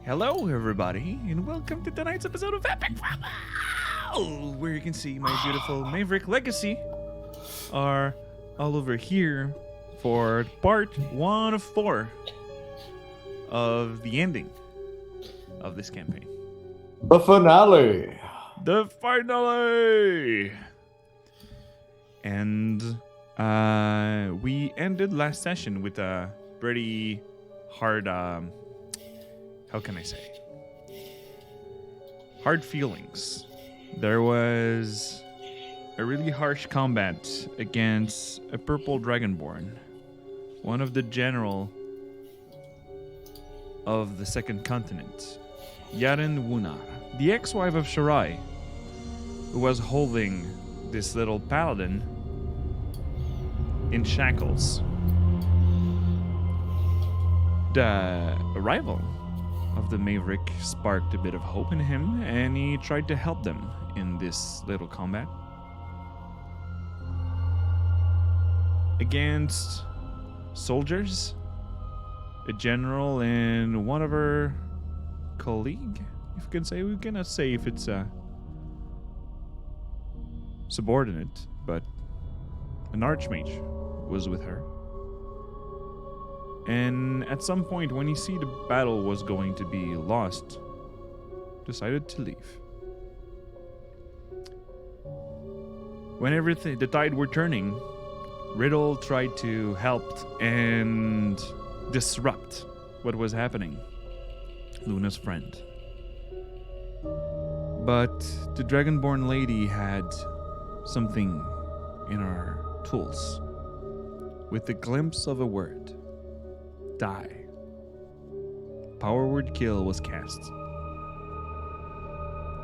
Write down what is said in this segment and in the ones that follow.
Hello, everybody, and welcome to tonight's episode of Epic Rumble, where you can see my beautiful Maverick legacy are all over here for part 1 of 4 of the ending of this campaign. The finale. The finale! And we ended last session with a pretty hard, how can I say? Hard feelings. There was a really harsh combat against a purple dragonborn, one of the general of the second continent, Yaren Wunar, the ex-wife of Shirai, who was holding this little paladin in shackles. The arrival of the Maverick sparked a bit of hope in him, and he tried to help them in this little combat against soldiers, a general, and one of her colleague, if you can say. We cannot say if it's a subordinate, but an archmage was with her. And at some point, when he see the battle was going to be lost, decided to leave. When the tide were turning, Riddle tried to help and disrupt what was happening. Luna's friend. But the Dragonborn lady had something in her tools. With the glimpse of a word. Die. Power word kill was cast.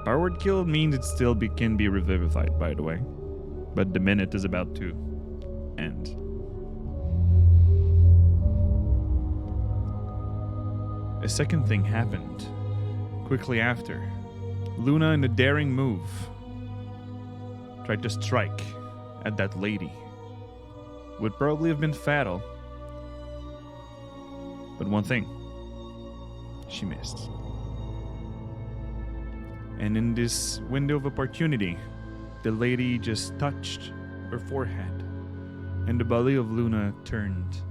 Power word kill means it still can be revivified, by the way. But the minute is about to end. A second thing happened. Quickly after, Luna, in a daring move, tried to strike at that lady. Would probably have been fatal. But one thing, she missed. And in this window of opportunity, the lady just touched her forehead, and the body of Luna turned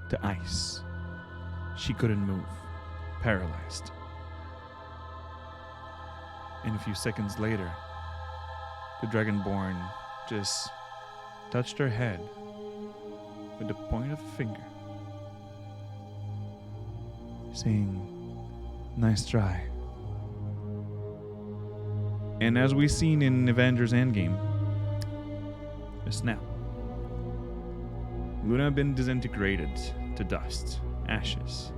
to ice. She couldn't move, paralyzed. And a few seconds later, the Dragonborn just touched her head with the point of a finger, saying, "Nice try." And as we've seen in Avengers Endgame, a snap. Luna had been disintegrated to dust, ashes.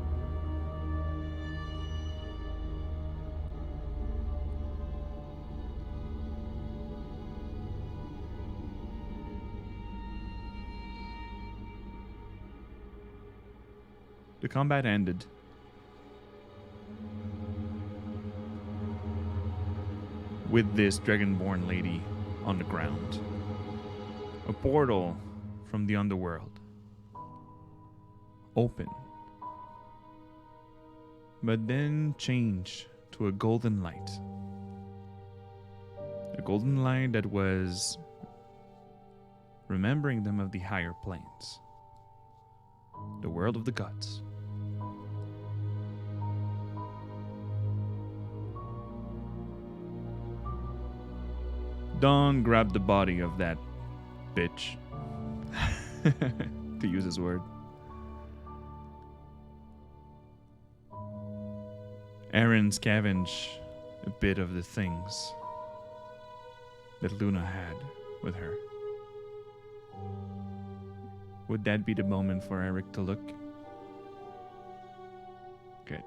The combat ended. With this Dragonborn lady on the ground. A portal from the underworld. Open. But then changed to a golden light. A golden light that was remembering them of the higher planes. The world of the gods. Dawn grabbed the body of that bitch, to use his word. Aaron scavenged a bit of the things that Luna had with her. Would that be the moment for Eric to look? Good.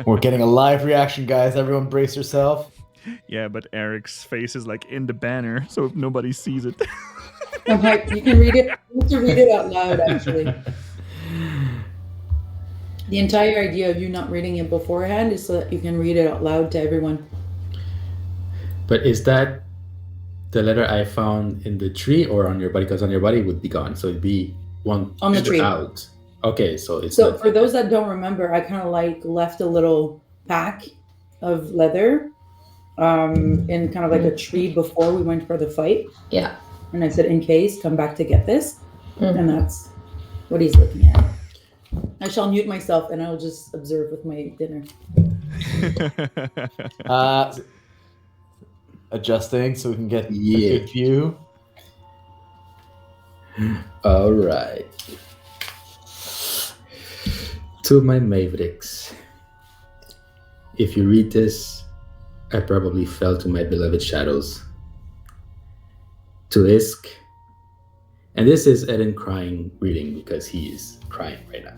We're getting a live reaction, guys. Everyone brace yourself. Yeah, but Eric's face is like in the banner, so nobody sees it. You can read it. You have to read it out loud, actually. The entire idea of you not reading it beforehand is so that you can read it out loud to everyone. But is that the letter I found in the tree or on your body? Because on your body it would be gone, so it'd be one on the tree. out. Okay, so it's So not. for those that don't remember, I kind of like left a little pack of leather in kind of like a tree before we went for the fight. Yeah. And I said, in case, come back to get this. Mm. And that's what he's looking at. I shall mute myself and I'll just observe with my dinner. Adjusting so we can get Yeah. a good view. All right. To my Mavericks. If you read this, I probably fell to my beloved shadows. To Isk, and this is Eden crying reading because he is crying right now.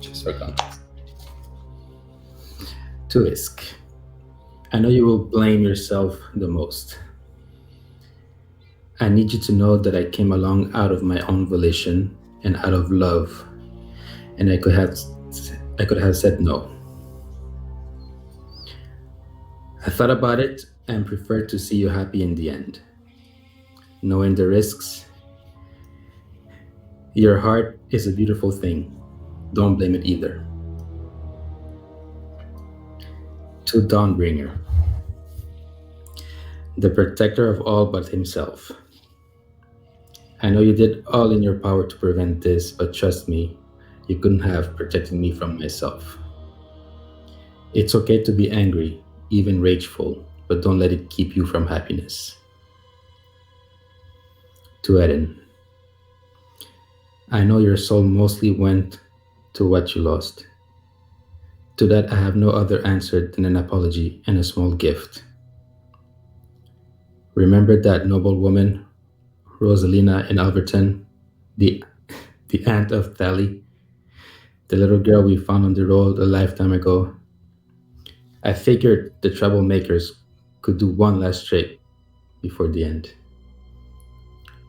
Just for context. To Isk, I know you will blame yourself the most. I need you to know that I came along out of my own volition and out of love, and I could have said no. I thought about it and preferred to see you happy in the end. Knowing the risks, your heart is a beautiful thing. Don't blame it either. To Dawnbringer, the protector of all but himself. I know you did all in your power to prevent this, but trust me, you couldn't have protected me from myself. It's okay to be angry, even rageful, but don't let it keep you from happiness. To Eden, I know your soul mostly went to what you lost. To that I have no other answer than an apology and a small gift. Remember that noble woman, Rosalina in Alberton, the aunt of Tally, the little girl we found on the road a lifetime ago? I figured the troublemakers could do one last trick before the end.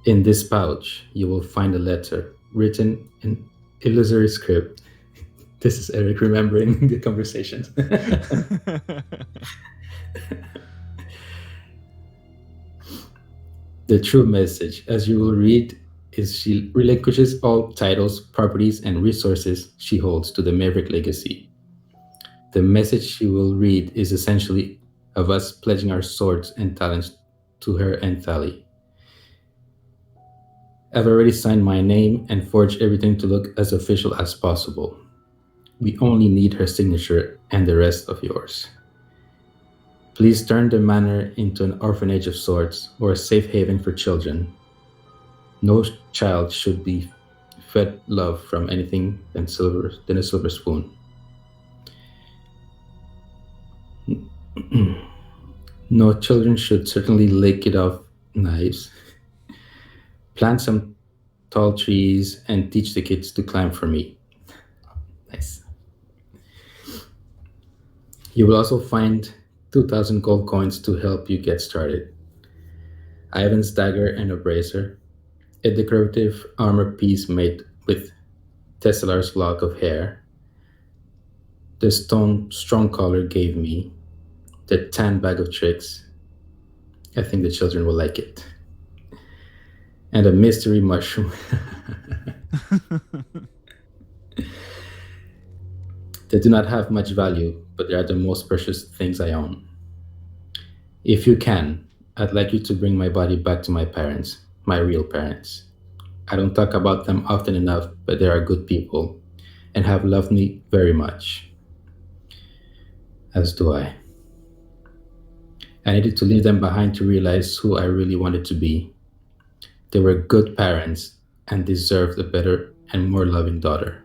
In this pouch, you will find a letter written in illusory script. This is Eric remembering the conversations. The true message, as you will read, is she relinquishes all titles, properties, and resources she holds to the Maverick legacy. The message she will read is essentially of us pledging our swords and talents to her and Thalie. I've already signed my name and forged everything to look as official as possible. We only need her signature and the rest of yours. Please turn the manor into an orphanage of sorts or a safe haven for children. No child should be fed love from anything than a silver spoon. No children should certainly lick it off knives. Plant some tall trees and teach the kids to climb for me. Nice. You will also find 2,000 gold coins to help you get started. Ivan's dagger and a bracer, a decorative armor piece made with Teslar's lock of hair, the stone strong collar gave me, the tan bag of tricks. I think the children will like it. And a mystery mushroom. They do not have much value, but they are the most precious things I own. If you can, I'd like you to bring my body back to my parents, my real parents. I don't talk about them often enough, but they are good people and have loved me very much. As do I. I needed to leave them behind to realize who I really wanted to be. They were good parents and deserved a better and more loving daughter.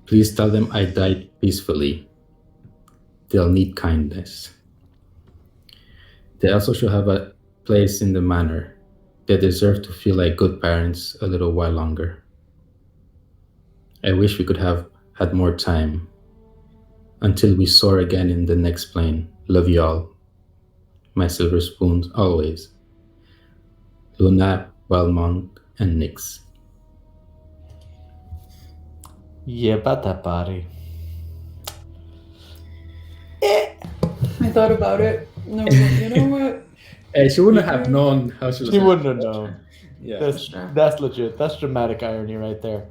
Please tell them I died peacefully. They'll need kindness. They also should have a place in the manor. They deserve to feel like good parents a little while longer. I wish we could have had more time. Until we soar again in the next plane. Love you all. My silver spoons, always. Luna, Belmont, and Nyx. Yeah, about that body. I thought about it. No, you know what? She wouldn't have known how she was. She wouldn't have known. Yeah. That's legit. That's dramatic irony right there.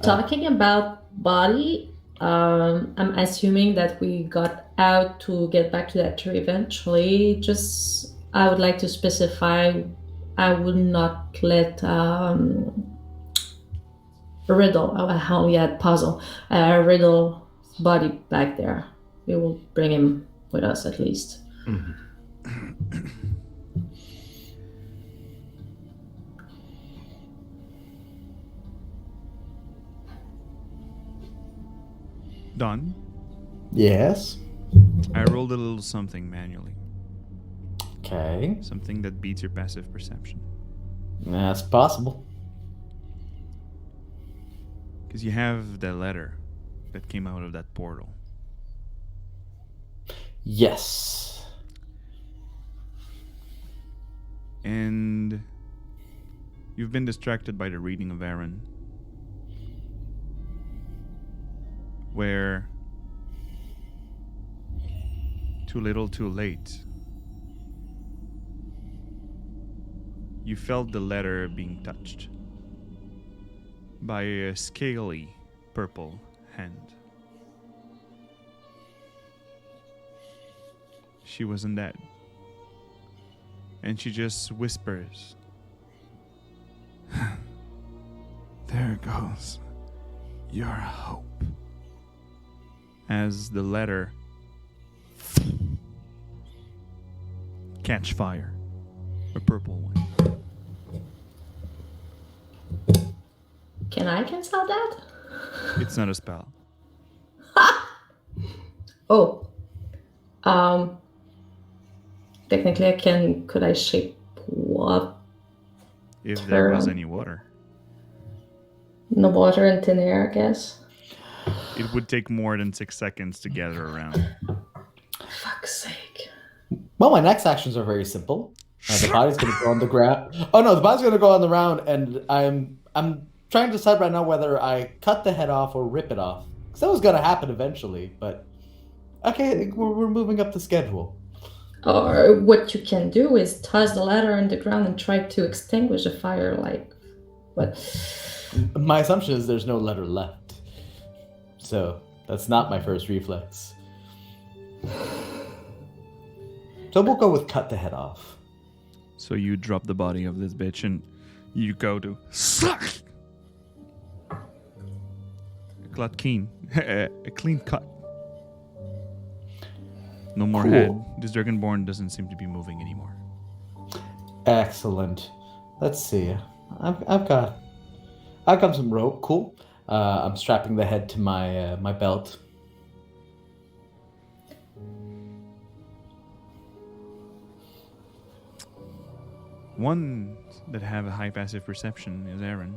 talking about body, I'm assuming that we got out to get back to that tree eventually. Just, I would like to specify, I would not let Riddle, how we had puzzle, Riddle body back there. We will bring him with us at least. Done. Yes. I rolled a little something manually. Okay. Something that beats your passive perception. That's possible. Because you have the letter that came out of that portal. Yes. And you've been distracted by the reading of Aaron, where too little too late, you felt the letter being touched by a scaly purple hand. She wasn't dead. And she just whispers, "There goes your hope." As the letter catch fire, a purple one. Can I cancel that? It's not a spell. Oh. Technically I can, could I shape what? If there was any water. No water and thin air, I guess. It would take more than 6 seconds to gather around. Fuck's sake. Well, my next actions are very simple. The body's going to go on the ground. Oh no, the body's going to go on the ground, and I'm trying to decide right now whether I cut the head off or rip it off. Because that was going to happen eventually, but okay, we're moving up the schedule. Or what you can do is toss the ladder on the ground and try to extinguish the fire, like what? My assumption is there's no letter left. So that's not my first reflex. So we'll go with cut the head off. So you drop the body of this bitch and you go to suck. A clean cut. No more Cool. head. This Dragonborn doesn't seem to be moving anymore. Excellent. Let's see. I've got some rope. Cool. I'm strapping the head to my my belt. One that have a high passive perception is Aaron.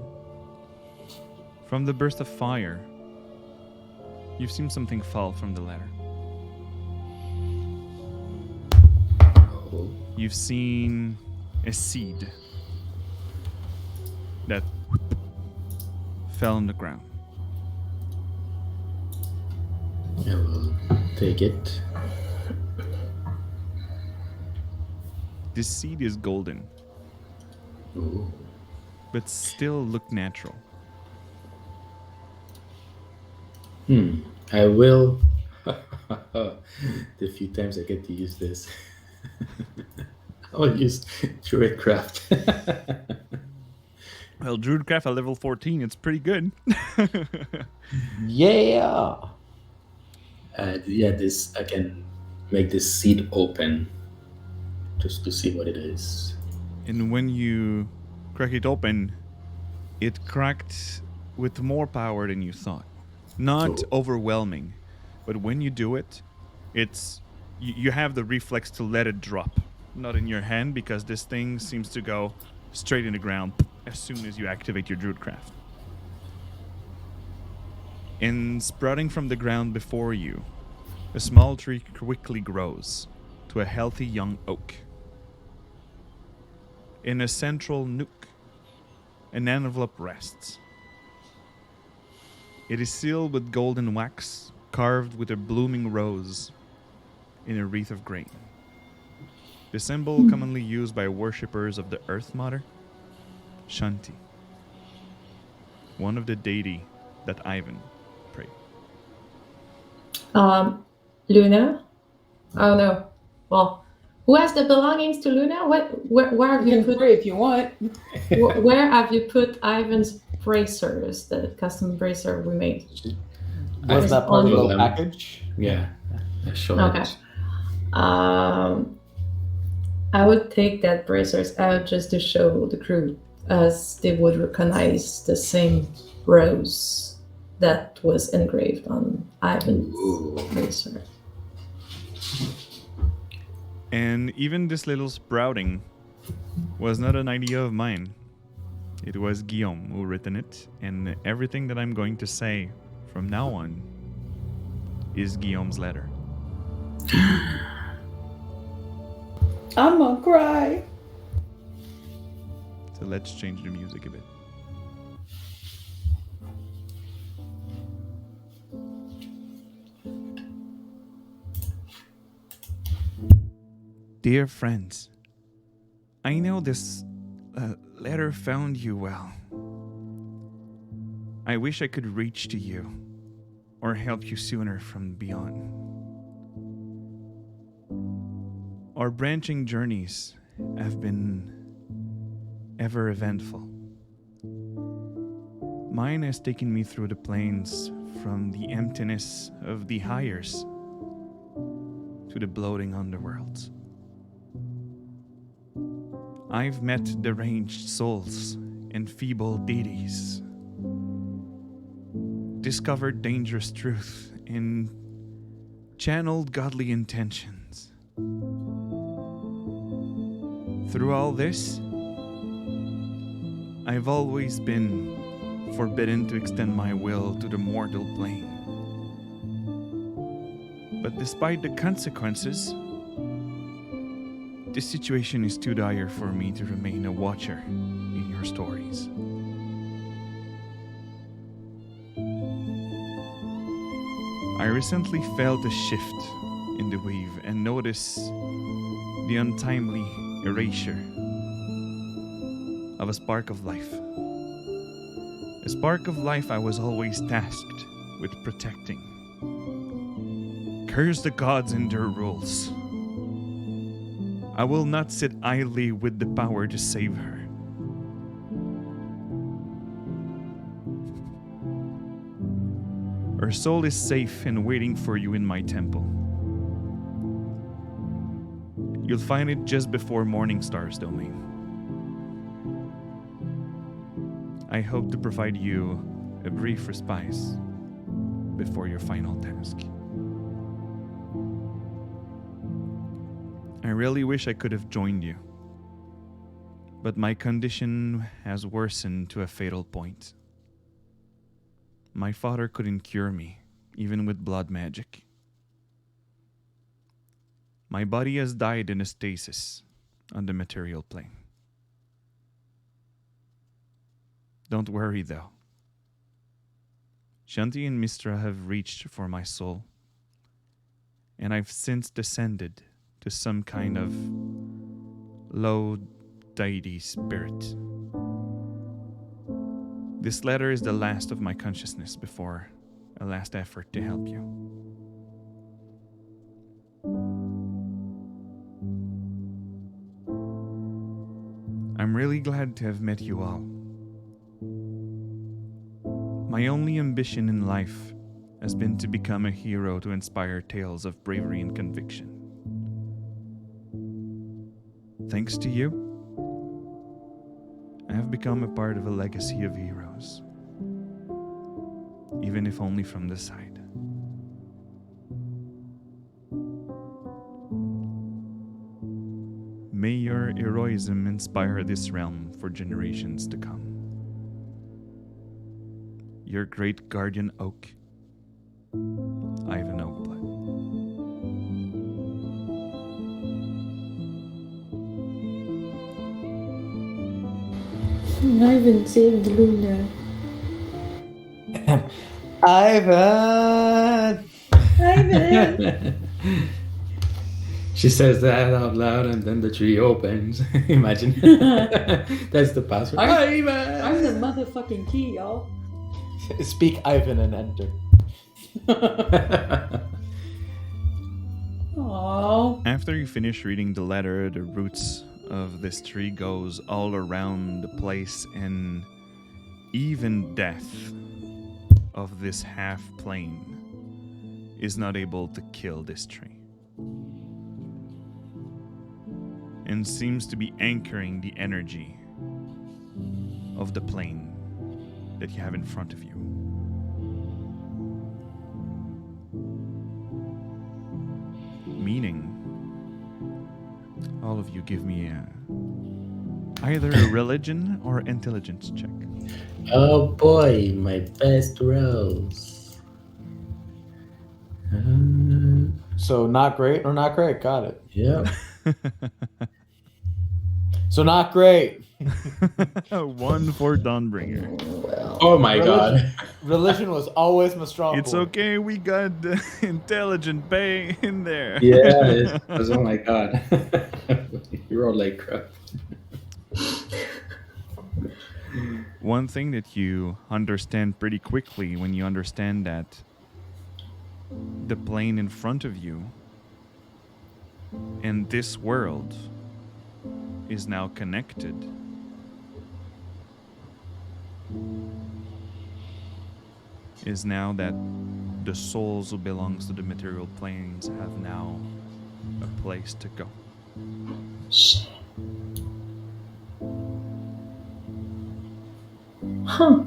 From the burst of fire, you've seen something fall from the ladder. You've seen a seed that fell on the ground. I will take it. This seed is golden, Ooh. but still look natural. I will. The few times I get to use this, I'll use Druidcraft. Well, Druidcraft at level 14, it's pretty good. Yeah. Yeah, this I can make this seed open just to see what it is. And when you crack it open, it cracked with more power than you thought. Not overwhelming, but when you do it, it's you have the reflex to let it drop. Not in your hand, because this thing seems to go straight in the ground as soon as you activate your Druidcraft. And sprouting from the ground before you, a small tree quickly grows to a healthy young oak. In a central nook, an envelope rests. It is sealed with golden wax, carved with a blooming rose in a wreath of grain. The symbol commonly used by worshippers of the Earth Mother, Shanti, one of the deity that Ivan prayed. Luna? Oh no. Well, who has the belongings to Luna? Where have You you can put? pray if you want. Where have you put Ivan's bracers? The custom bracer we made. Was that part of on- the package? Yeah, I showed Okay. it. I would take that bracers out just to show the crew, as they would recognize the same rose that was engraved on Ivan's bracer. And even this little sprouting was not an idea of mine. It was Guillaume who written it, and everything that I'm going to say from now on is Guillaume's letter. I'm gonna cry. So let's change the music a bit. Dear friends, I know this letter found you well. I wish I could reach to you or help you sooner from beyond. Our branching journeys have been ever eventful. Mine has taken me through the plains from the emptiness of the highers to the bloating underworlds. I've met deranged souls and feeble deities, discovered dangerous truth, and channeled godly intentions. Through all this, I've always been forbidden to extend my will to the mortal plane. But despite the consequences, this situation is too dire for me to remain a watcher in your stories. I recently felt a shift in the wave and noticed the untimely erasure of a spark of life. A spark of life I was always tasked with protecting. Curse the gods and their rules. I will not sit idly with the power to save her. Her soul is safe and waiting for you in my temple. You'll find it just before Morning Star's domain. I hope to provide you a brief respite before your final task. I really wish I could have joined you, but my condition has worsened to a fatal point. My father couldn't cure me, even with blood magic. My body has died in a stasis on the material plane. Don't worry though. Shanti and Mistra have reached for my soul, and I've since descended to some kind of low deity spirit. This letter is the last of my consciousness before a last effort to help you. I'm really glad to have met you all. My only ambition in life has been to become a hero to inspire tales of bravery and conviction. Thanks to you, I have become a part of a legacy of heroes, even if only from the side. May your heroism inspire this realm for generations to come. Your great guardian oak, Ivan Oakblood. Ivan saved Luna. Ivan! Ivan! She says that out loud and then the tree opens. Imagine. That's the password. I'm Ivan! the motherfucking key, y'all. Speak Ivan and enter. Oh. After you finish reading the letter, the roots of this tree goes all around the place, and even death of this half plane is not able to kill this tree, and seems to be anchoring the energy of the plane that you have in front of you. Meaning, all of you give me either a religion or intelligence check. Oh boy, my best rose. So not great or not great. Got it. Yeah. So not great. 1 for Dawnbringer. Well, Oh my god. Religion was always my strong It's point. okay, we got the intelligent bay in there. Yeah, it was, oh my god. You rolled like crap. One thing that you understand pretty quickly when you understand that the plane in front of you and this world is now connected. Is now that the souls who belongs to the material planes have now a place to go. shit. Huh.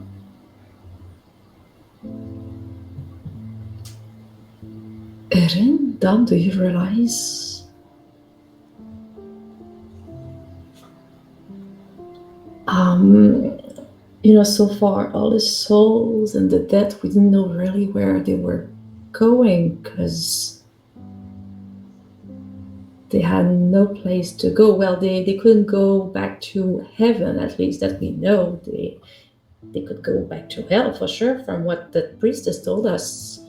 Erin, Don, do you realize so far all the souls and the dead, we didn't know really where they were going because they had no place to go. Well, they couldn't go back to heaven, at least that we know. They could go back to hell for sure, from what the priestess told us.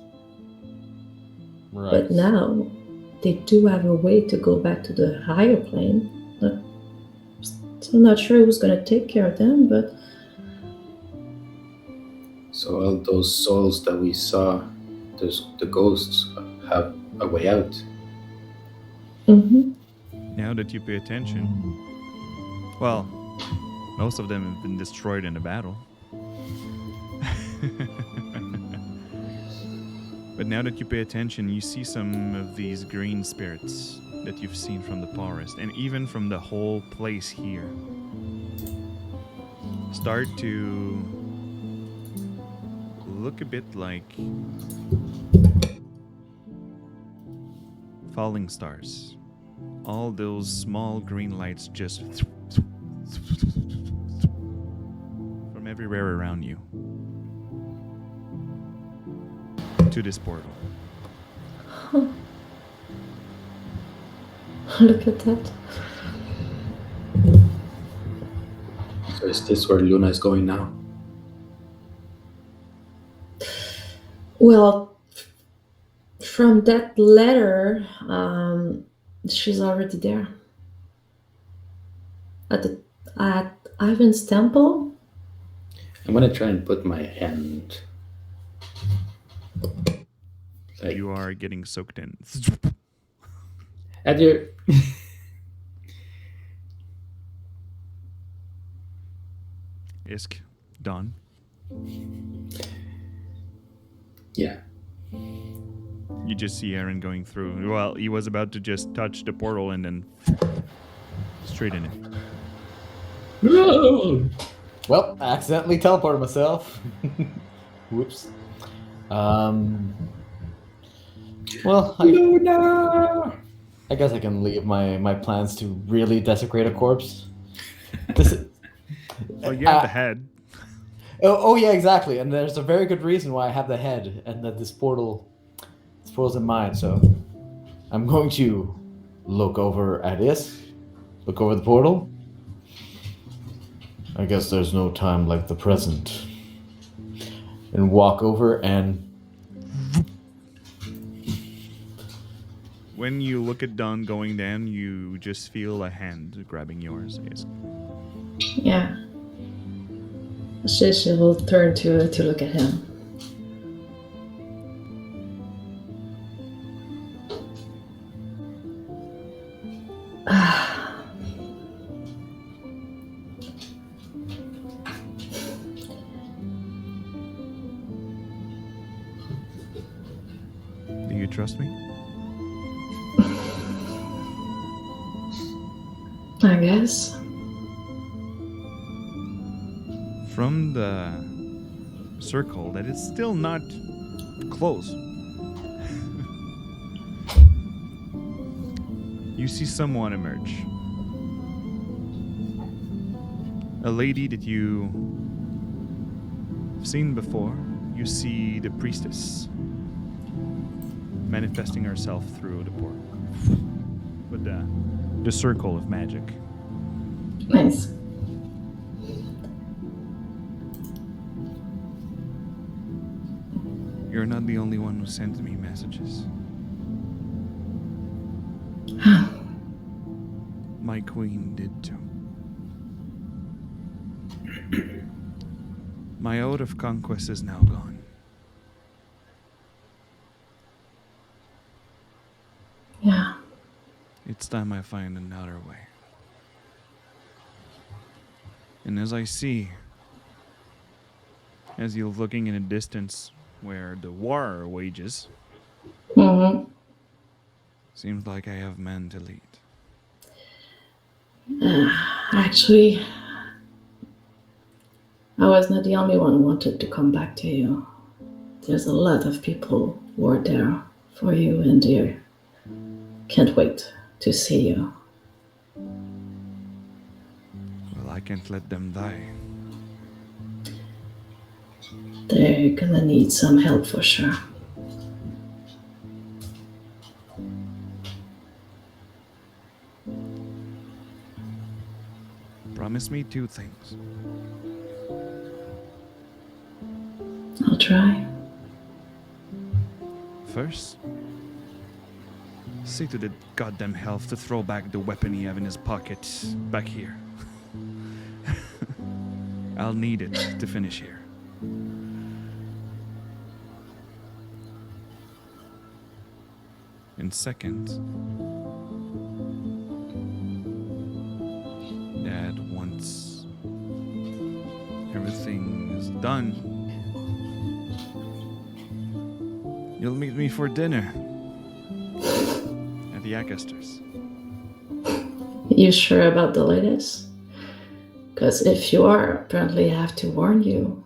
Right. But now they do have a way to go back to the higher plane. So I'm not sure who's going to take care of them, but So all those souls that we saw, the ghosts, have a way out. mhm. Now that you pay attention, well, most of them have been destroyed in the battle. But now that you pay attention, you see some of these green spirits that you've seen from the forest, and even from the whole place here, start to look a bit like falling stars. All those small green lights just from everywhere around you to this portal. Look at that. So is this where Luna is going now? Well, from that letter, she's already there. At Ivan's temple. I'm gonna try and put my hand. Like You are getting soaked in. at your. Isk, Dawn. Yeah. You just see Aaron going through. Well, he was about to just touch the portal and then straight in it. No! Well, I accidentally teleported myself. Whoops. Well, Luna! I guess I can leave my plans to really desecrate a corpse. This is, Well, you have the head. oh yeah, exactly. And there's a very good reason why I have the head and that this portal's in mine. So I'm going to look over at this, look over the portal. I guess there's no time like the present. And walk over and When you look at Dawn going down, you just feel a hand grabbing yours. Isk. Yeah. She will turn to look at him. Do you trust me? I guess. From the circle that is still not close, you see someone emerge. A lady that you've seen before. You see the priestess manifesting herself through the portal with the circle of magic. Nice. You're not the only one who sent me messages. My queen did too. My ode of conquest is now gone. Yeah. It's time I find another way. And as I see, as you're looking in a distance where the war wages, Mm-hmm. seems like I have men to lead. Actually, I was not the only one who wanted to come back to you. There's a lot of people who are there for you, and they can't wait to see you. Well, I can't let them die. They're gonna need some help for sure. Promise me two things. I'll try. First, see to the goddamn health to throw back the weapon he have in his pocket back here. I'll need it to finish here. And second, that once everything is done, you'll meet me for dinner at the Acasters. You sure about the latest? Because if you are, apparently I have to warn you.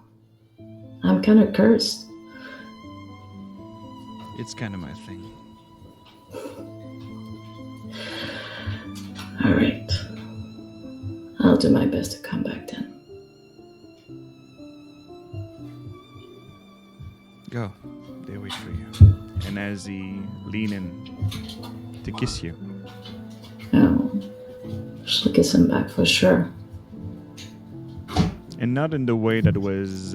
I'm kind of cursed. It's kind of my thing. Alright. I'll do my best to come back then. Go. They wait for you. And as he lean in to kiss you, She'll kiss him back for sure. and not in the way that was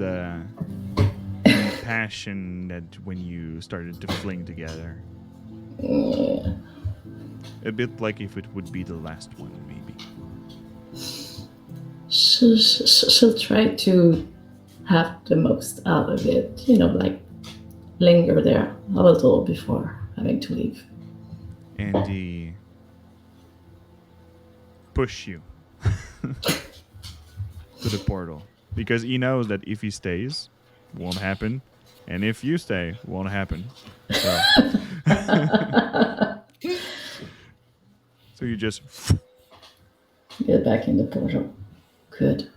passion that when you started to fling together. Yeah. A bit like if it would be the last one, maybe. She'll try to have the most out of it, like linger there a little before having to leave. And he push you to the portal. Because he knows that if he stays, won't happen. And if you stay, won't happen. So, so you just... Get back in the portal. Good.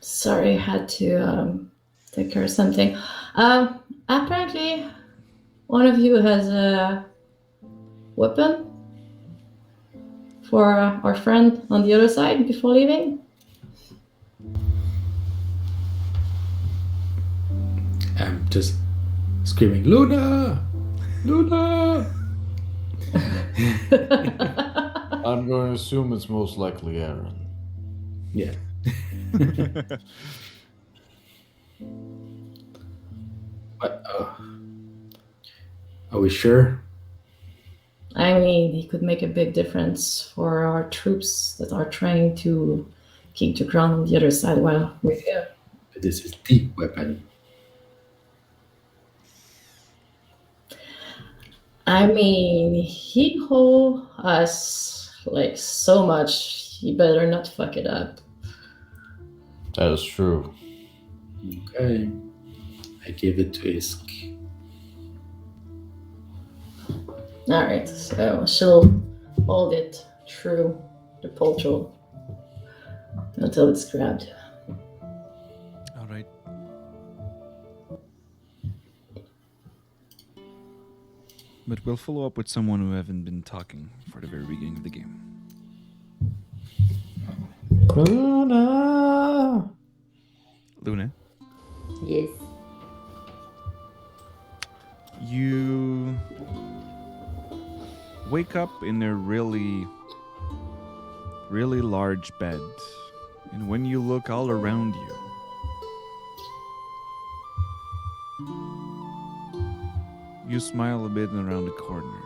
Sorry, had to take care of something. Apparently, one of you has a weapon for our friend on the other side before leaving. I'm just screaming, Luna! Luna! I'm going to assume it's most likely Aaron. Yeah. But, are we sure? I mean, he could make a big difference for our troops that are trying to keep the ground on the other side while we're here. But this is the weapon. I mean, he owe us like so much. He better not fuck it up. That is true. Okay. I give it to Isk. All right, so she'll hold it through the portal until it's grabbed. All right. But we'll follow up with someone who haven't been talking for the very beginning of the game. Luna. Luna, Yes. you wake up in a really large bed. And when you look all around you, you smile a bit around the corner.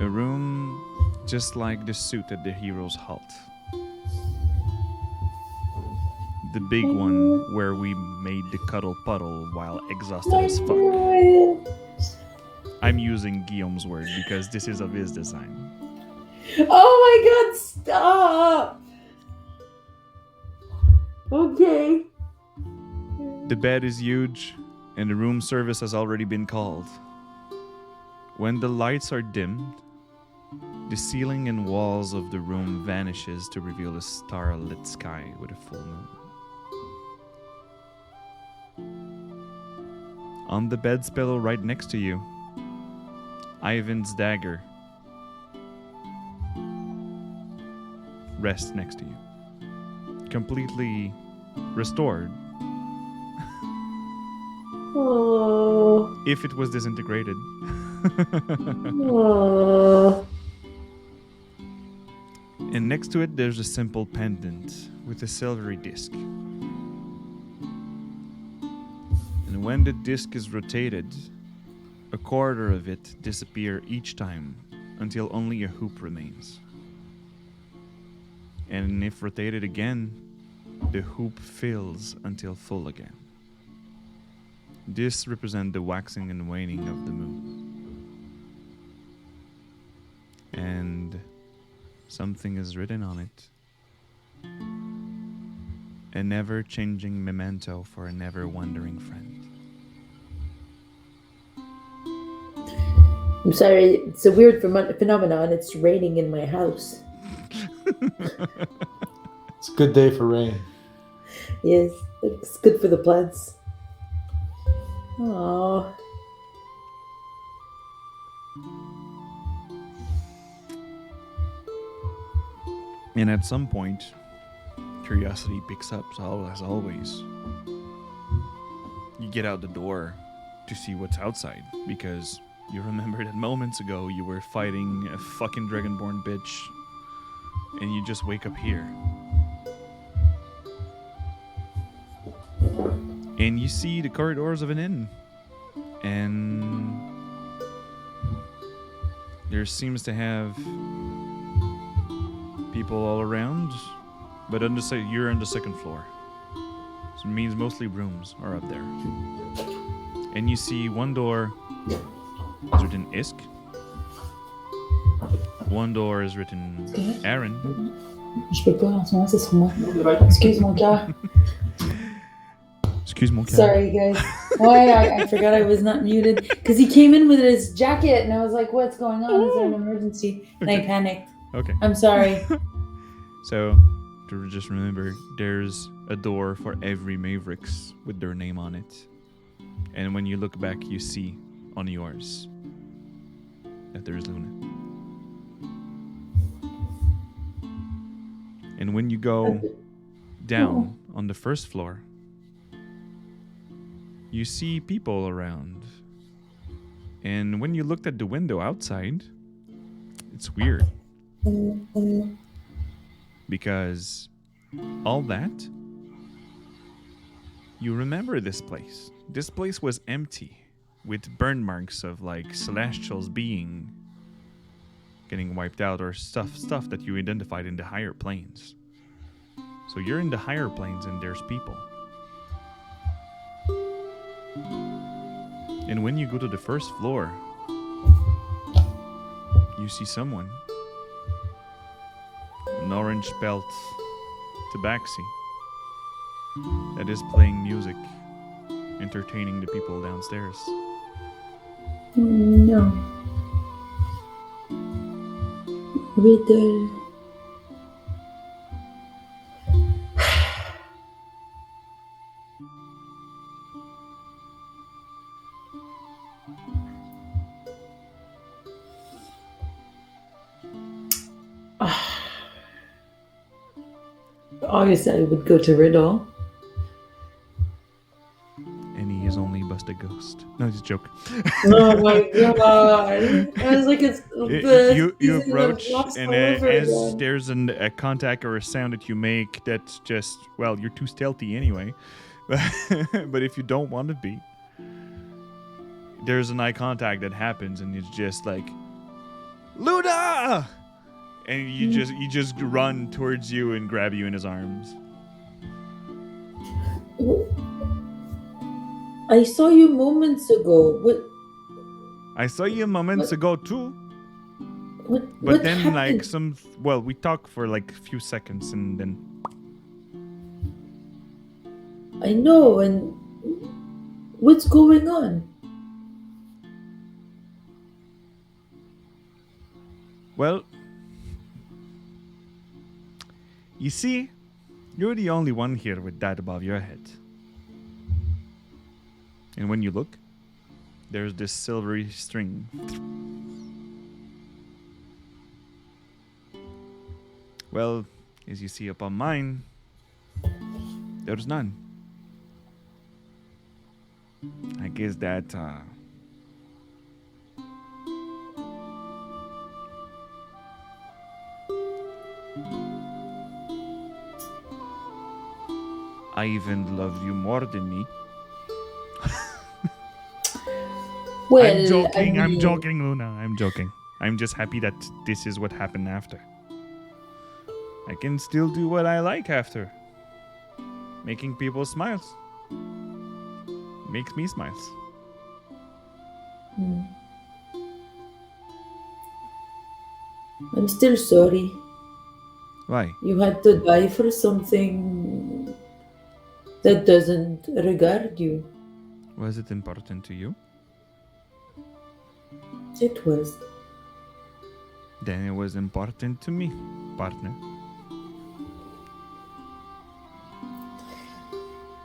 A room just like the suit at the hero's halt. The big one where we made the cuddle puddle while exhausted as fuck. I'm using Guillaume's word because this is of his design. Oh my god, stop! Okay. The bed is huge, and the room service has already been called. When the lights are dimmed, the ceiling and walls of the room vanishes to reveal a star-lit sky with a full moon. On the bed's pillow right next to you, Ivan's dagger rests next to you, completely restored. Oh. If it was disintegrated. Oh. And next to it, there's a simple pendant with a silvery disc. And when the disc is rotated, a quarter of it disappears each time until only a hoop remains. And if rotated again, the hoop fills until full again. This represents the waxing and waning of the moon. And something is written on it. A never-changing memento for a never-wandering friend. I'm sorry, it's a weird phenomenon. It's raining in my house. It's a good day for rain. Yes, it's good for the plants. Oh. And at some point, curiosity picks up, as always. You get out the door to see what's outside, because you remember that moments ago you were fighting a fucking dragonborn bitch, and you just wake up here. And you see the corridors of an inn, and there seems to have people all around, but you're on the second floor. So it means mostly rooms are up there. And you see one door is written Isk. One door is written Aaron. Je peux pas en ce moment, c'est sur moi. Excuse mon cœur. Excuse me. Sorry, guys. Why? I forgot I was not muted. Because he came in with his jacket, and I was like, what's going on? Is there an emergency? And I panicked. Okay. I'm sorry. So, to just remember, there's a door for every Mavericks with their name on it. And when you look back, you see on yours that there's Luna. And when you go down on the first floor, you see people around. And when you looked at the window outside, it's weird. Because all that, you remember this place. this place was empty, with burn marks of like celestials being getting wiped out, or stuff that you identified in the higher planes. So you're in the higher planes and there's people. And when you go to the first floor, you see someone. An orange belt tabaxi that is playing music, entertaining the people downstairs. No. Riddle. Obviously, I would go to Riddle. And he is only but a ghost. No, it's a joke. Oh my god! I was like, it's You season of approach, Lost and all over as again. there's a contact or a sound that you make, that's just, well, you're too stealthy anyway. But if you don't want to be, there's an eye contact that happens, and it's just like, Luna! And you just run towards you and grab you in his arms. I saw you moments ago. What? I saw you moments ago too. What? But what then, happened? we talk for like a few seconds, and then I know, and what's going on? well, you see, you're the only one here with that above your head. And when you look, there's this silvery string. Well, as you see upon mine, there's none. I guess that I even love you more than me. Well, I'm joking, I I'm mean, joking, Luna. I'm joking. I'm just happy that this is what happened after. I can still do what I like after. Making people smile. Makes me smile. I'm still sorry. Why? You had to die for something that doesn't regard you. Was it important to you? It was. Then it was important to me, partner.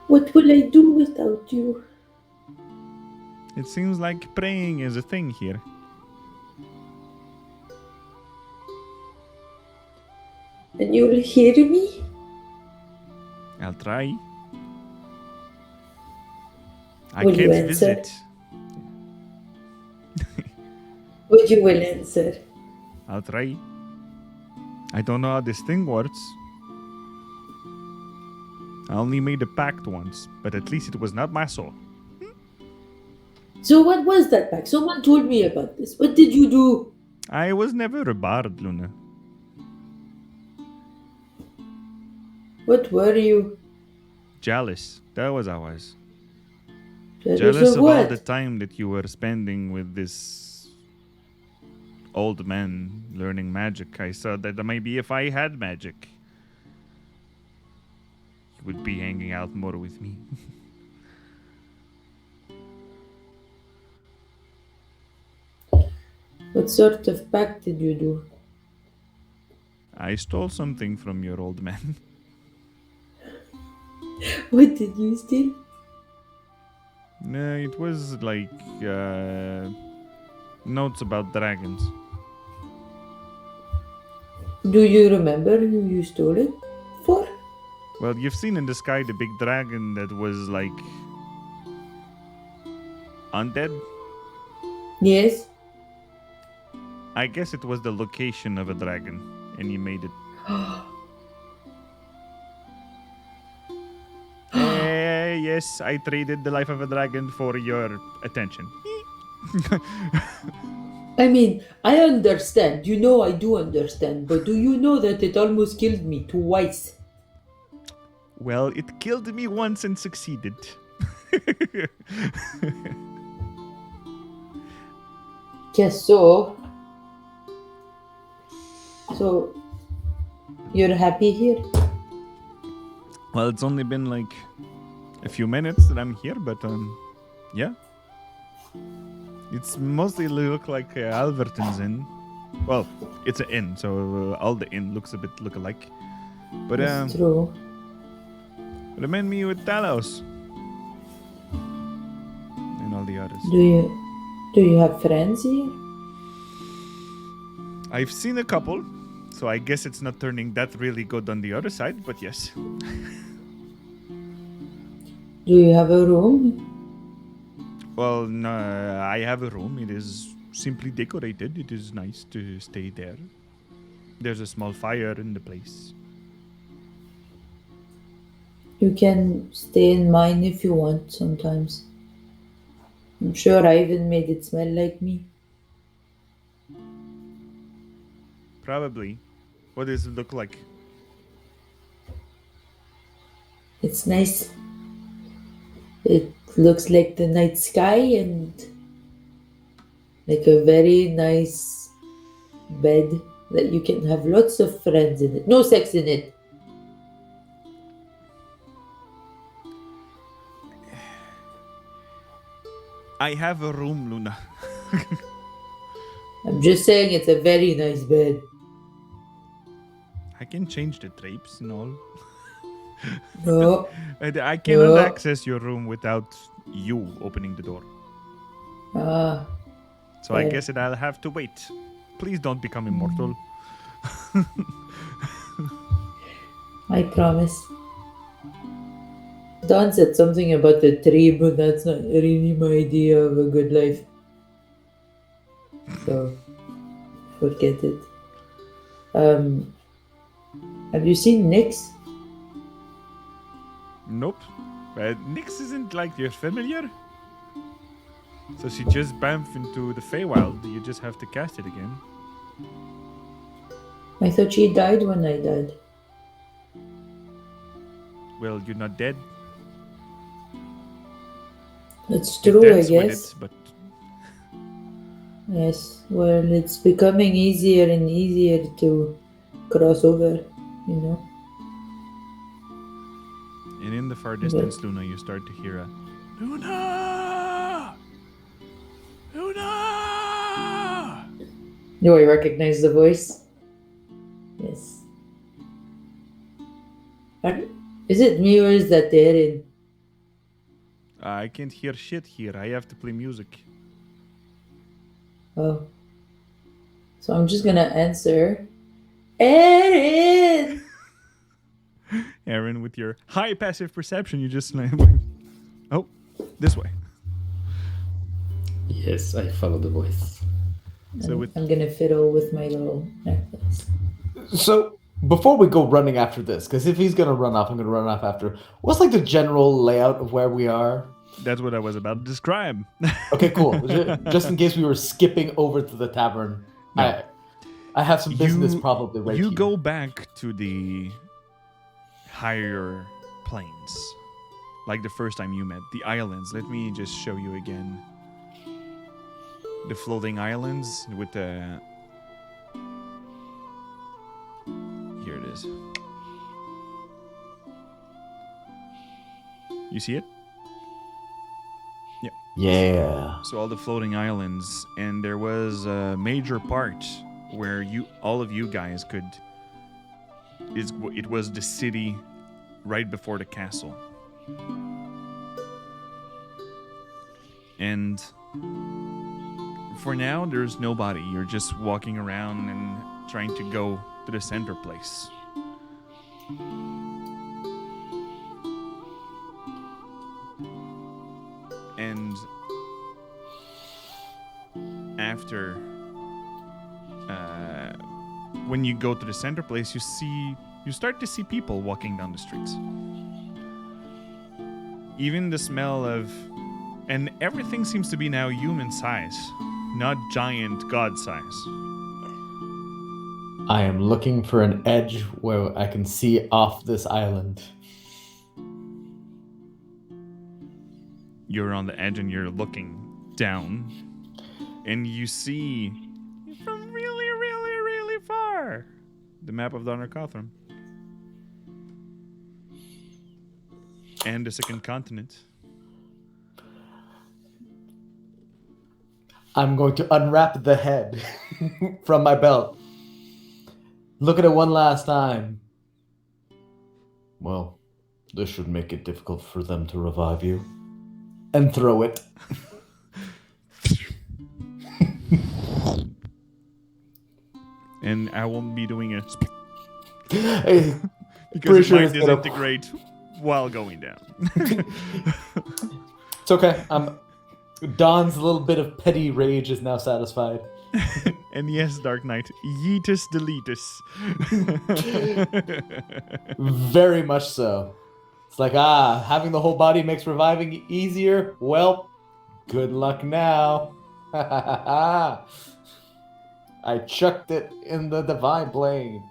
What will I do without you? It seems like praying is a thing here. And you'll hear me? I'll try. I Will you can't answer? visit. But you will answer. I'll try. I don't know how this thing works. I only made a pact once, but at least it was not my soul. So what was that pack? Someone told me about this. What did you do? I was never a bard, Luna. What were you? Jealous. That was I was. Jealous Jealous of all what? the time that you were spending with this old man learning magic. I saw that maybe if I had magic, you would be hanging out more with me. What sort of pact did you do? I stole something from your old man. What did you steal? No, it was like notes about dragons. Do you remember who you stole it for? Well, you've seen in the sky the big dragon that was like undead. Yes. I guess it was the location of a dragon, and you made it. yes, I traded the life of a dragon for your attention. I mean, I understand. You know, I do understand. But do you know that it almost killed me twice? Well, it killed me once and succeeded. Guess so. So, you're happy here? Well, it's only been like a few minutes that I'm here, but yeah. It's mostly look like Alverton's inn. Well, it's an inn, so all the inn looks a bit look-alike. But That's true. remind me with Talos and all the others. Do you have friends here? I've seen a couple, so I guess it's not turning that really good on the other side, but yes. Do you have a room? Well, no, I have a room. It is simply decorated. It is nice to stay there. There's a small fire in the place. You can stay in mine if you want sometimes. I'm sure I even made it smell like me. Probably. What does it look like? It's nice. It looks like the night sky and like a very nice bed that you can have lots of friends in it. No sex in it. I have a room, Luna. I'm just saying it's a very nice bed. I can change the drapes and all. No. I cannot No. access your room without you opening the door. Ah, So I Fair. guess that I'll have to wait. Please don't become immortal. I promise. Don said something about the tree, but that's not really my idea of a good life. So, forget it. Have you seen Nyx? Nope. Nyx isn't like you're familiar. So she just bamfed into the Feywild. You just have to cast it again. I thought she died when I died. Well, you're not dead. That's You true, I dance with guess. it, but Yes, well, it's becoming easier and easier to cross over, you know? and in the far distance, Luna, you start to hear a Luna! Luna! Do I recognize the voice? Yes. Is it me or is that Darren? I can't hear shit here. I have to play music. Oh. So I'm just gonna answer. Erin! Aaron, with your high passive perception, you just like, oh, this way. Yes, I follow the voice. So with I'm gonna fiddle with my little necklace. So before we go running after this, because if he's gonna run off, I'm gonna run off after. What's like the general layout of where we are? that's what I was about to describe. Okay, cool. Just in case we were skipping over to the tavern, No. I have some business You- probably right you here. go back to the higher plains, like the first time you met the islands. Let me just show you again the floating islands with the. Here it is. You see it? Yeah. So all the floating islands, and there was a major part where all of you guys could. It was the city right before the castle, and for now there's nobody. You're just walking around and trying to go to the center place. And after, when you go to the center place, you start to see people walking down the streets. Even the smell of... And everything seems to be now human size, not giant god size. I am looking for an edge where I can see off this island. You're on the edge and you're looking down, and you see from really, really, really far the map of Donner Cothram and the second continent. I'm going to unwrap the head from my belt. Look at it one last time. Well, this should make it difficult for them to revive you. And throw it. And I won't be doing it Hey, because it sure might it's gonna- disintegrate while going down. It's okay. Don's little bit of petty rage is now satisfied. And yes, Dark Knight, yeetus deletus. Very much so. It's like, having the whole body makes reviving easier. Well, good luck now. I chucked it in the divine plane.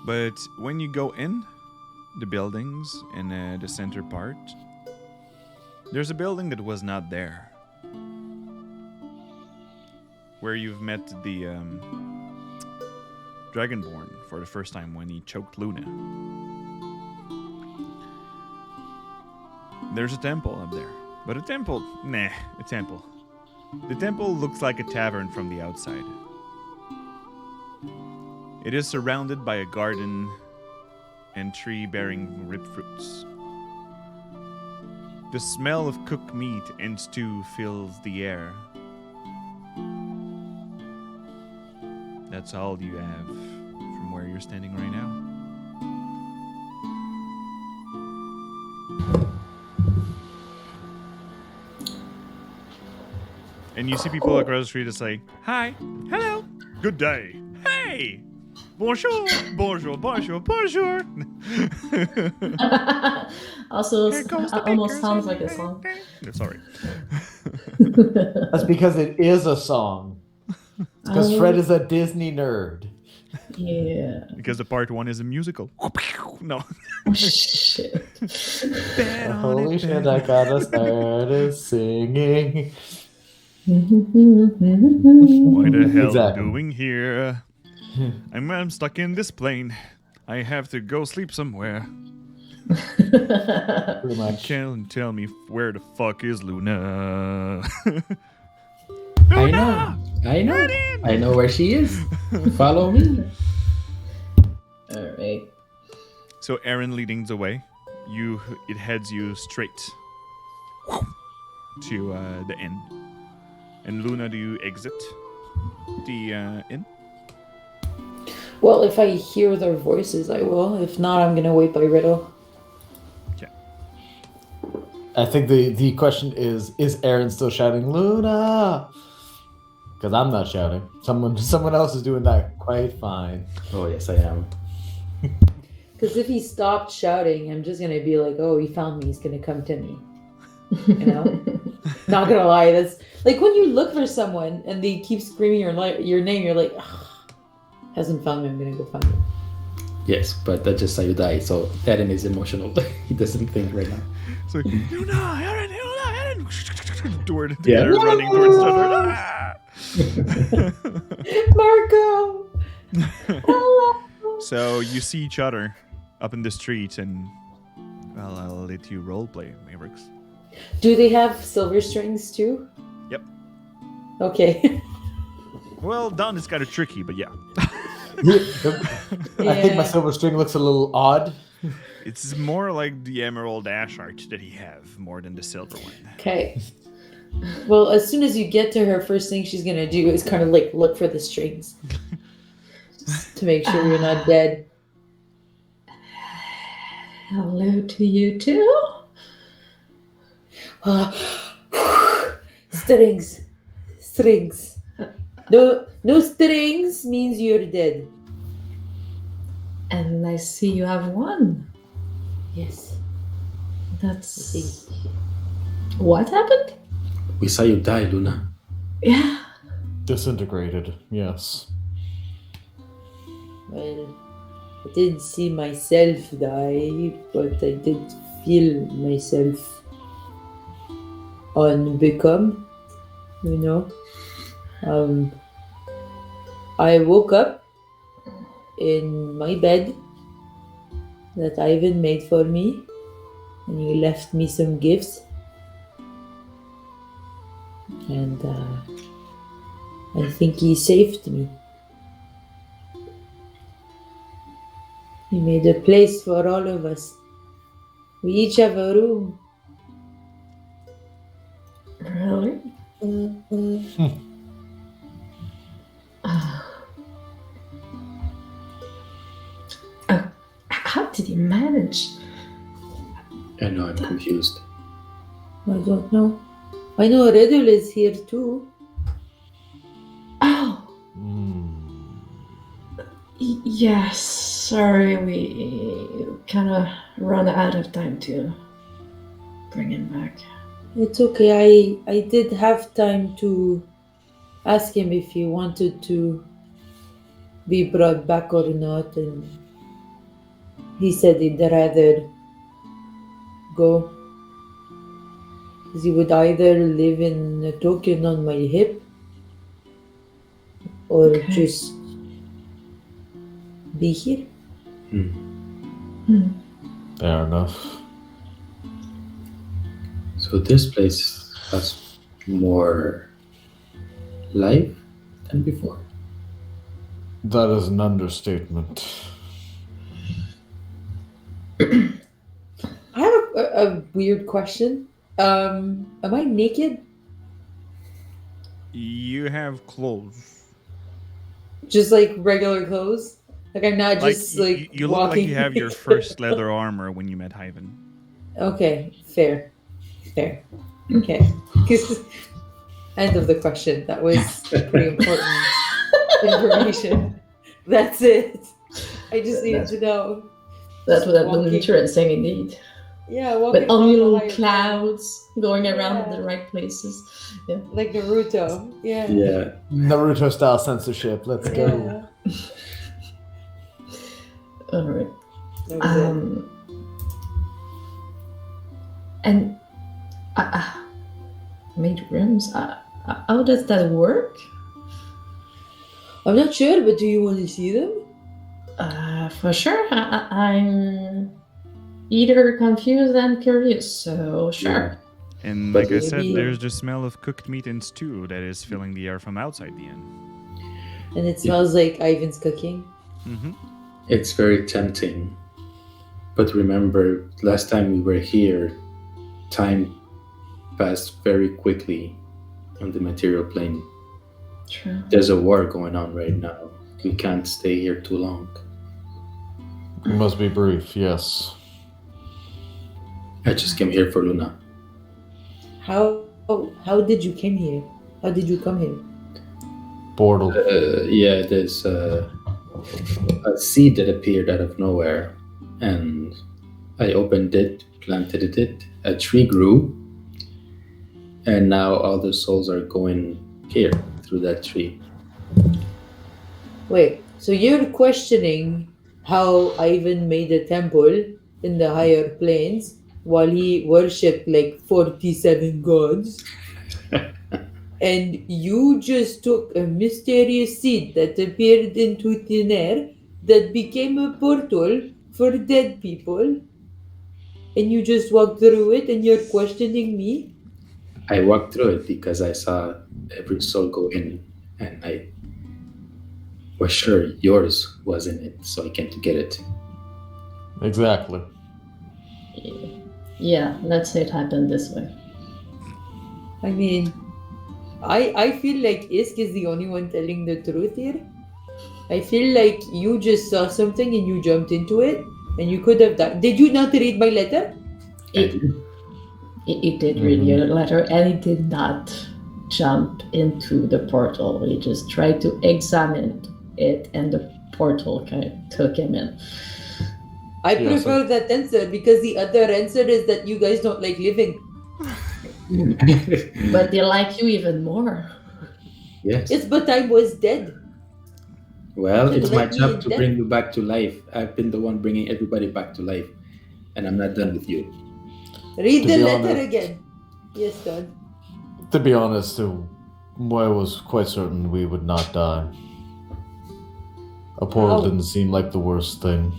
But when you go in the buildings in the center part, there's a building that was not there. Where you've met the Dragonborn for the first time when he choked Luna. There's a temple up there. But a temple, a temple. The temple looks like a tavern from the outside. It is surrounded by a garden and tree bearing ripe fruits. The smell of cooked meat and stew fills the air. That's all you have from where you're standing right now. And you see people across the street that say, hi, hello, good day, hey, bonjour, bonjour, bonjour, bonjour. Also, Here comes the almost bakers. sounds like a song. Sorry. That's because it is a song. Because Fred is a Disney nerd. Yeah. Because the part one is a musical. No. Oh, shit. Holy shit, I gotta start singing. What the hell Exactly. doing here? I'm stuck in this plane. I have to go sleep somewhere. Pretty much. Can't tell me where the fuck is Luna? I know. I know where she is. Follow me. All right. So Aaron leading the way. It heads you straight to the inn. And Luna, do you exit the inn? Well, if I hear their voices, I will. If not, I'm gonna wait by Riddle. I think the question is Aaron still shouting Luna? Because I'm not shouting. Someone else is doing that quite fine. Oh yes, I am. Because if he stopped shouting, I'm just gonna be like, "Oh, he found me. He's gonna come to me." You know, not gonna lie. That's like when you look for someone and they keep screaming your name. You're like, hasn't found me. I'm gonna go find him. Yes, but that's just how you die. So Eren is emotional. He doesn't think right now. So Luna, Aaron, toward Yeah. they're running towards the other. Marco. Hello. So you see each other up in the street, and well, I'll let you roleplay, Mavericks. Do they have silver strings too? Yep. Okay. Well, Don is kind of tricky, but yeah, I think my silver string looks a little odd. it's more like the emerald ash art that he have more than the silver one. Okay. Well, as soon as you get to her, first thing she's gonna do is kind of like look for the strings. Just to make sure you're not dead. Hello to you too. Strings. Strings. No strings means you're dead. And I see you have one. Yes. That's what happened? We saw you die, Luna. Yeah. Disintegrated, yes. Well, I didn't see myself die, but I did feel myself unbecome, you know. I woke up in my bed that Ivan made for me, and he left me some gifts. And I think he saved me. He made a place for all of us. We each have a room. Really? How did he manage? I know, I'm confused. I don't know. I know Riddle is here too. Oh, yes. Sorry, we kind of run out of time to bring him back. It's okay. I did have time to ask him if he wanted to be brought back or not, and he said he'd rather go. Because he would either live in a token on my hip or Okay. just be here. Fair enough. So this place has more life than before. That is an understatement. I have a weird question. Am I naked? You have clothes. Just like regular clothes? Like I'm not Like just you look like you have your first leather armor when you met Ivan. Okay, fair. Okay. End of the question. That was pretty important information. That's it. I just needed to know. That would have been Walking. interesting indeed. Yeah, walking With only on the little high- clouds going around in Yeah. the right places. Yeah. like Naruto. Yeah. Yeah. Naruto style censorship. Let's go. Yeah. All right. That was it. And made rooms. How does that work? I'm not sure, but do you want to see them? For sure. I'm either confused and curious. So sure. And But like I said, maybe- there's the smell of cooked meat and stew that is filling the air from outside the inn. And it smells like Ivan's cooking. Mm-hmm. It's very tempting. But remember, last time we were here, time passed very quickly on the material plane. True. There's a war going on right now. We can't stay here too long. We must be brief, yes. I just came here for Luna. How did you come here? How did you come here? Portal. Yeah, there's a seed that appeared out of nowhere, and I opened it, planted it, a tree grew, and now all the souls are going here through that tree. Wait, so you're questioning how Ivan made a temple in the higher planes while he worshipped like 47 gods? And you just took a mysterious seed that appeared into thin air that became a portal for dead people? And you just walked through it and you're questioning me? I walked through it because I saw every soul go in, and I was sure yours was in it, so I came to get it. Exactly. Yeah, let's say it happened this way. I mean, I feel like Isk is the only one telling the truth here. I feel like you just saw something and you jumped into it, and you could have done. Did you not read my letter? It did read your letter, and it did not jump into the portal. He just tried to examine it, and the portal kind of took him in. I Yes, prefer that answer because the other answer is that you guys don't like living. But they like you even more. Yes. Yes, but I was dead. Well, Should it's my let me job in to death. bring you back to life. I've been the one bringing everybody back to life, and I'm not done with you. Read To the be letter honest- again. Yes, Don. To be honest, I was quite certain we would not die. A portal How? didn't seem like the worst thing.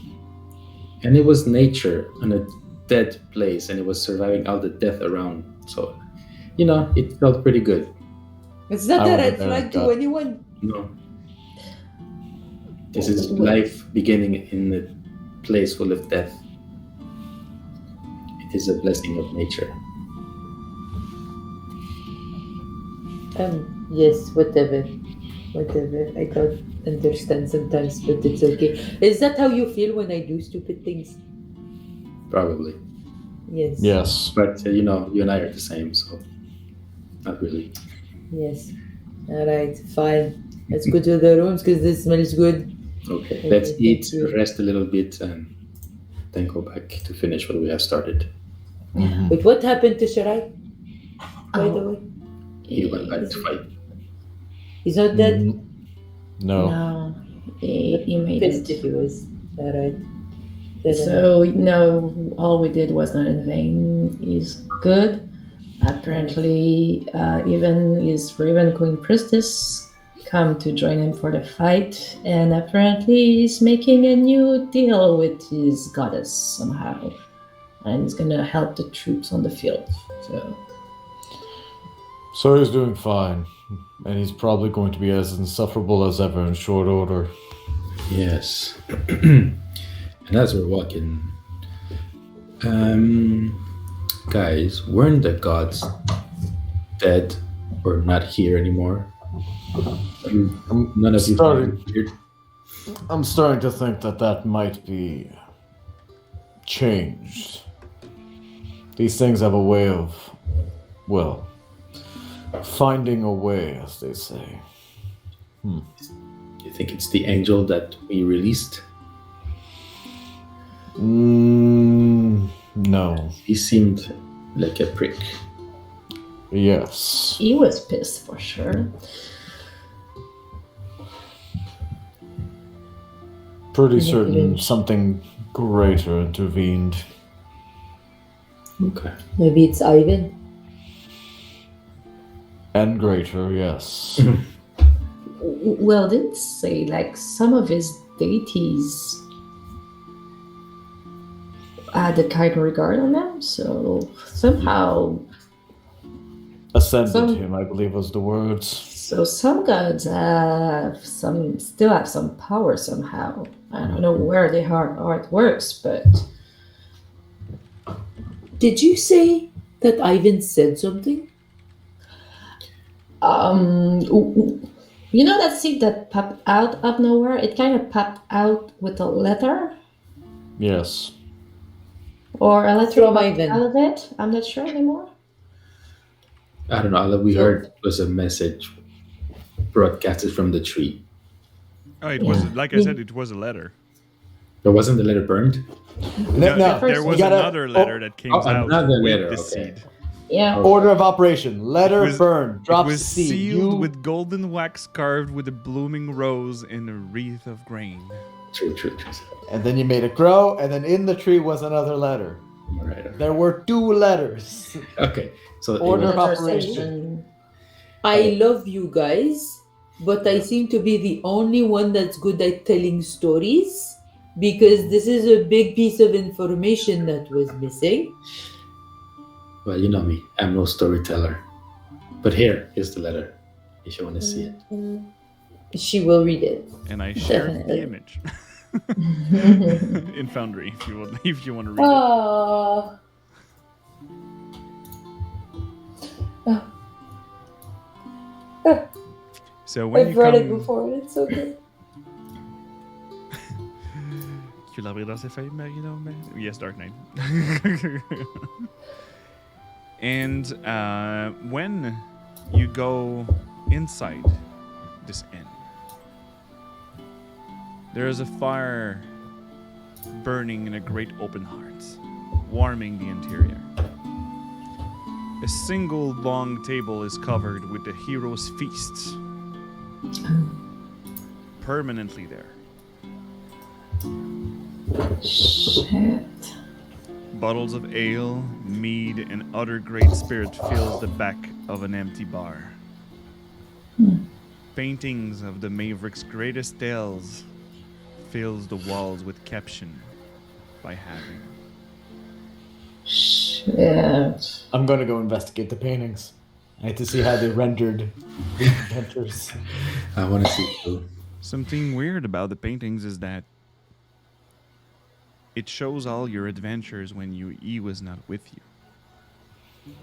And it was nature on a dead place, and it was surviving all the death around. So, it felt pretty good. It's not I a would red have flag to got- anyone. No. This is life beginning in a place full of death. It is a blessing of nature. Yes, whatever. Whatever. I don't understand sometimes, but it's okay. Is that how you feel when I do stupid things? Probably. Yes. Yes. But, you and I are the same, so not really. Yes. Alright, fine. Let's go to the rooms because this smells good. Okay, Okay, let's thank eat, you. rest a little bit, and then go back to finish what we have started. Mhm. But what happened to Shirai? By the way, He went back to fight. he's not dead. Mhm. No. No, he made Pissed it. if he was. Alright. So no, all we did was not in vain. He's good. Apparently, even his Raven Queen Priestess come to join him for the fight, and apparently he's making a new deal with his goddess somehow, and he's gonna help the troops on the field. So he's doing fine. And he's probably going to be as insufferable as ever in short order. Yes. And as we're walking, guys, weren't the gods dead or not here anymore? None of you Sorry. find it weird? I'm starting to think that might be changed. These things have a way of, well, finding a way, as they say. You think it's the angel that we released? No. He seemed like a prick. Yes. He was pissed for sure. Pretty certain something greater intervened. Okay. Maybe it's Ivan. And greater, yes. Well, didn't say like some of his deities had a kind regard on them, so somehow. Ascended him, I believe was the words. So some gods still have some power somehow. I don't know where they are, how it works, but Did you say that Ivan said something? you know that seed that popped out of nowhere? It kind of popped out with a letter, Yes. or a letter From popped Ivan. out of it. I'm not sure anymore. I don't know. All that we heard was a message broadcasted from the tree. Oh, it Yeah. was like I said, it was a letter. There wasn't the letter burned? No, there we was gotta- another letter that came Oh, out another with letter, the okay. seed. Yeah. Order of operation. Letter It was- burn. Drops it was seed. sealed with golden wax carved with a blooming rose in a wreath of grain. True. And then you made it grow, and then in the tree was another letter. All right. There were 2 letters. Okay. So Order of Letter operation. section. I love you guys, but I seem to be the only one that's good at telling stories because this is a big piece of information that was missing. well, you know me. I'm no storyteller. But here's the letter, if you want to see it. She will read it. And I shared Definitely. the image in Foundry if you want to read it. Ah. So when I've you read it come, before and it's so good. Tu l'as pris dans ses feuilles, Marino? Yes, Dark Knight. And when you go inside this inn, there is a fire burning in a great open heart, warming the interior. A single long table is covered with the hero's feasts, permanently there. Shit. Bottles of ale, mead, and other great spirit fills the back of an empty bar. Paintings of the Maverick's greatest tales fills the walls with caption by having. Shit. I'm gonna go investigate the paintings. I need to see how they rendered the adventures. I want to see too. Something weird about the paintings is that it shows all your adventures when he was not with you.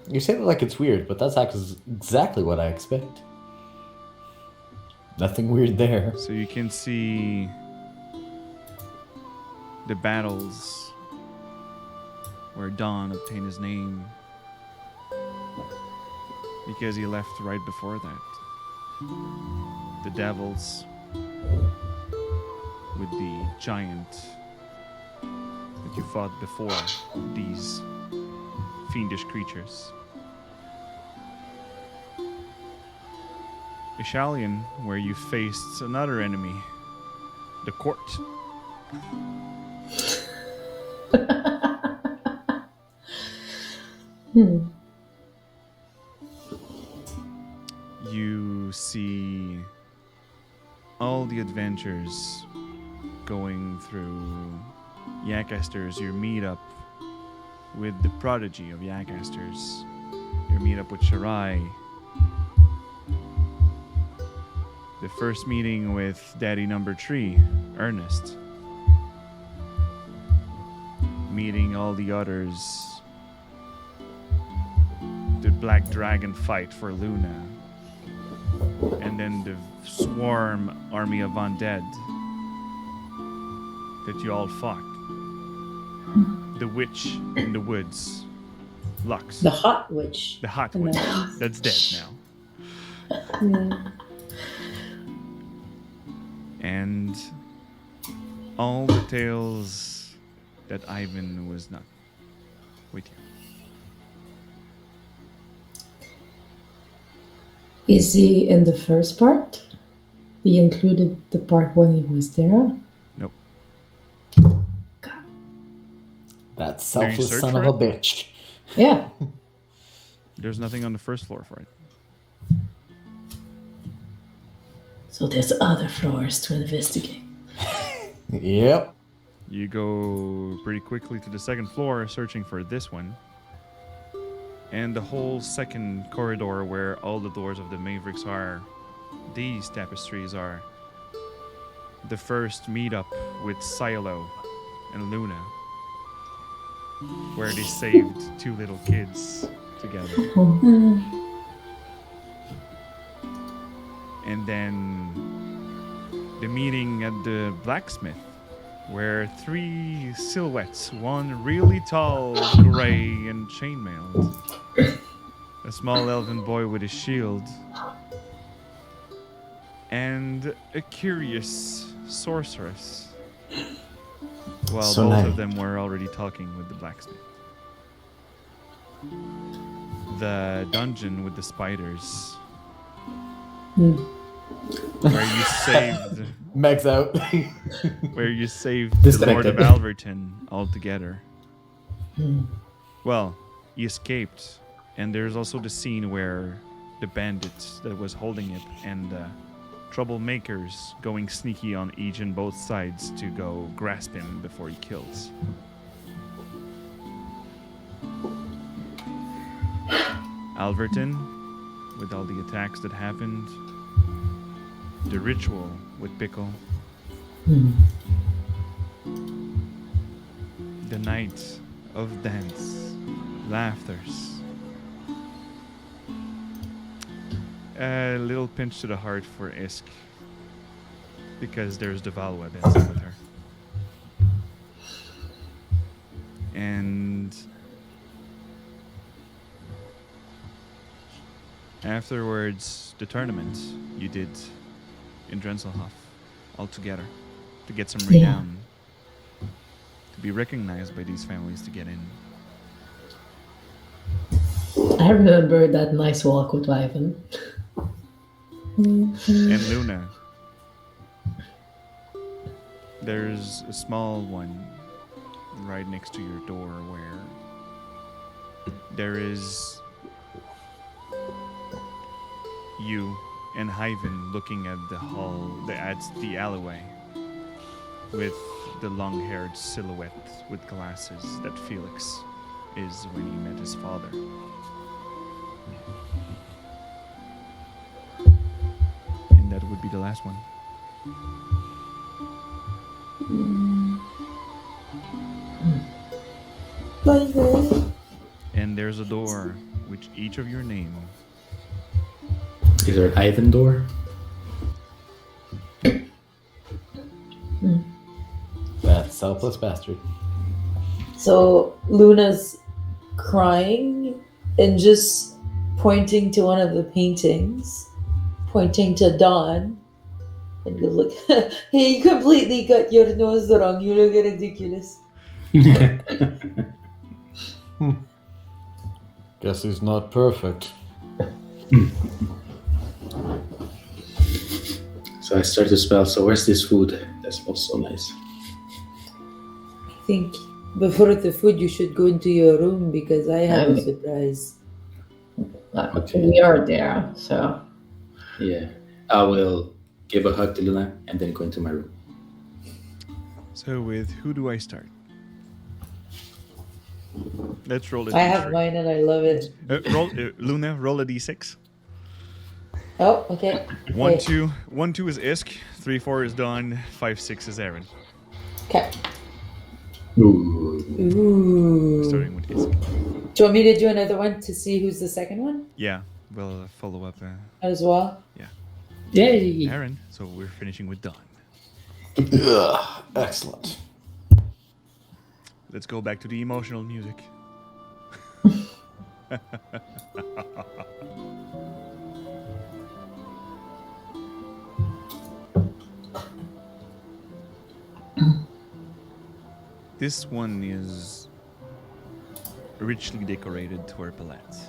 You say that like it's weird, but that's actually exactly what I expect. Nothing weird there. So you can see the battles where Don obtained his name because he left right before that. The devils with the giant that you fought before, these fiendish creatures. Ishalian, where you faced another enemy, the court. You see all the adventures going through Yakasters, your meetup with the prodigy of Yakasters, your meetup with Shirai, the first meeting with Daddy Number 3, Ernest, meeting all the others, the Black Dragon fight for Luna, and then the swarm army of undead that you all fought. The witch in the woods, Lux. The hot witch. The hot And witch. then- That's dead now. Yeah. And all the tales that Ivan was not with you. Is he in the first part? He included the part when he was there? Nope. That you selfless search son for of a it? bitch. Yeah. There's nothing on the first floor for it. So there's other floors to investigate. Yep. You go pretty quickly to the second floor searching for this one. And the whole second corridor where all the doors of the Mavericks are, these tapestries are. The first meetup with Silo and Luna, where they saved two little kids together. And then the meeting at the blacksmith, where three silhouettes, one really tall, gray, and chainmailed, a small elven boy with a shield, and a curious sorceress. While So both nice. of them were already talking with the blacksmith. The dungeon with the spiders, where you saved Meg's out. where you saved the Lord of Disconnected. Alverton altogether. Well, he escaped, and there's also the scene where the bandits that was holding it and troublemakers going sneaky on each and both sides to go grasp him before he kills. Alverton, with all the attacks that happened, the ritual with Pickle, the night of dance, laughters. A little pinch to the heart for Isk, because there's Devalwa dancing with her. And afterwards, the tournament you did in Drenselhof all together to get some Yeah. renown to be recognized by these families to get in. I remember that nice walk with Ivan. And Luna, there's a small one right next to your door where there is you and Hyven looking at the the alleyway with the long-haired silhouette with glasses that Felix is when he met his father. And that would be the last one. Bye-bye. And there's a door which each of your name. Is there an Ivan door? That selfless bastard. So Luna's crying and just pointing to one of the paintings, pointing to Dawn, and you look. Hey, you completely got your nose wrong. You look ridiculous. Guess he's not perfect. So I start to smell. So where's this food? That smells so nice. I think before the food, you should go into your room because I have a surprise. Okay. We are there, so Yeah. I will give a hug to Luna and then go into my room. So with who do I start? Let's roll it. I have mine and I love it. Luna, roll a d6. Oh, okay. 1, 2. 1, 2 is Isk. 3, 4 is Dawn. 5, 6 is Aaron. Okay. Ooh. Ooh. Starting with Isk. Do you want me to do another one to see who's the second one Yeah, we'll follow up. as well? Yay! Aaron. So we're finishing with Dawn. Ugh, excellent. Let's go back to the emotional music. This one is richly decorated tourpalettes.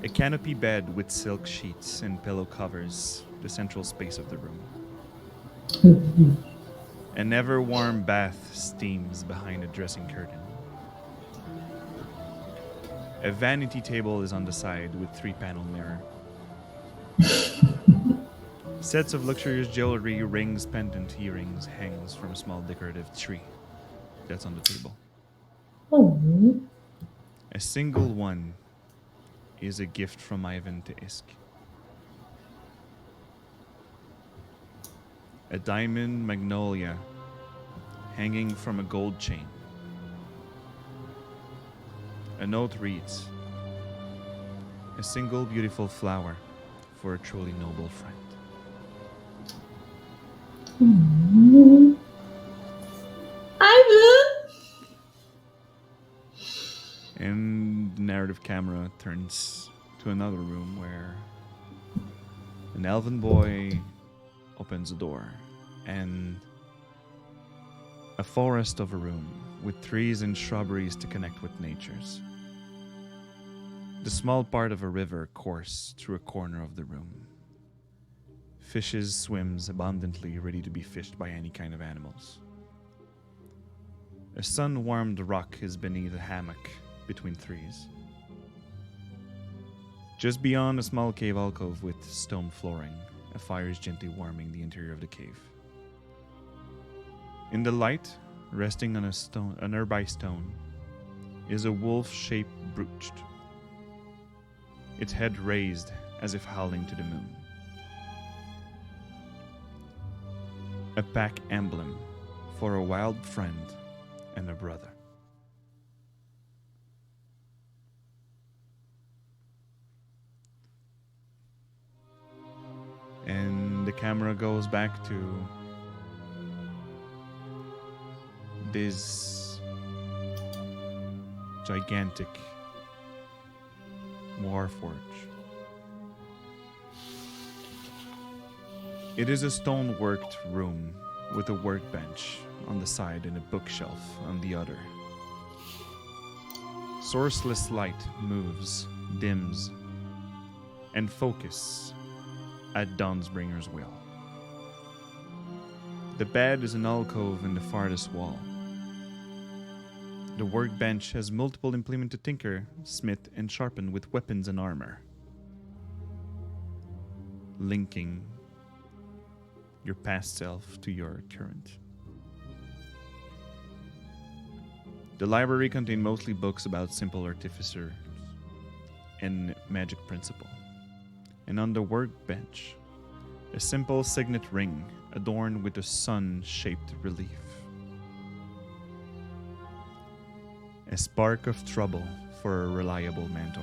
A canopy bed with silk sheets and pillow covers the central space of the room. An ever-warm bath steams behind a dressing curtain. A vanity table is on the side with 3-panel mirror. Sets of luxurious jewelry, rings, pendant, earrings hangs from a small decorative tree that's on the table. oh, A single one is a gift from Ivan to Isk. A diamond magnolia hanging from a gold chain. A note reads, "A single beautiful flower for a truly noble friend." Ivan. And the narrative camera turns to another room where an elven boy opens a door and a forest of a room with trees and shrubberies to connect with nature's. The small part of a river course through a corner of the room. Fishes swims abundantly, ready to be fished by any kind of animals. A sun-warmed rock is beneath a hammock between trees. Just beyond a small cave alcove with stone flooring, a fire is gently warming the interior of the cave. In the light, resting on a nearby stone, is a wolf-shaped brooch, its head raised as if howling to the moon. A pack emblem for a wild friend and a brother. And the camera goes back to this gigantic warforge. It is a stone-worked room with a workbench on the side and a bookshelf on the other. Sourceless light moves, dims, and focus at Dawnsbringer's will. The bed is an alcove in the farthest wall. The workbench has multiple implements to tinker, smith, and sharpen with weapons and armor, linking your past self to your current. The library contains mostly books about simple artificer and magic principle. And on the workbench, a simple signet ring adorned with a sun-shaped relief. A spark of trouble for a reliable mentor.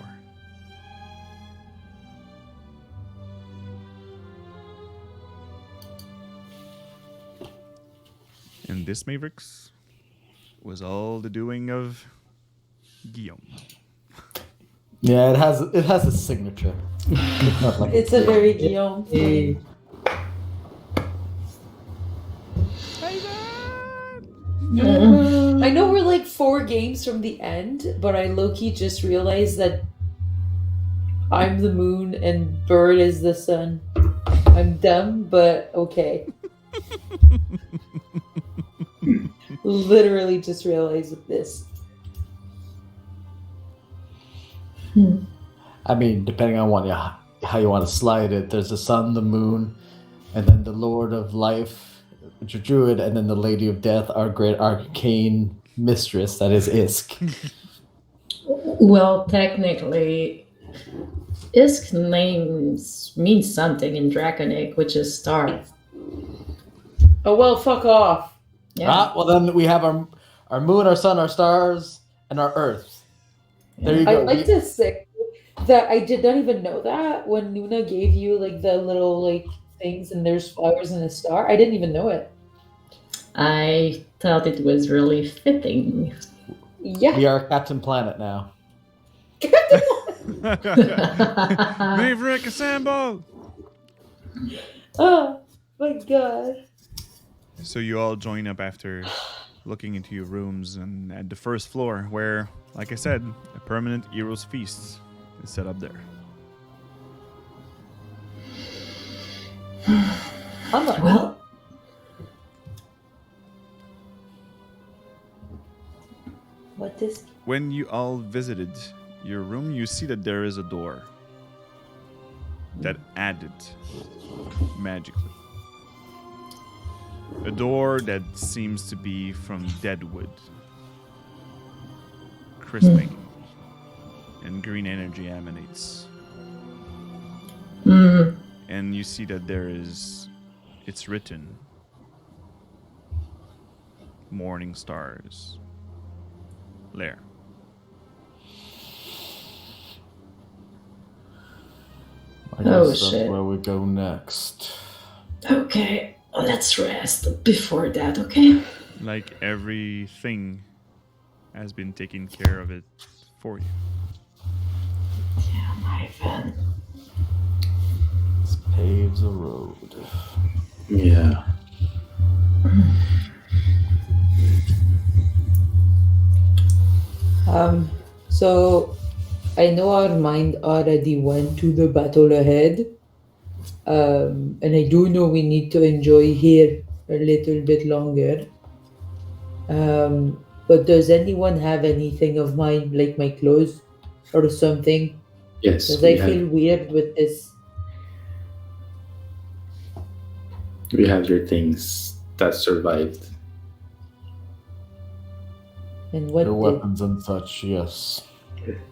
And this, Mavericks, was all the doing of Guillaume. Yeah, it has a signature. It's not like It's a very Guillaume thing. I know we're like 4 games from the end, but I low-key just realized that I'm the moon and Bird is the sun. I'm dumb, but okay. Literally just realized this. I mean, depending on how you want to slide it, there's the sun, the moon, and then the Lord of Life, which is Druid, and then the Lady of Death, our great arcane mistress, that is Isk. Well, technically, Isk names means something in Draconic, which is star. Oh well, fuck off. Yeah. Ah, well then we have our moon, our sun, our stars, and our earth. There you go. I'd like to say that I did not even know that when Nuna gave you like the little like things and there's flowers and a star. I didn't even know it. I thought it was really fitting. Yeah. We are Captain Planet now. Maverick, assemble! Oh my god. So you all join up after looking into your rooms and at the first floor where, like I said, a permanent Heroes Feast is set up there. I'm not Well, what is When you all visited your room, you see that there is a door that added magically. A door that seems to be from deadwood, crisping, and green energy emanates. And you see that it's written, Morning Stars, Lair. I guess Oh, that's shit. where we go next. Okay, let's rest before that, okay? Like everything has been taken care of it for you. Yeah, Ivan. This paves a road. Yeah. So I know our mind already went to the battle ahead. And I do know we need to enjoy here a little bit longer. But does anyone have anything of mine, like my clothes or something? Yes. Because I feel weird with this. We have your things that survived. And what Your did... weapons and such, yes.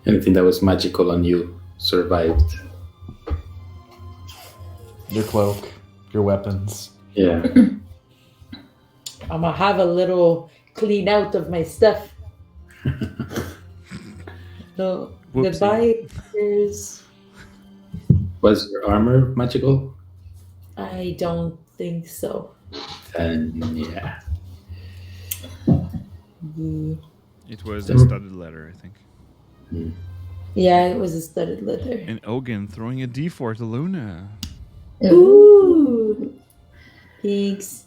Anything that was magical on you survived. Your cloak, your weapons. Yeah. I'm gonna have a little clean out of my stuff. No, Whoopsie. goodbye. Cheers. Was your armor magical? I don't think so. Then yeah. It was a studded letter, I think. Yeah, it was a studded letter. And Ogan throwing a D4 to Luna. Ooh. Thanks.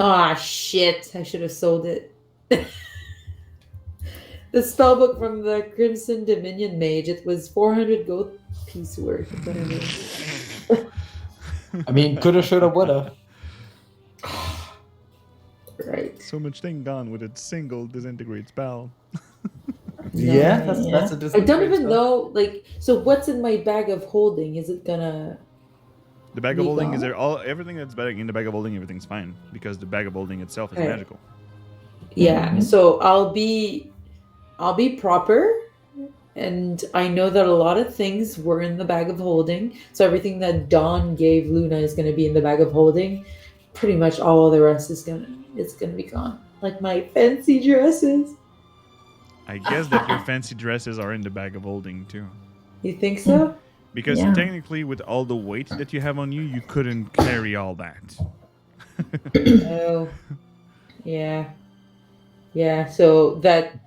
Ah, shit. I should have sold it. The spellbook from the Crimson Dominion Mage, it was 400 gold piece worth. Whatever. I mean, coulda, shoulda, woulda. Right. So much thing gone with a single disintegrate spell. Yeah, that's a I don't disintegrate even spell. know, like, so what's in my bag of holding? Is it gonna... The bag of Be holding is gone? there all everything that's in the bag of holding, everything's fine because the bag of holding itself is Okay. magical. Yeah, Mhm. so I'll be proper, and I know that a lot of things were in the bag of holding. So everything that Dawn gave Luna is going to be in the bag of holding. Pretty much all of the rest is gonna be gone. Like my fancy dresses. I guess that your fancy dresses are in the bag of holding too. You think so? Because Yeah. technically, with all the weight that you have on you, you couldn't carry all that. Oh, yeah, yeah. So that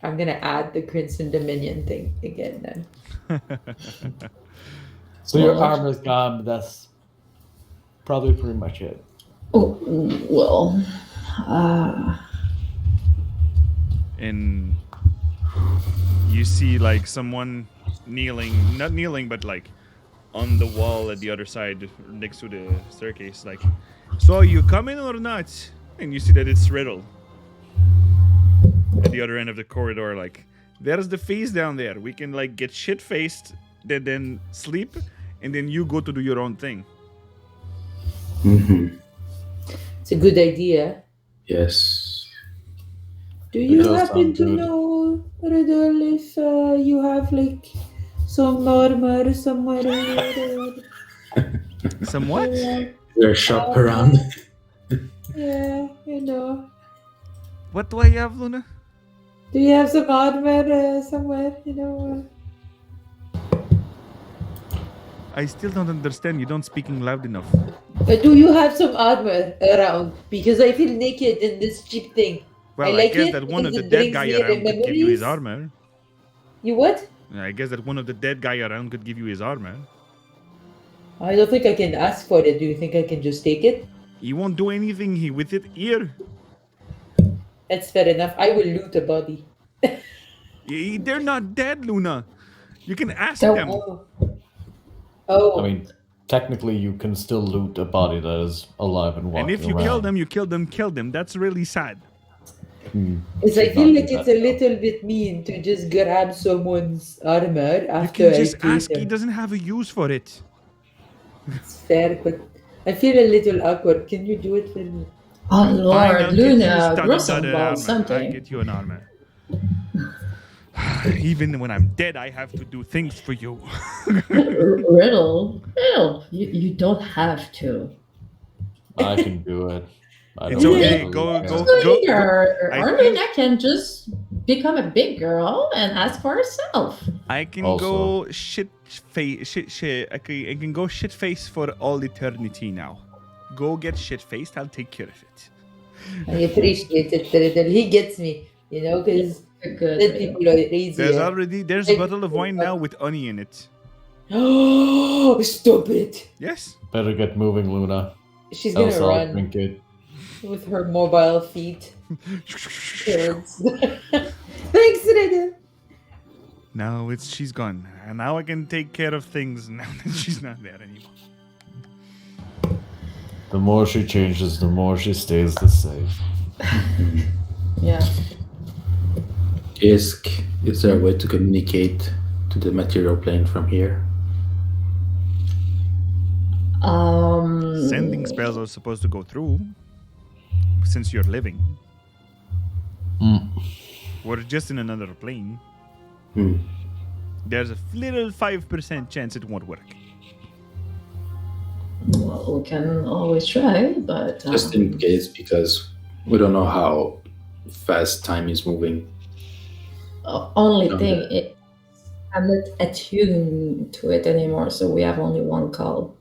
I'm gonna add the Crimson Dominion thing again then. So your Well, armor's gone, but that's probably pretty much it. Oh, well, And you see like someone kneeling, not kneeling, but like on the wall at the other side next to the staircase. Like, so are you coming or not? And you see that it's Riddle at the other end of the corridor. Like, there's the face down there. We can like get shit faced, then sleep, and then you go to do your own thing. Mm-hmm. It's a good idea. Yes. Do you does happen sound to good. know, Riddle, if you have like some armor somewhere in Somewhat. there? There's a shop around. Yeah, you know. What do I have, Luna? Do you have some armor somewhere? You know. I still don't understand. You don't speaking loud enough. Do you have some armor around? Because I feel naked in this cheap thing. Well, I like guess it that one of because the it dead brings guy me around could give you his memories. armor. You what? I guess that one of the dead guy around could give you his armor. I don't think I can ask for it. Do you think I can just take it? He won't do anything with it here. That's fair enough. I will loot a body. They're not dead, Luna. You can ask So- them. Oh. I mean, technically, you can still loot a body that is alive and walking And if you around. kill them. That's really sad. It's, I Should feel not like do it's that. a little bit mean to just grab someone's armor You after can just I treat ask. He them. doesn't have a use for it. It's fair, but I feel a little awkward. Can you do it for me? oh Fine, Lord, I'll get you Luna, studded grow some armor. balls, I'll something. get you an armor. Even when I'm dead, I have to do things for you. Riddle, you don't have to. I can do it. I It's don't okay. really Go- care. go- So either I Armina can just become a big girl and ask for herself. I can Also- go shit face. I can go shit face for all eternity now. Go get shit faced. I'll take care of it. I appreciate it, Riddle. He gets me, you know, because Good. dead Riddle. people are easier. There's a bottle of wine now with honey in it. Oh, stop it! Yes. Better get moving, Luna. She's gonna Else I'll run drink it. with her mobile feet. Thanks, Riddle. Now she's gone, and now I can take care of things now that she's not there anymore. The more she changes, the more she stays the same. Yeah. Is there a way to communicate to the material plane from here? Sending spells are supposed to go through, since you're living. We're just in another plane. Hmm. There's a little 5% chance it won't work. Well, we can always try, but Just in case, because we don't know how fast time is moving. only No, thing the- is I'm not attuned to it anymore, so we have only one call.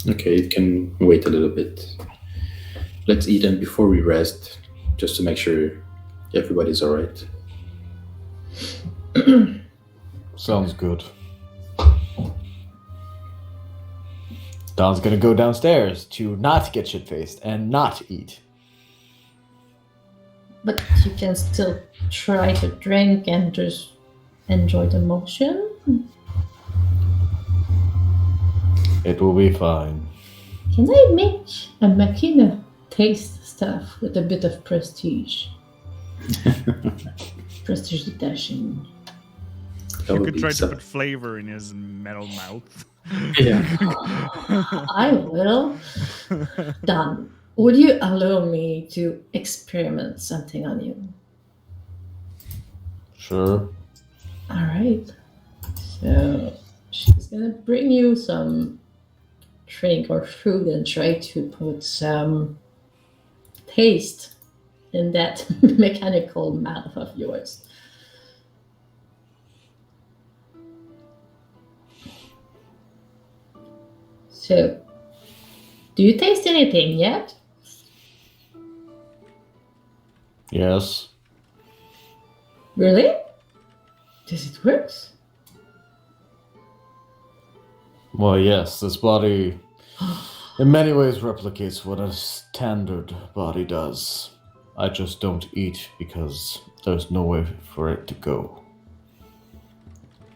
Okay, it can wait a little bit. Let's eat them before we rest, just to make sure everybody's all right. Sounds good. Don's gonna go downstairs to not get shit faced and not eat. But you can still try to drink and just enjoy the motion. It will be fine. Can I make a machina taste stuff with a bit of prestige? Prestige detaching. That You would could be try to so- put flavor in his metal mouth. Yeah. I will. Done. Would you allow me to experiment something on you? Sure. All right. So she's gonna bring you some drink or food and try to put some taste in that mechanical mouth of yours. So, do you taste anything yet? Yes. Really? Does it work? Well, yes, this body in many ways replicates what a standard body does. I just don't eat because there's no way for it to go.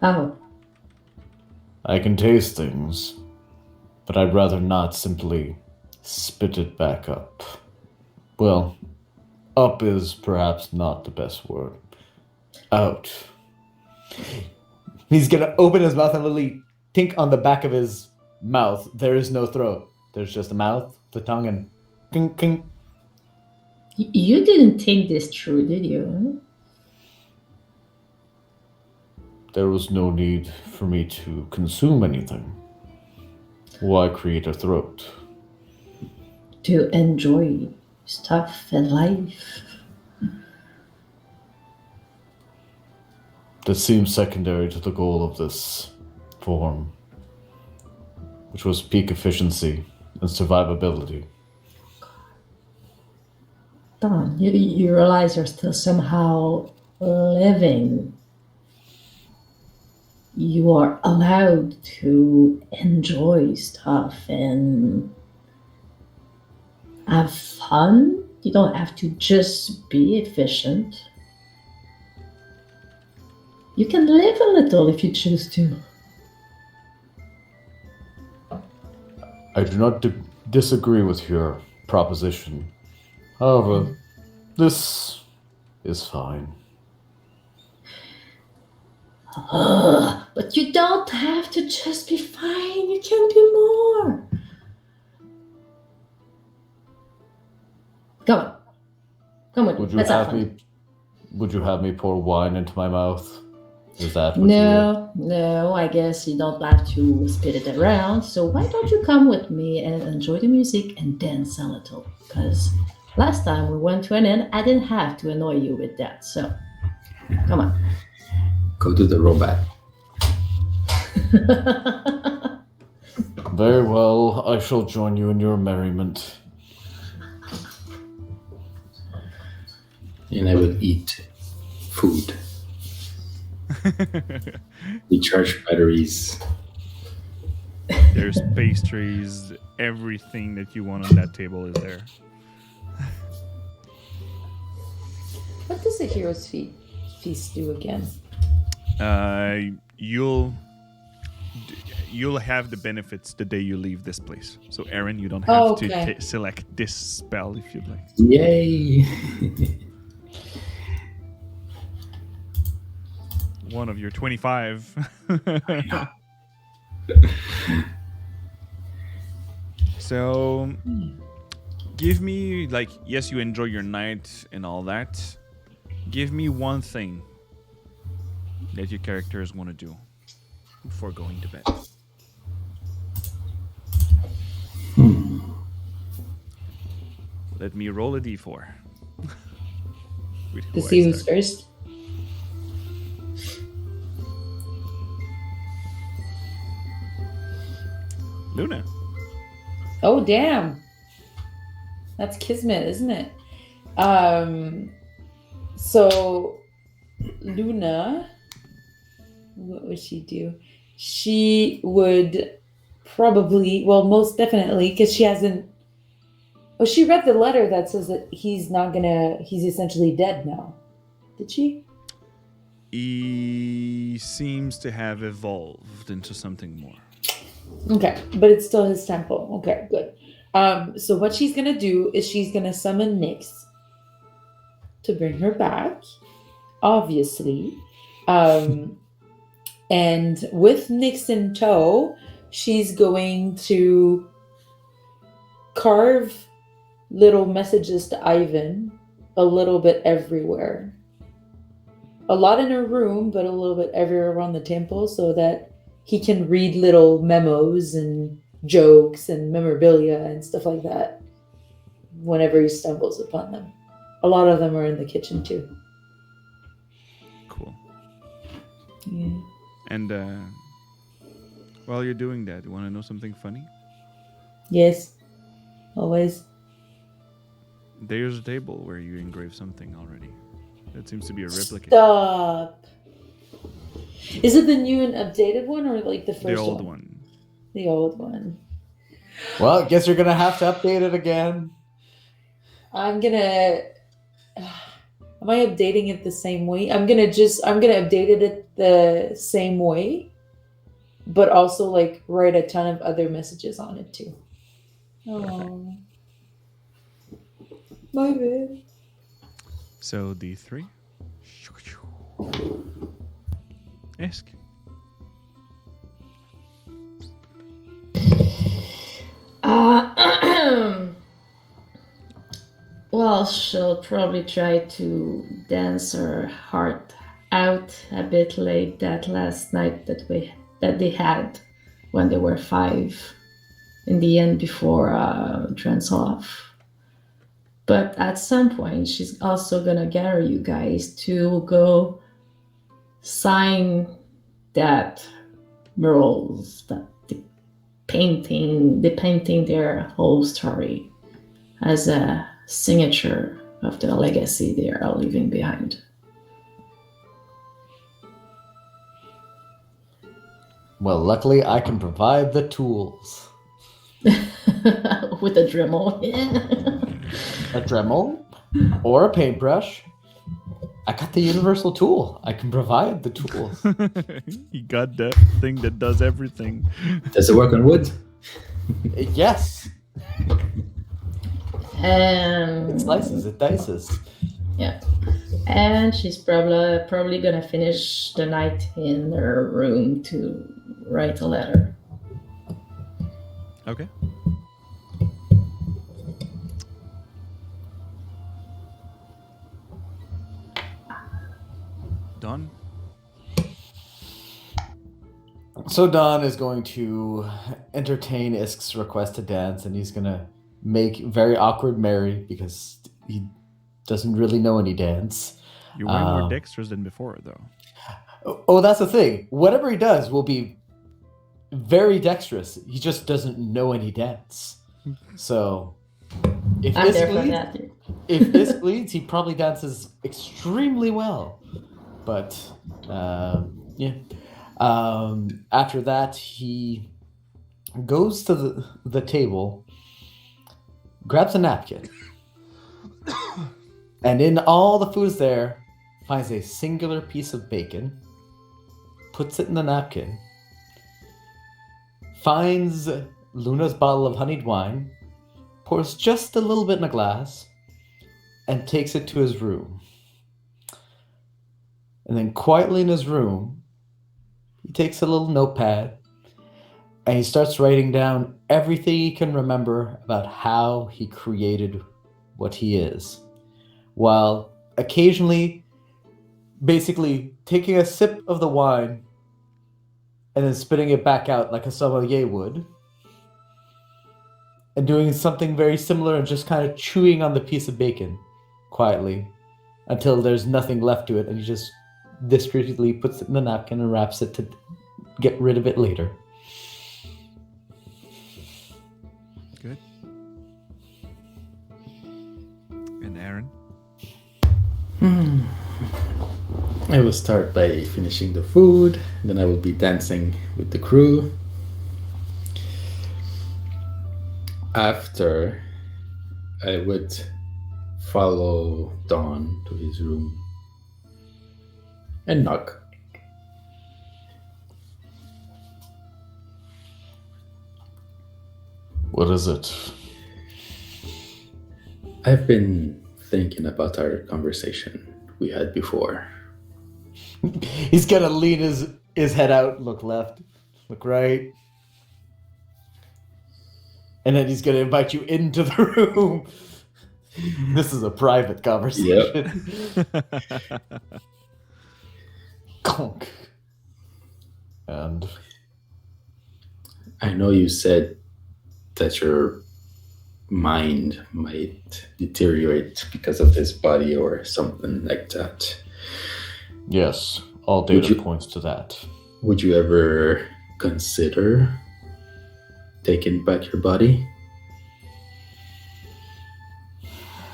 Oh, I can taste things, but I'd rather not simply spit it back up. Well, up is perhaps not the best word. Out. He's gonna open his mouth and literally think on the back of his mouth. There is no throat. There's just a mouth, the tongue, and kink, kink. you didn't think this through, did you? There was no need for me to consume anything. Why create a throat? To enjoy stuff and life. That seems secondary to the goal of this form, which was peak efficiency and survivability. Don, you realize you're still somehow living. You are allowed to enjoy stuff and have fun. You don't have to just be efficient. You can live a little if you choose to. I do not disagree with your proposition. However, this is fine. But you don't have to just be fine. You can do more. Come on. Come on. Would you Let's have have fun. me? Would you have me pour wine into my mouth? Is that what you? No, I guess you don't have to spit it around. So why don't you come with me and enjoy the music and dance a little? Because last time we went to an inn, I didn't have to annoy you with that. So come on. Go to the robot. Very well. I shall join you in your merriment. And I will eat food. Recharge batteries. There's pastries, everything that you want on that table is there. What does a hero's feast do again? You'll have the benefits the day you leave this place. So Aaron, you don't have Okay. to select this spell if you'd like. Yay! One of your 25. So give me, like, yes, you enjoy your night and all that. Give me one thing that your characters want to do before going to bed. Let me roll a d4. With who To I see who's start. first. Luna. Oh damn. That's kismet, isn't it? So Luna, what would she do? She would probably, well, most definitely, because she hasn't. Oh, she read the letter that says that he's essentially dead now. Did she? He seems to have evolved into something more. Okay, but it's still his temple. Okay, good. So what she's gonna do is she's gonna summon Nyx to bring her back, obviously. And with Nyx in tow, she's going to carve little messages to Ivan a little bit everywhere. A lot in her room, but a little bit everywhere around the temple so that he can read little memos and jokes and memorabilia and stuff like that whenever he stumbles upon them. A lot of them are in the kitchen too. Cool. Yeah. And while you're doing that, you want to know something funny? Yes. Always. There's a table where you engraved something already. That seems to be a replica. Stop. Is it the new and updated one or like the first one? The old one. The old one. Well, I guess you're gonna have to update it again. I'm gonna. Am I updating it the same way? I'm gonna update it the same way, but also like write a ton of other messages on it too. Oh, my bad. So D3. Ask. Well, she'll probably try to dance her heart out a bit like that last night that they had when they were 5 in the end before trans off. But at some point, she's also gonna gather you guys to go sign that murals, that the painting their whole story as a signature of the legacy they are leaving behind. Well, luckily I can provide the tools. With a Dremel. A Dremel or a paintbrush. I got the universal tool. I can provide the tools. He got that thing that does everything. Does it work on wood? Yes. It And slices, it dices. yeah, and she's probably gonna finish the night in her room to write a letter. Okay. Done. So Don is going to entertain Isk's request to dance, and he's gonna make very awkward Mary because he doesn't really know any dance. You're way more dexterous than before, though. Oh, that's the thing. Whatever he does will be very dexterous. He just doesn't know any dance. So if I'm there Isk for leads, that. if Isk leads, he probably dances extremely well. But yeah. After that, he goes to the table, grabs a napkin, and in all the foods there, finds a singular piece of bacon, puts it in the napkin, finds Luna's bottle of honeyed wine, pours just a little bit in a glass, and takes it to his room. And then quietly in his room, he takes a little notepad and he starts writing down everything he can remember about how he created what he is, while occasionally basically taking a sip of the wine and then spitting it back out like a sommelier would, and doing something very similar and just kind of chewing on the piece of bacon quietly until there's nothing left to it, and he just discreetly puts it in the napkin and wraps it to get rid of it later. Good. And Aaron? I will start by finishing the food, then I will be dancing with the crew. After I would follow Dawn to his room and knock. What is it? I've been thinking about our conversation we had before. He's gonna lean his head out, look left, look right. And then he's gonna invite you into the room. This is a private conversation. Conk. And I know you said that your mind might deteriorate because of his body or something like that. yes, all Would data you- points to that. Would you ever consider taking back your body?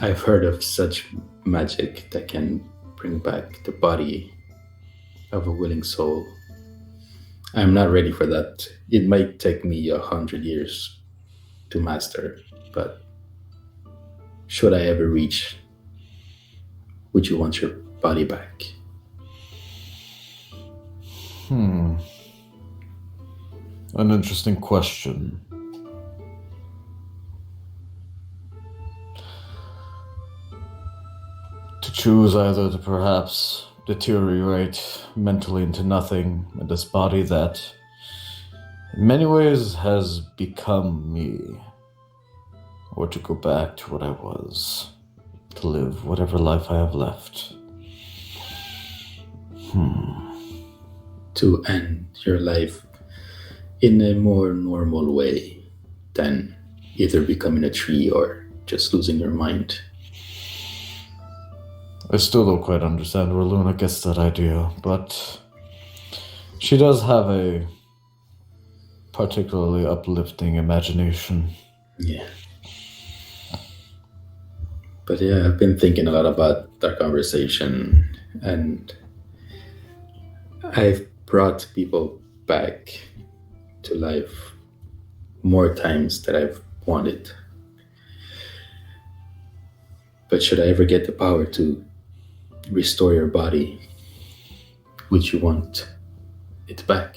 I've heard of such magic that can bring back the body of a willing soul. I'm not ready for that. It might take me 100 years to master, but should I ever reach, would you want your body back? An interesting question. To choose either to perhaps deteriorate mentally into nothing in this body that in many ways has become me, or to go back to what I was, to live whatever life I have left. To end your life in a more normal way than either becoming a tree or just losing your mind. I still don't quite understand where Luna gets that idea, but she does have a particularly uplifting imagination. Yeah. But yeah, I've been thinking a lot about that conversation, and I've brought people back to life more times than I've wanted. But should I ever get the power to restore your body, would you want it back?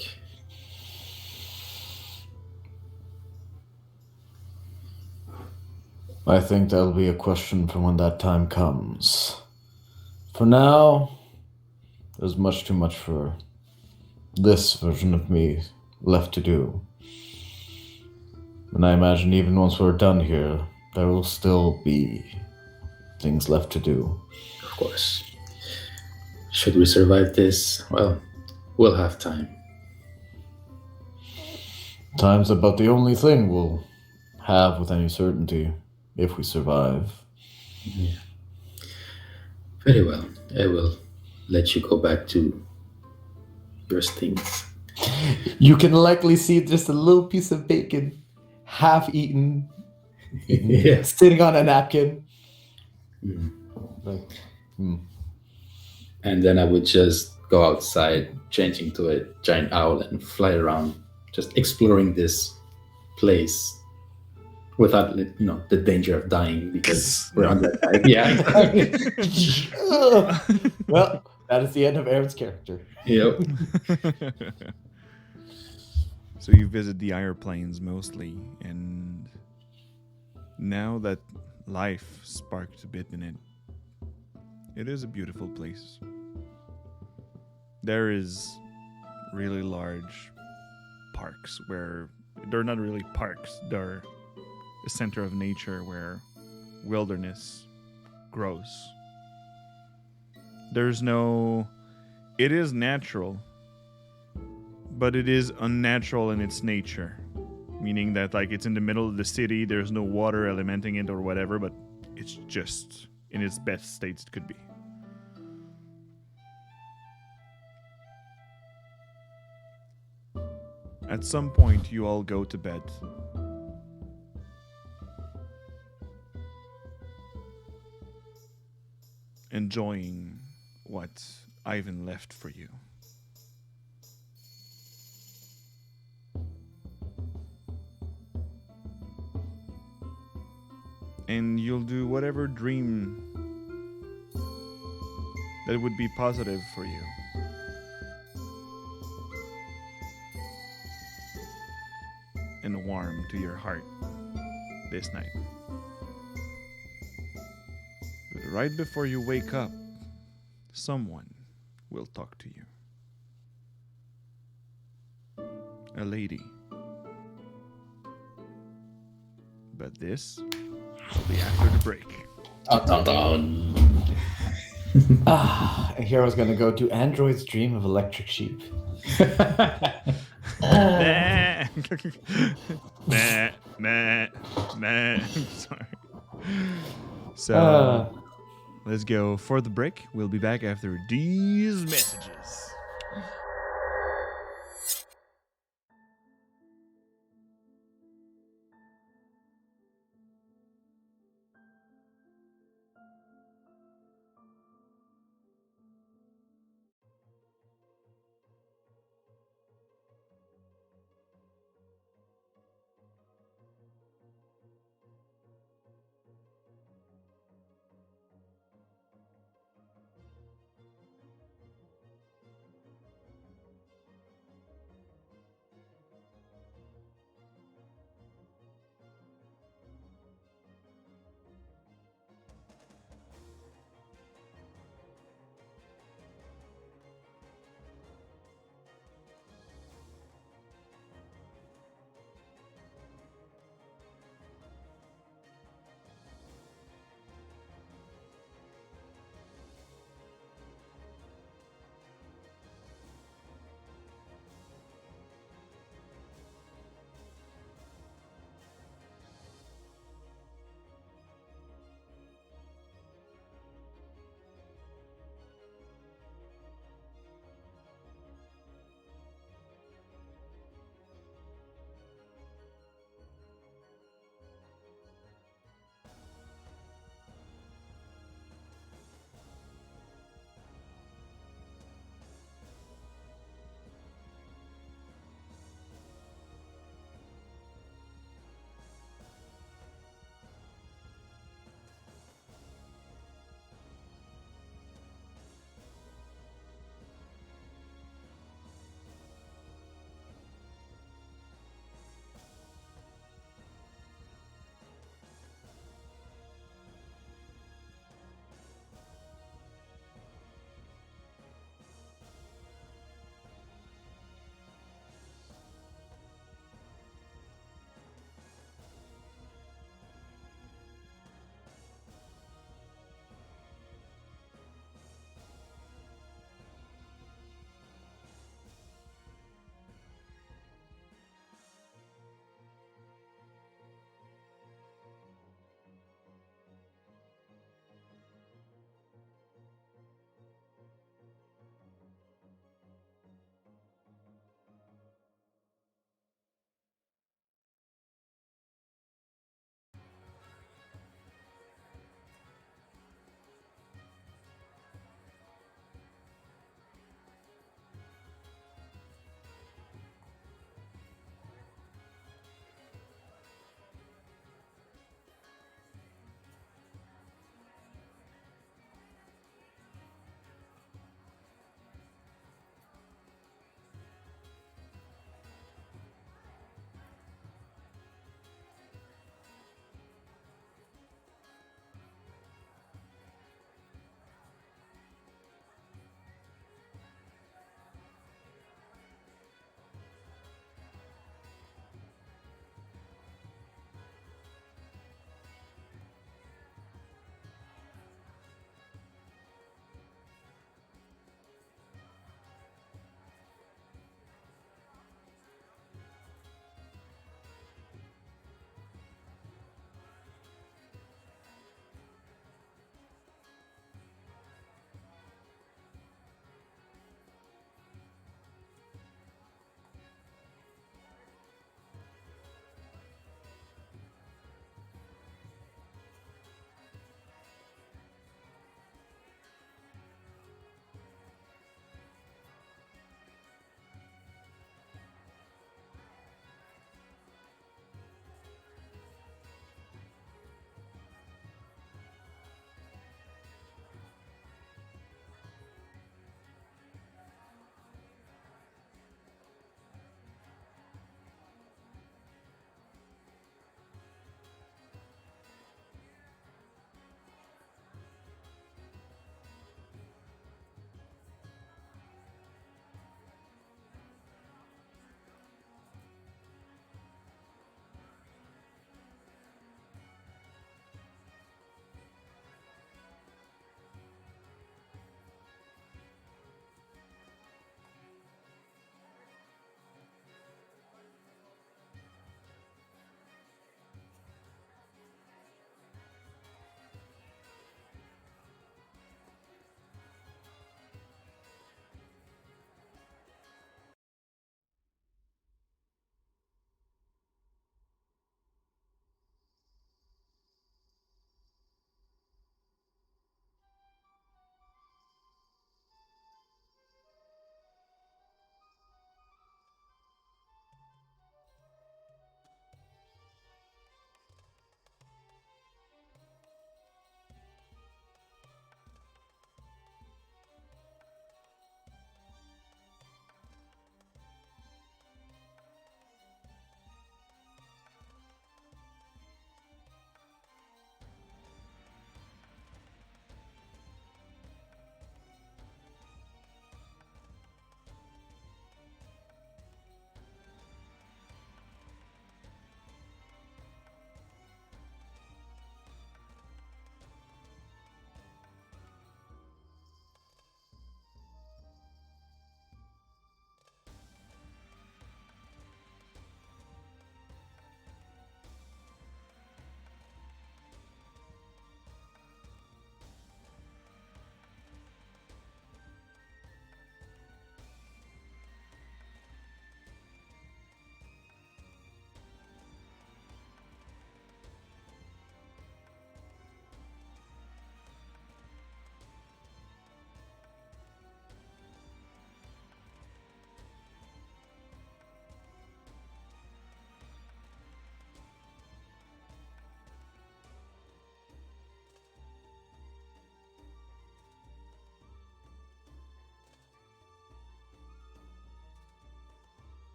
I think that'll be a question for when that time comes. For now, there's much too much for this version of me left to do. And I imagine even once we're done here, there will still be things left to do. Of course. Should we survive this? Well, we'll have time. Time's about the only thing we'll have with any certainty if we survive. Yeah. Very well. I will let you go back to your things. You can likely see just a little piece of bacon, half eaten, Yes. sitting on a napkin. Mm. Like, And then I would just go outside, changing to a giant owl, and fly around, just exploring this place without, the danger of dying because we're on that side. Yeah. Well, that is the end of Aaron's character. Yep. So you visit the higher planes mostly, and now that life sparked a bit in it, it is a beautiful place. There is really large parks where they're not really parks, they're a center of nature where wilderness grows. It is natural, but it is unnatural in its nature. Meaning that it's in the middle of the city, there's no water elementing it or whatever, but it's just in its best states it could be. At some point, you all go to bed. Enjoying what Ivan left for you. and you'll do whatever dream that would be positive for you. And warm to your heart this night. But right before you wake up, someone will talk to you. A lady. But this will be after the break. A hero's gonna go to Android's dream of electric sheep. Nah. Nah. Sorry. So let's go for the break. We'll be back after these messages.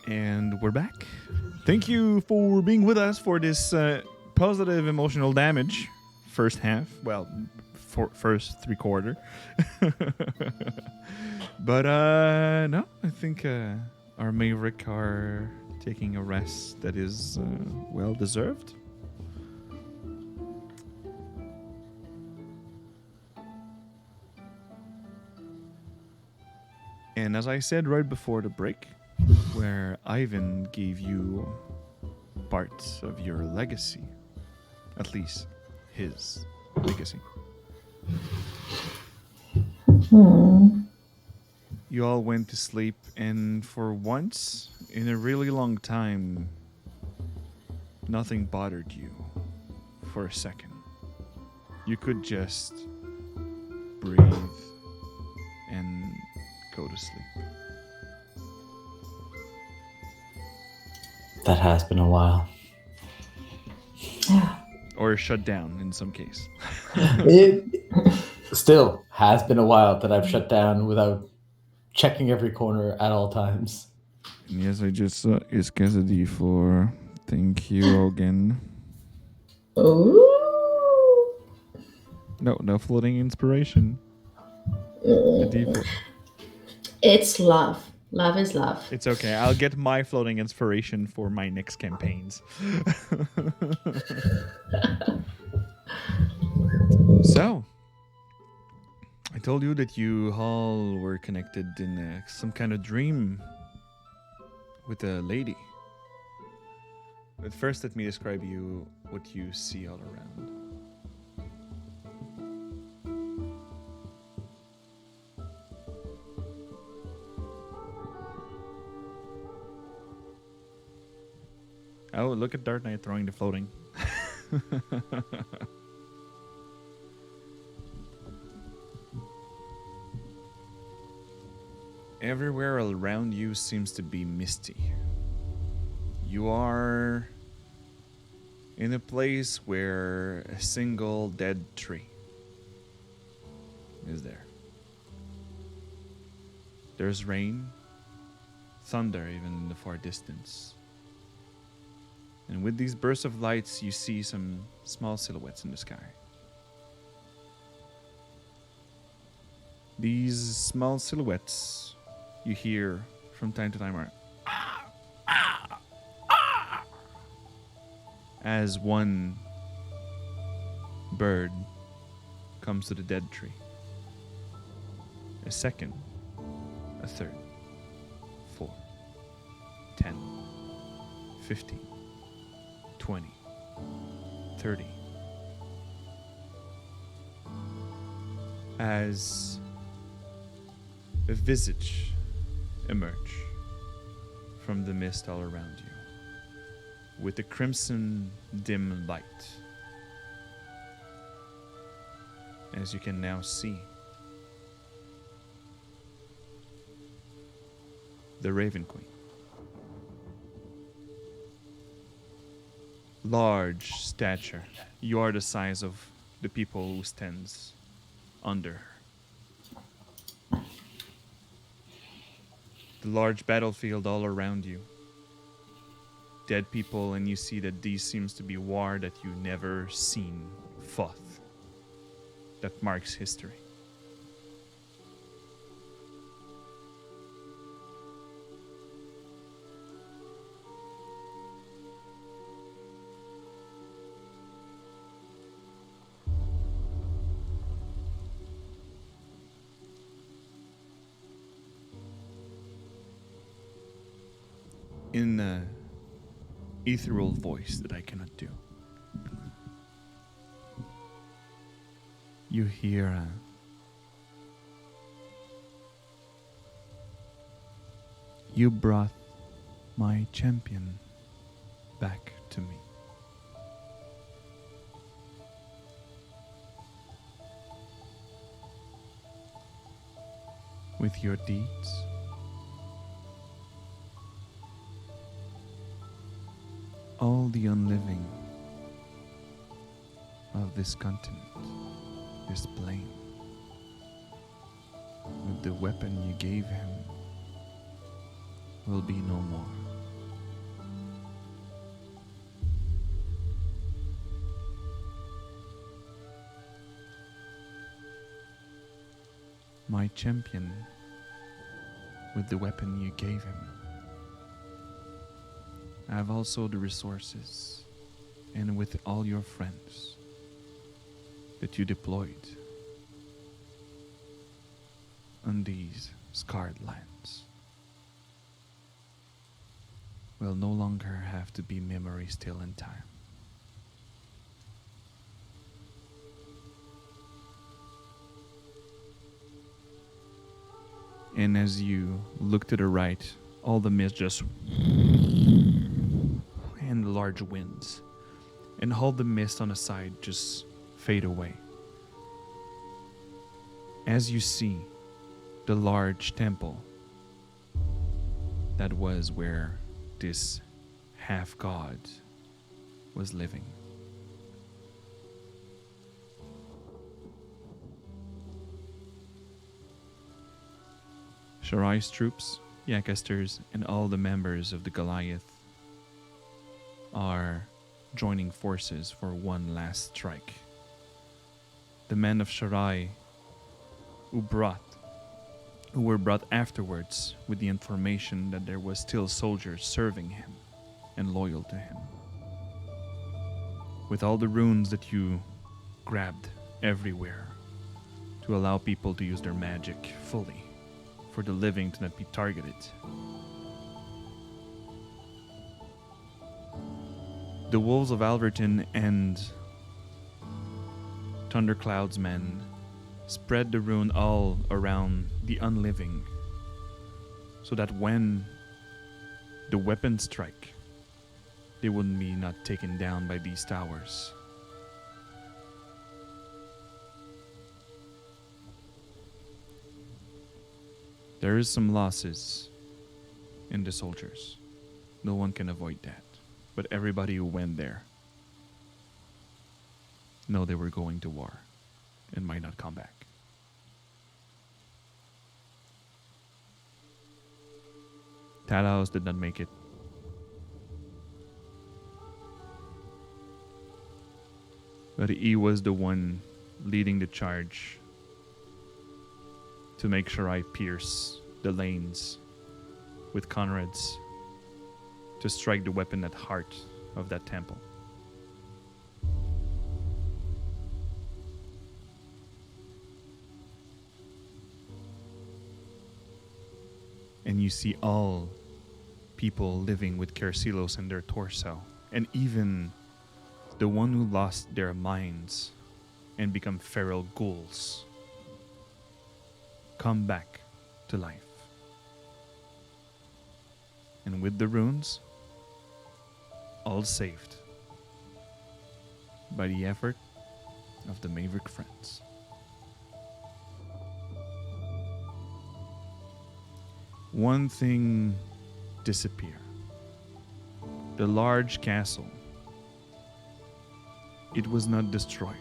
And we're back. Thank you for being with us for this positive emotional damage first half. Well, first three quarter. But no, I think our Maverick are taking a rest that is well deserved. And as I said right before the break, where Ivan gave you parts of your legacy, at least his legacy. You all went to sleep, and for once in a really long time, nothing bothered you for a second. You could just breathe and go to sleep. That has been a while. Or shut down in some case. It still has been a while that I've shut down without checking every corner at all times. And yes, I just saw Iskazadi for thank you again. Ooh. No floating inspiration. The default. It's love. Love is love. It's okay. I'll get my floating inspiration for my next campaigns. So, I told you that you all were connected in some kind of dream with a lady. But first, let me describe you what you see all around. Oh, look at Dark Knight throwing the floating. Everywhere around you seems to be misty. You are in a place where a single dead tree is there. There's rain, thunder even in the far distance. And with these bursts of lights, you see some small silhouettes in the sky. These small silhouettes you hear from time to time are as one bird comes to the dead tree. A second, a third, 4, 10, 15. 20, 30. As a visage emerge from the mist all around you, with a crimson dim light, as you can now see the Raven Queen. Large stature. You are the size of the people who stands under her. The large battlefield all around you. Dead people, and you see that these seems to be war that you never seen fought. That marks history. In an ethereal voice that I cannot do, you hear you brought my champion back to me. With your deeds, all the unliving of this continent, this plane, with the weapon you gave him, will be no more. my champion with the weapon you gave him. I have also the resources, and with all your friends that you deployed on these scarred lands will no longer have to be memory still in time. And as you look to the right, all the mist just and the large winds, and all the mist on the side just fade away. As you see the large temple that was where this half-god was living. Sharai's troops, Yakasters, and all the members of the Goliath are joining forces for one last strike. The men of Sharai who were brought afterwards with the information that there was still soldiers serving him and loyal to him. With all the runes that you grabbed everywhere to allow people to use their magic fully, for the living to not be targeted. The Wolves of Alverton and Thundercloud's men spread the rune all around the unliving, so that when the weapons strike, they wouldn't be not taken down by these towers. There is some losses in the soldiers. No one can avoid that. But everybody who went there know they were going to war and might not come back. Talaos did not make it. But he was the one leading the charge to make sure I pierce the lanes with Conrad's to strike the weapon at heart of that temple. And you see all people living with Kersilos in their torso, and even the one who lost their minds and become feral ghouls come back to life. And with the runes, all saved by the effort of the Maverick friends. One thing disappeared. The large castle. It was not destroyed.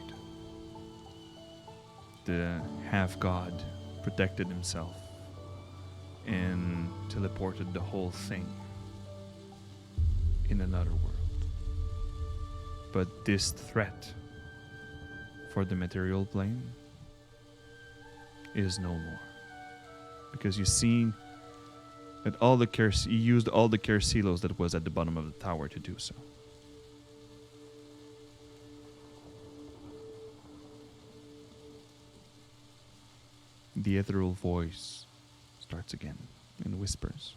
The half-god protected himself and teleported the whole thing in another world. But this threat for the material plane is no more. Because you see that he used all the Kersilos that was at the bottom of the tower to do so. The ethereal voice starts again and whispers.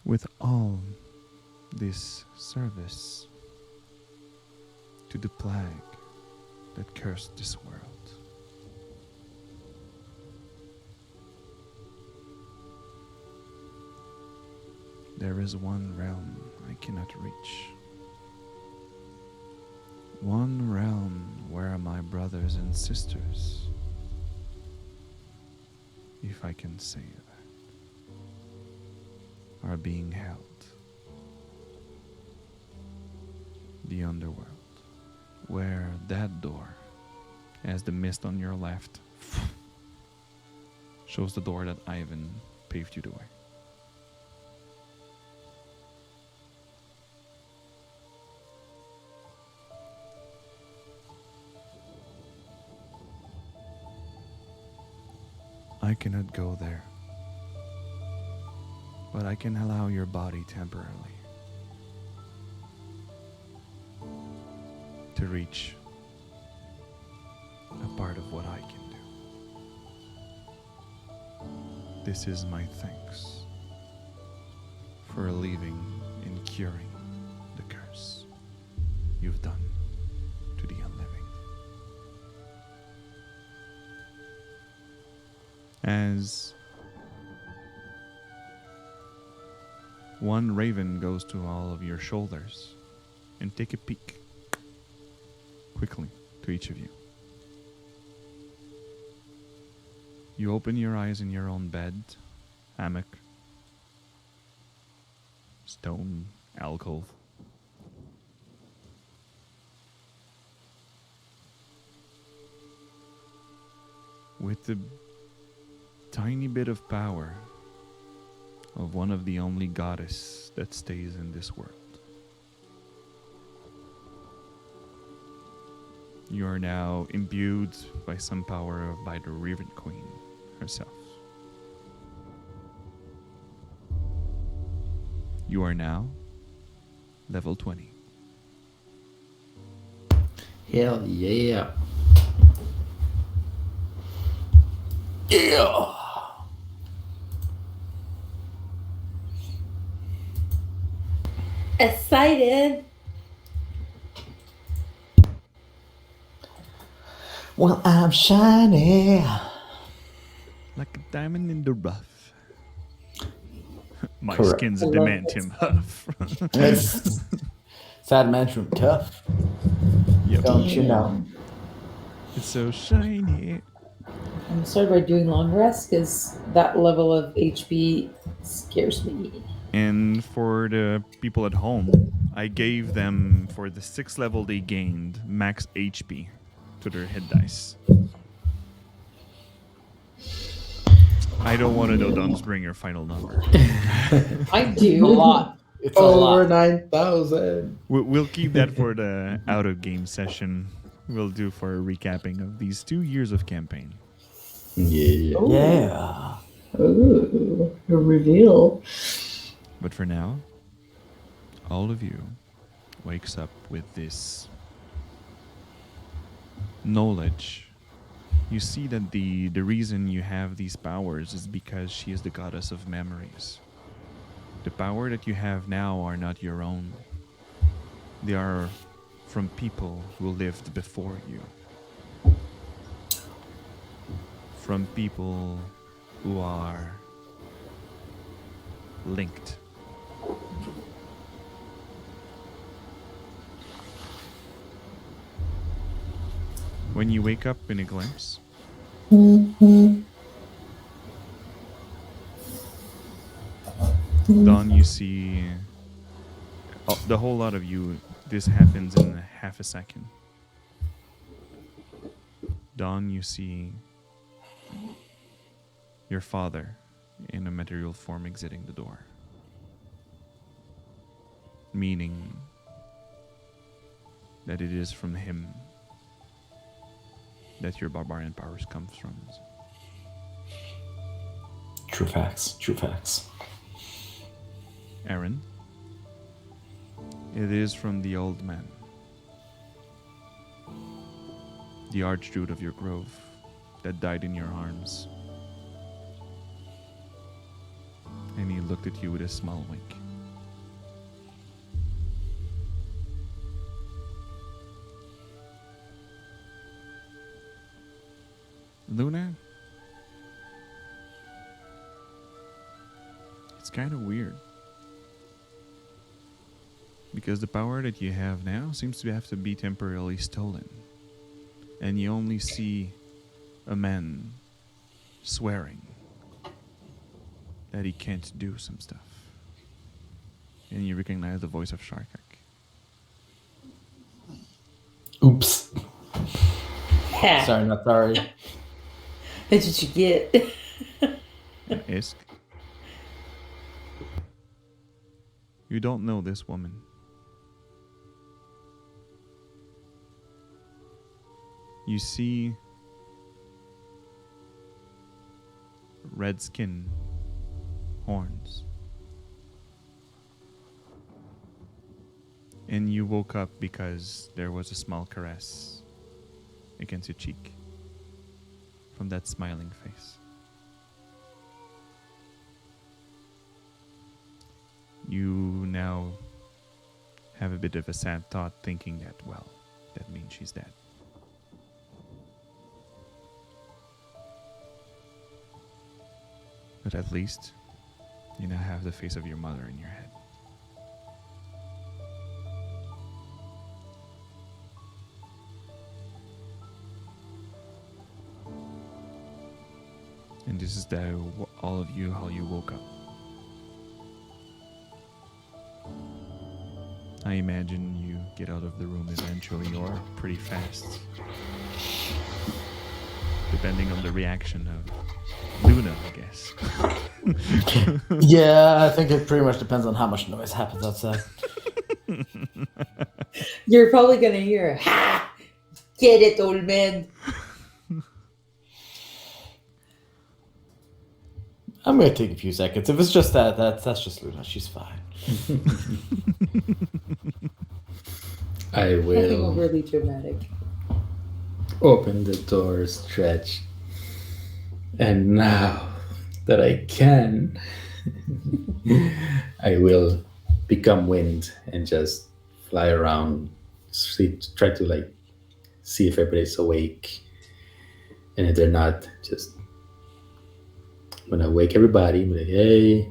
With all this service to the plague that cursed this world, there is one realm I cannot reach. One realm where my brothers and sisters, if I can say that, are being held. The underworld, where that door, as the mist on your left, shows the door that Ivan paved you the way. I cannot go there. But I can allow your body temporarily to reach a part of what I can do. This is my thanks for relieving and curing the curse you've done to the unliving. As one raven goes to all of your shoulders and take a peek quickly to each of you. You open your eyes in your own bed, hammock, stone alcove. With the tiny bit of power of one of the only goddess that stays in this world. You are now imbued by some power by the Raven Queen herself. You are now level 20. Hell yeah. Yeah. Excited. Well, I'm shiny. Like a diamond in the rough. My Correct. skin's I love adamantium huff. It's sad man from tough. Yep. Don't you know? It's so shiny. I'm sorry by doing long rests because that level of HP scares me. And for the people at home, I gave them, for the 6th level they gained, max HP to their hit dice. I don't want to know, Duns, bring your final number. I A do. lot. It's a Over lot. 9,000. We'll keep that for the out-of-game session. We'll do for a recapping of these 2 years of campaign. Yeah. Yeah. Ooh, a reveal. But for now, all of you wakes up with this knowledge. You see that the reason you have these powers is because she is the goddess of memories. The power that you have now are not your own. They are from people who lived before you. From people who are linked. When you wake up in a glimpse, Dawn, you see the whole lot of you. This happens in half a second. Dawn, you see your father in a material form exiting the door. Meaning that it is from him that your barbarian powers comes from. True facts. True facts. Aaron, it is from the old man, the archdruid of your grove that died in your arms. And he looked at you with a small wink. Luna, it's kind of weird. Because the power that you have now seems to have to be temporarily stolen. And you only see a man swearing that he can't do some stuff. And you recognize the voice of Sharkak. Oops. Ha. Sorry, not sorry. That's what you get. And Isk, you don't know this woman. You see red skin, horns. And you woke up because there was a small caress against your cheek from that smiling face. You now have a bit of a sad thought thinking that, well, that means she's dead. But at least you now have the face of your mother in your head. And this is all of you, how you woke up. I imagine you get out of the room eventually or pretty fast. Depending on the reaction of Luna, I guess. Yeah, I think it pretty much depends on how much noise happens outside. You're probably gonna hear, "Ha! Get it, old man." I'm gonna take a few seconds. If it's just that's just Luna. She's fine. I Nothing will overly dramatic. open the door, stretch, and now that I can, I will become wind and just fly around, try to like see if everybody's awake, and if they're not, just when I wake everybody, I'm like, hey,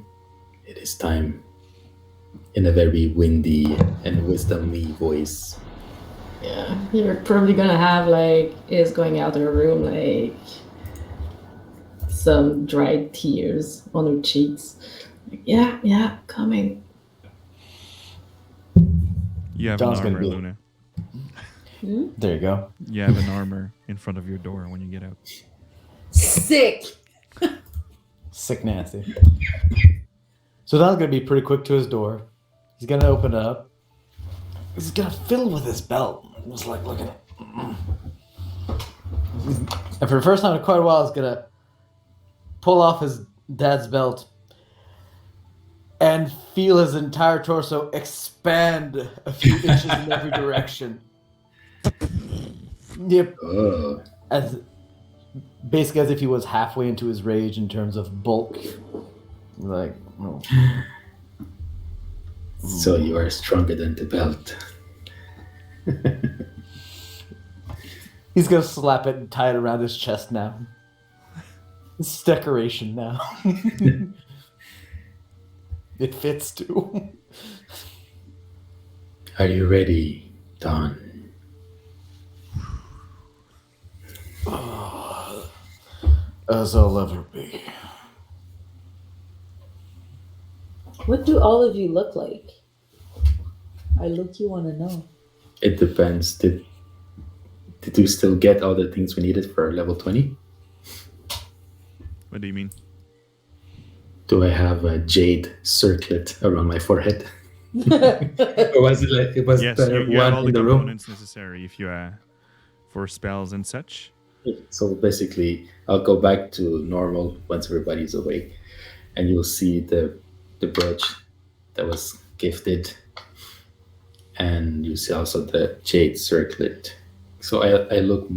it is time, in a very windy and wisdomly voice. Yeah, you're probably gonna have like is going out of the room like some dried tears on her cheeks. Like, yeah, coming. You have John's an gonna armor, be- Luna. There you go. You have an armor in front of your door when you get out. Sick. Sick nasty. So Don's gonna be pretty quick to his door. He's gonna open it up. He's gonna fiddle with his belt. Just like looking. And for the first time in quite a while, he's gonna pull off his dad's belt and feel his entire torso expand a few inches in every direction. Yep. Oh, Basically as if he was halfway into his rage in terms of bulk. Like, oh. so you are stronger than the belt. He's gonna slap it and tie it around his chest now. It's decoration now. It fits too. Are you ready, Don? As I'll ever be. What do all of you look like? I look you want to know. It depends. Did you still get all the things we needed for level 20? What do you mean? Do I have a jade circlet around my forehead? Or was it like it was Yes, the you have one all the in the room? components necessary if you for spells and such. So basically, I'll go back to normal once everybody's awake, and you'll see the brooch that was gifted, and you see also the jade circlet. So I look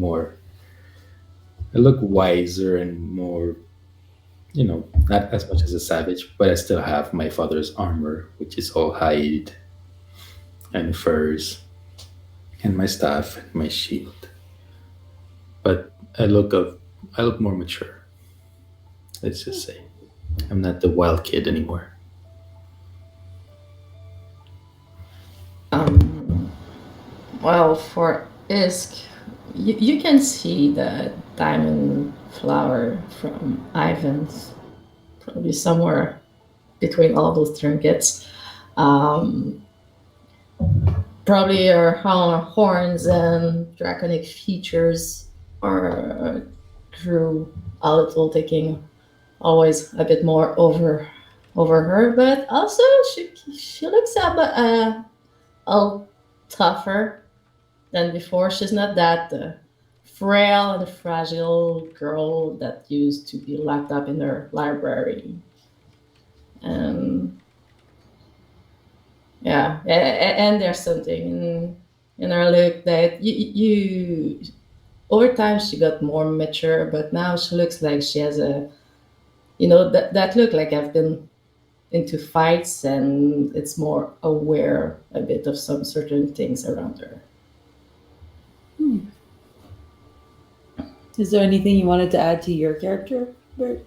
wiser and more, not as much as a savage, but I still have my father's armor, which is all hide and furs, and my staff and my shield. But I look more mature. Let's just say I'm not the wild kid anymore. Well, for Isk, you can see the diamond flower from Ivan's, probably somewhere between all those trinkets. Probably her horns and draconic features are grew a little, taking always a bit more over her, but also she looks a tougher than before. She's not that frail and fragile girl that used to be locked up in her library. Um, yeah, and there's something in her look that you over time she got more mature, but now she looks like she has a, that look like I've been into fights and it's more aware a bit of some certain things around her. Is there anything you wanted to add to your character, Bert?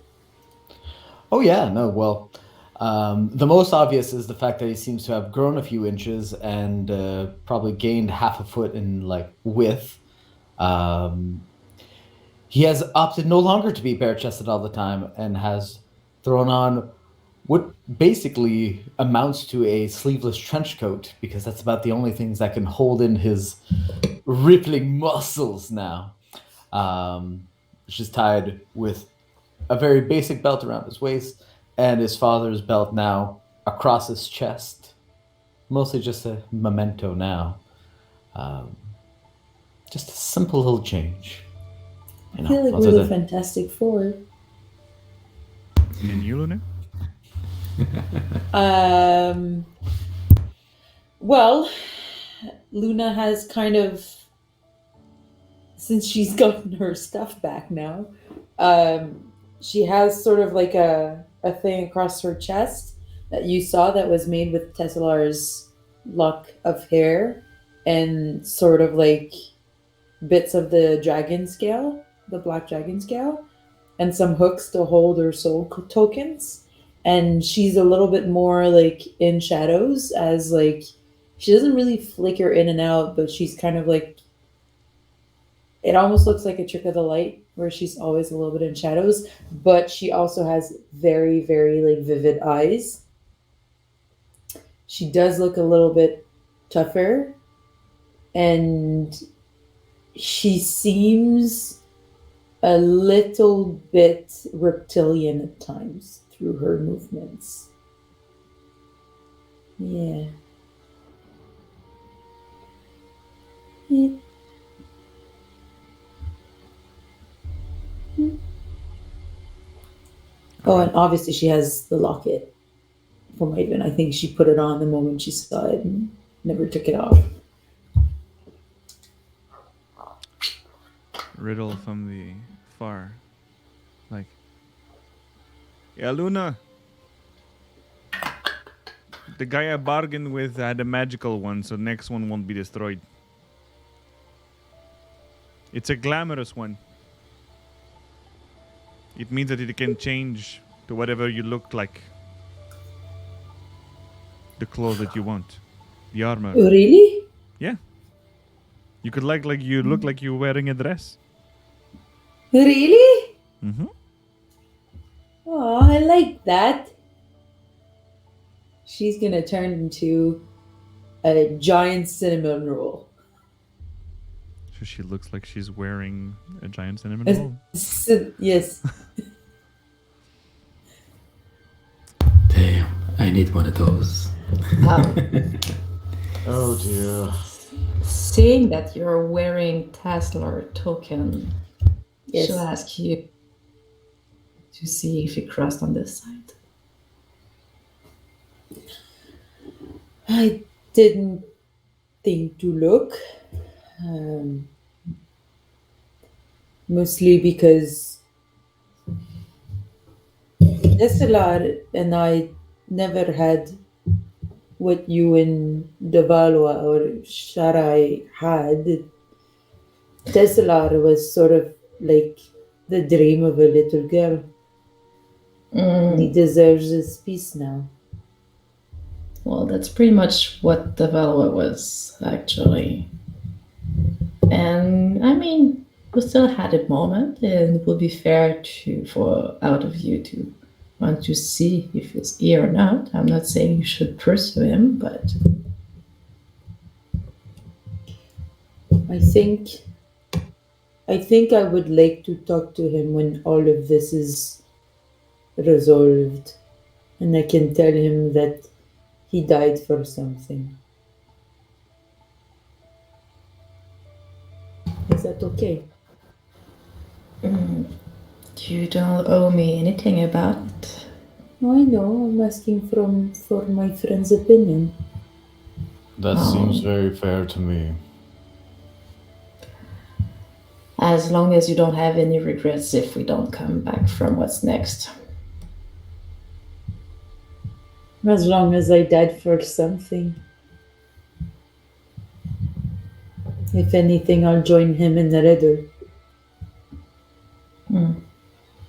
Oh yeah, no, well, the most obvious is the fact that he seems to have grown a few inches and probably gained half a foot in like width. Um, he has opted no longer to be bare chested all the time and has thrown on what basically amounts to a sleeveless trench coat because that's about the only things that can hold in his rippling muscles now. Which is tied with a very basic belt around his waist and his father's belt now across his chest. Mostly just a memento now. Just a simple little change. I feel like we're the Fantastic Four. And you, Luna? Well, Luna has kind of, since she's gotten her stuff back now, she has sort of like a thing across her chest that you saw that was made with Tessalar's lock of hair and sort of like bits of the dragon scale, the black dragon scale, and some hooks to hold her soul tokens. And she's a little bit more like in shadows, as like she doesn't really flicker in and out, but she's kind of like, it almost looks like a trick of the light where she's always a little bit in shadows, but she also has very, very like vivid eyes. She does look a little bit tougher, and she seems a little bit reptilian at times through her movements. Yeah. Oh, and obviously she has the locket for Maven. I think she put it on the moment she saw it and never took it off. Riddle from the far. Like, yeah, Luna. The guy I bargained with had a magical one, so next one won't be destroyed. It's a glamorous one. It means that it can change to whatever you look like. The clothes that you want. The armor. Really? Yeah. You could like you look like you're wearing a dress. Really? Mm-hmm. Oh, I like that. She's gonna turn into a giant cinnamon roll. So she looks like she's wearing a giant cinnamon roll. Yes. Damn, I need one of those. Oh dear. Seeing that you're wearing Tesla token, Yes. she'll ask you to see if you crossed on this side. I didn't think to look. Mostly because Estelar and I never had what you and Davalwa or Sharai had. Estelar was sort of like the dream of a little girl. He deserves his peace now. Well, that's pretty much what the Valor was, actually. And I mean, we still had a moment, and it would be fair for out of you to want to see if he's here or not. I'm not saying you should pursue him, but I think I would like to talk to him when all of this is resolved, and I can tell him that he died for something. Is that okay? You don't owe me anything about it. I know, I'm asking for my friend's opinion. That seems very fair to me. As long as you don't have any regrets if we don't come back from what's next. As long as I died for something. If anything, I'll join him in the riddle.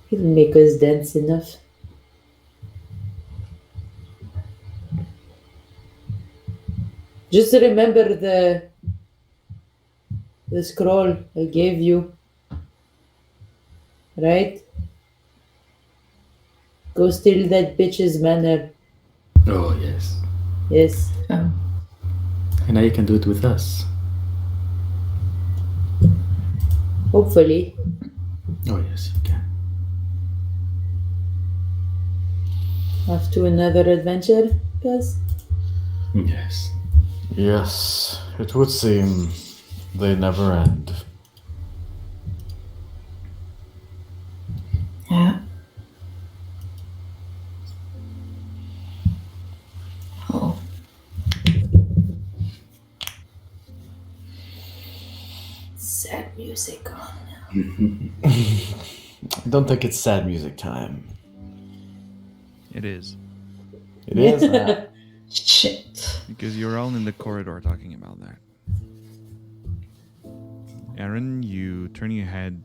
He'll make us dance enough. Just remember the scroll I gave you. Right? Go steal that bitch's manor. Oh, yes. Yes. Oh. And now you can do it with us. Hopefully. Oh, yes, you can. Off to another adventure, guys. Yes. Yes, it would seem they never end. Yeah. Oh. Sad music on. I don't think it's sad music time. It is. It is. Shit. Because you're all in the corridor talking about that. Aaron, you turn your head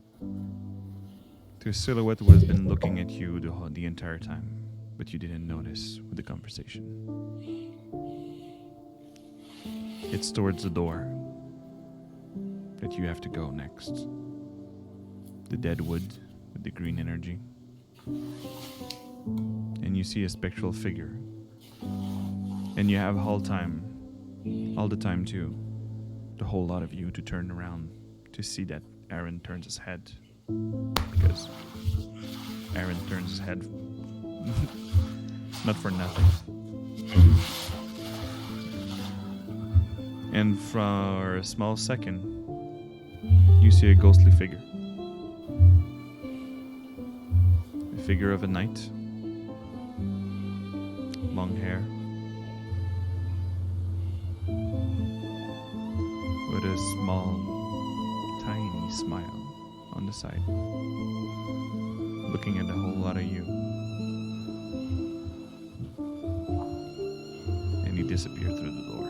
to a silhouette who has been looking at you the entire time, but you didn't notice with the conversation. It's towards the door that you have to go next. The dead wood with the green energy. And you see a spectral figure. And you have all the time too, the whole lot of you to turn around to see that Aaron turns his head. Because Aaron turns his head not for nothing. And for a small second, you see a ghostly figure. A figure of a knight. Long hair. With a small, tiny smile on the side. Looking at a whole lot of you. And he disappeared through the door.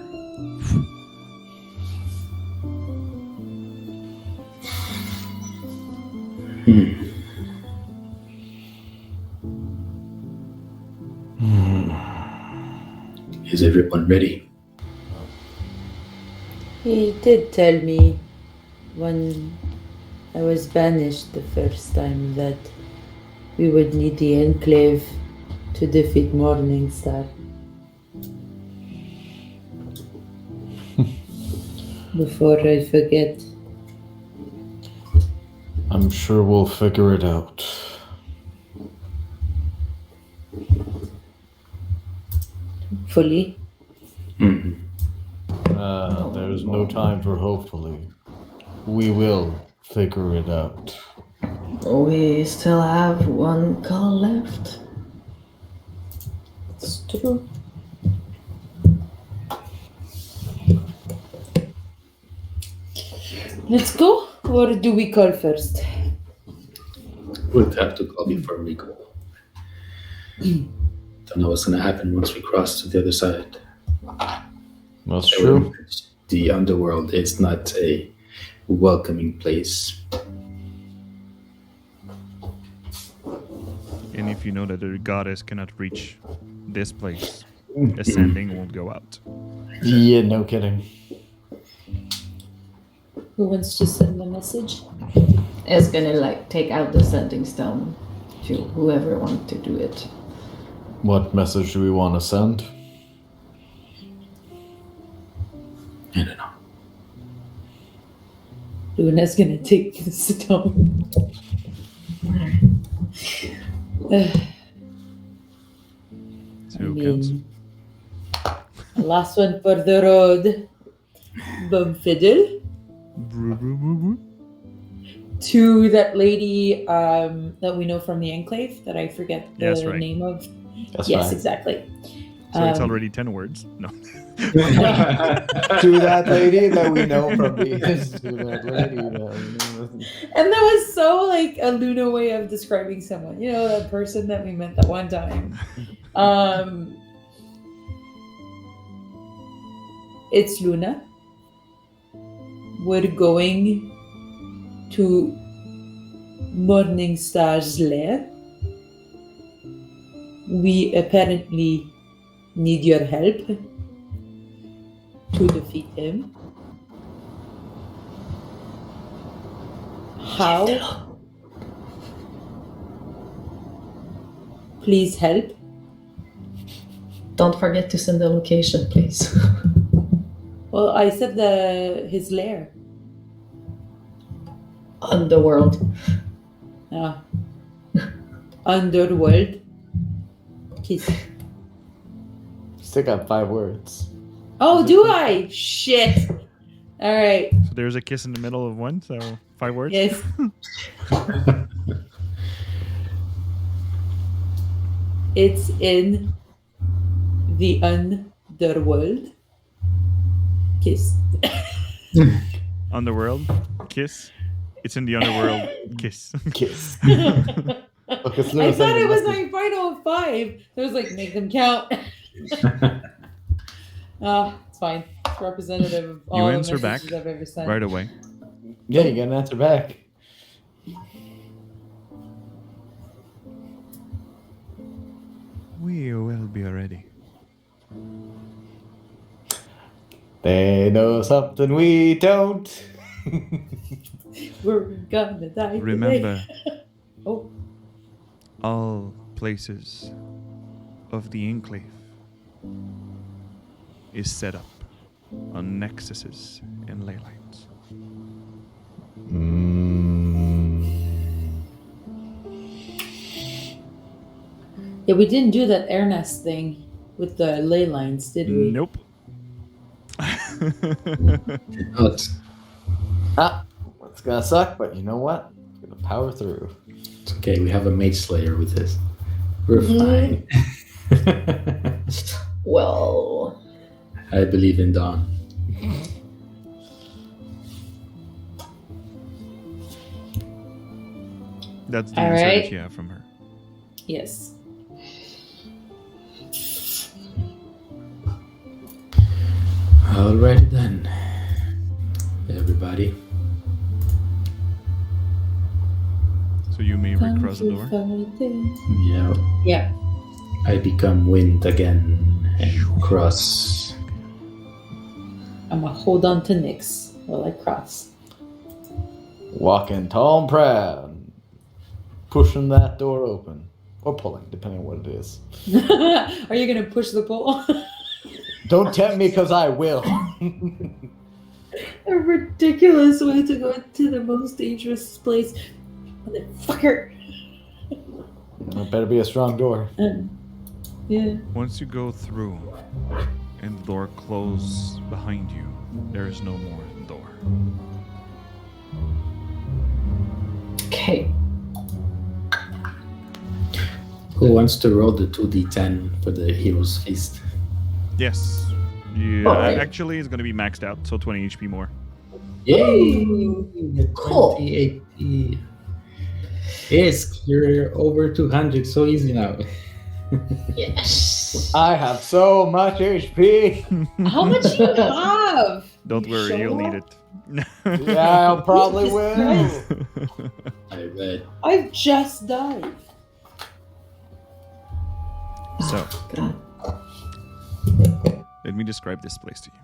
Is everyone ready? He did tell me when I was banished the first time that we would need the Enclave to defeat Morningstar. Before I forget. I'm sure we'll figure it out. Fully. There's no time for hopefully. We will figure it out. We still have one call left. It's true. Let's go, or do we call first? We'll have to call before we go. Don't know what's gonna happen once we cross to the other side. That's true. The underworld is not a welcoming place. And if you know that the goddess cannot reach this place, ascending won't go out. Yeah, no kidding. Who wants to send a message? It's gonna take out the sending stone to whoever wants to do it. What message do we want to send? I don't know. Luna's gonna take the stone. So who counts? Last one for the road. Bum fiddle. to that lady that we know from the Enclave that I forget the Yes, right. name of. That's Yes, fine. exactly. So it's already 10 words. No. To that lady that we know from the. To that lady that we know. And that was so like a Luna way of describing someone. You know, that person that we met that one time. It's Luna. We're going to Morningstar's lair. We apparently need your help to defeat him. How? Please help. Don't forget to send the location, please. Well, I said his lair. Underworld. Underworld. Kiss. Still got 5 words. Oh, do I? Shit. All right. So there's a kiss in the middle of one, so 5 words. Yes. It's in the underworld. Kiss. Underworld, kiss. It's in the underworld, kiss. Kiss. I thought it was my final 5. It was like, make them count. It's fine. It's representative of all the answer messages back I've ever sent. Right away. Yeah, you get an answer back. We will be ready. They know something we don't. We're gonna die Remember, today. Oh, all places of the Enclave is set up on nexuses and ley lines. yeah, we didn't do that air nest thing with the ley lines, did we? Nope. Not. It's gonna suck, but you know what? It's gonna power through. It's okay. We have a mage slayer with this. We're fine. Well, I believe in Dawn. That's the All answer right. that you have from her. Yes. Alrighty then, everybody. So you may recross the door. Yeah, Yeah. I become wind again and cross. I'm gonna hold on to Nyx while I cross. Walking tall and proud. Pushing that door open. Or pulling, depending on what it is. Are you gonna push the pole? Don't tempt me, because I will. A ridiculous way to go to the most dangerous place. Motherfucker. It better be a strong door. Yeah. Once you go through and the door closes behind you, there is no more door. okay. Who wants to roll the 2d10 for the hero's feast? Yes. Yeah, Alright. actually, it's going to be maxed out, so 20 HP more. Yay! Cool. 20 AP. Yes, you're over 200, so easy now. Yes. I have so much HP. How much do you have? Don't You worry, you'll sure? need it. Yeah, I probably Jesus will. Christ. I bet. I've just died. So, God. let me describe this place to you.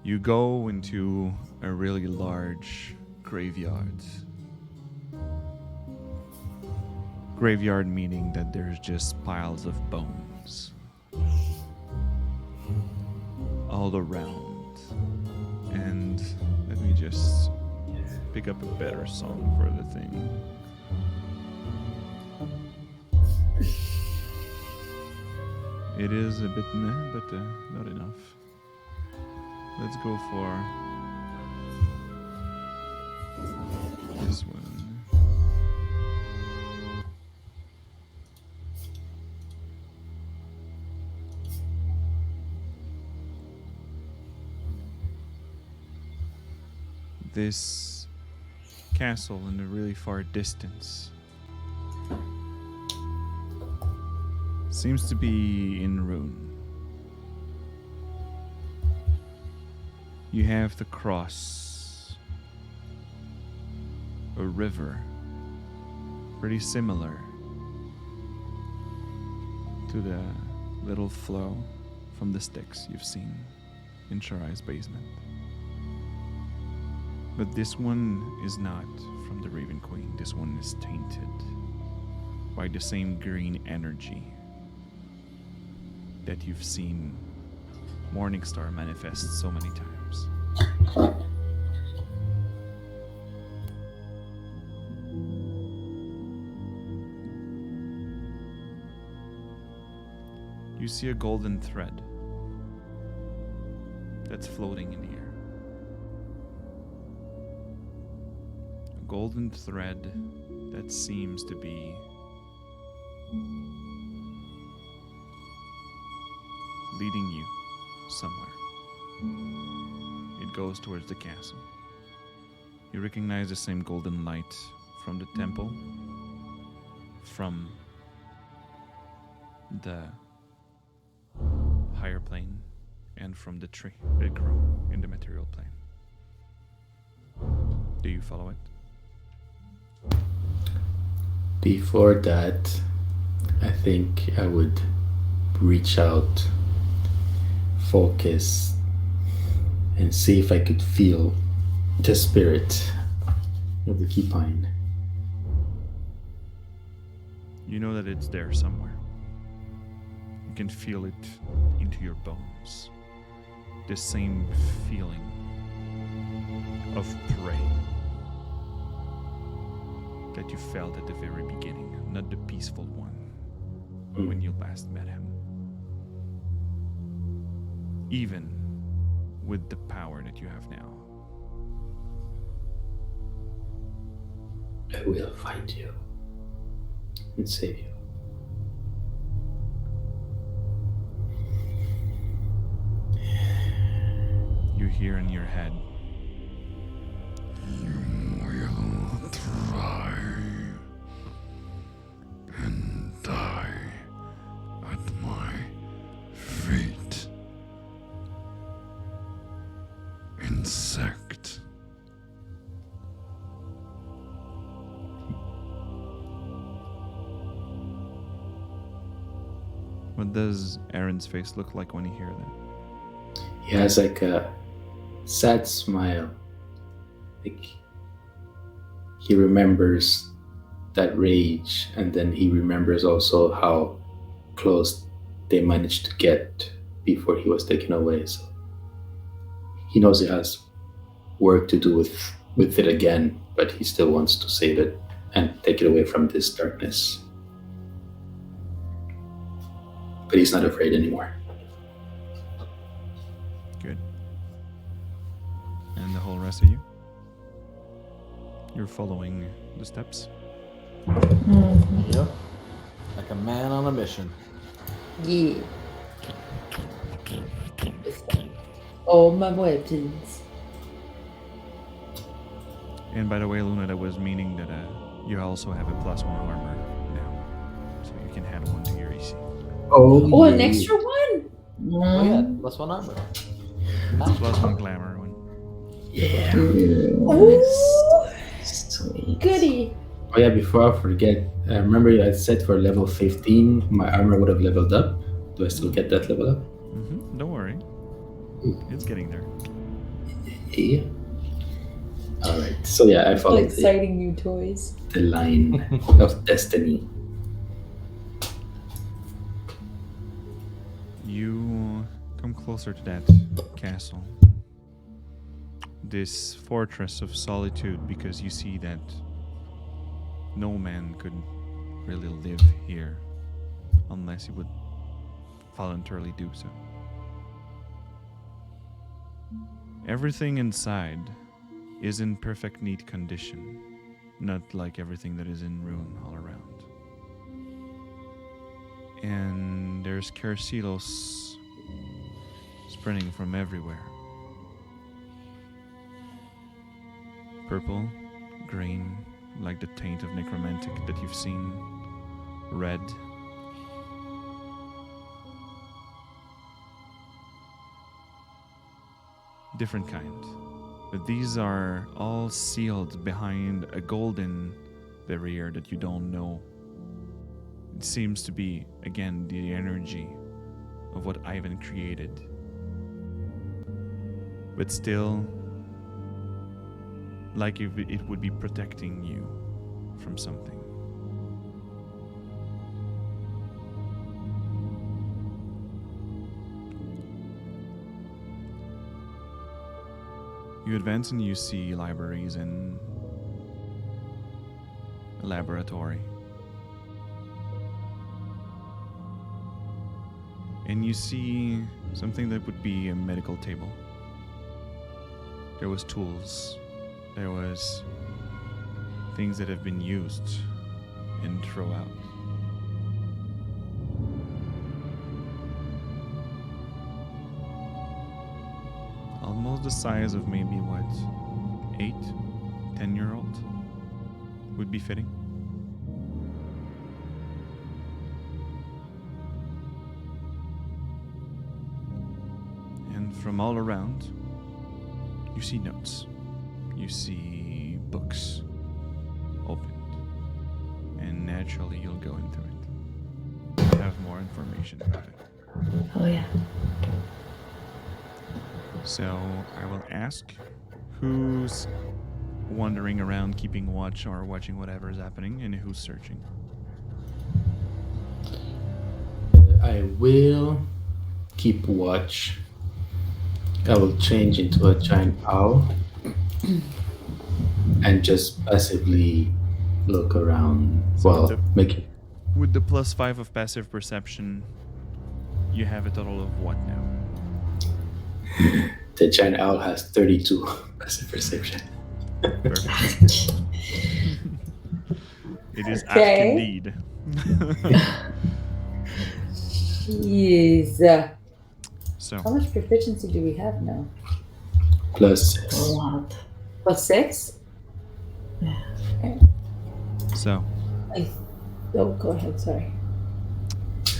You go into a really large graveyard. Graveyard meaning that there's just piles of bones all around. And let me just pick up a better song for the thing. It is a bit meh, but not enough. Let's go for this one. This castle in the really far distance seems to be in ruin. You have to cross a river pretty similar to the little flow from the Styx you've seen in Sharai's basement. But this one is not from the Raven Queen. This one is tainted by the same green energy that you've seen Morningstar manifest so many times. You see a golden thread that's floating in the air. A golden thread that seems to be leading you somewhere. It goes towards the castle. You recognize the same golden light from the temple, from the higher plane, and from the tree that grew in the material plane. Do you follow it? Before that, I think I would reach out, focus, and see if I could feel the spirit of the key pine. You know that it's there somewhere. You can feel it into your bones. The same feeling of prey that you felt at the very beginning, not the peaceful one when you last met him. Even with the power that you have now. I will find you and save you. You hear in your head, You will try and die at my feet. Insect. what does Aaron's face look like when you hear that? He has like a sad smile. Like he remembers that rage, and then he remembers also how close they managed to get before he was taken away. So he knows he has work to do with it again, but he still wants to save it and take it away from this darkness. But he's not afraid anymore. Good. And the whole rest of you? You're following the steps? Yep. Like a man on a mission. Yeah. All my weapons. And by the way, Luna, that was meaning that you also have a +1 armor now. So you can add 1 to your EC. Oh, an extra one? Oh yeah, +1 armor. +1 glamour one. Yeah. Oh, Sweet. goody. Oh yeah, before I forget, remember I said for level 15 my armor would have leveled up. Do I still get that level up? Don't worry. It's getting there. Yeah. Alright, so yeah, I All followed exciting new toys. the line of destiny. You come closer to that castle. This fortress of solitude, because you see that no man could really live here unless he would voluntarily do so. Everything inside is in perfect neat condition. not like everything that is in ruin all around. And there's Kersilos spreading from everywhere. Purple, green, like the taint of necromantic that you've seen. Red. Different kind. But these are all sealed behind a golden barrier that you don't know. It seems to be, again, the energy of what Ivan created. But still, like if it would be protecting you from something. You advance and you see libraries and a laboratory. And you see something that would be a medical table. There was tools. There was things that have been used and thrown out. Almost the size of maybe what, 8, 10-year-old would be fitting. And from all around, you see notes. You see books opened. And naturally you'll go into it. Have more information about it. Oh yeah. So I will ask who's wandering around keeping watch or watching whatever is happening and who's searching. I will keep watch. I will change into a giant owl and just passively look around. So Well, the- make it. With the +5 of passive perception, you have a total of what now? The giant owl has 32 passive perception. Perfect. It is ask Okay. indeed. Jeez. How So, much proficiency do we have now? Plus A 6. lot. +6? so Oh, go ahead. Sorry.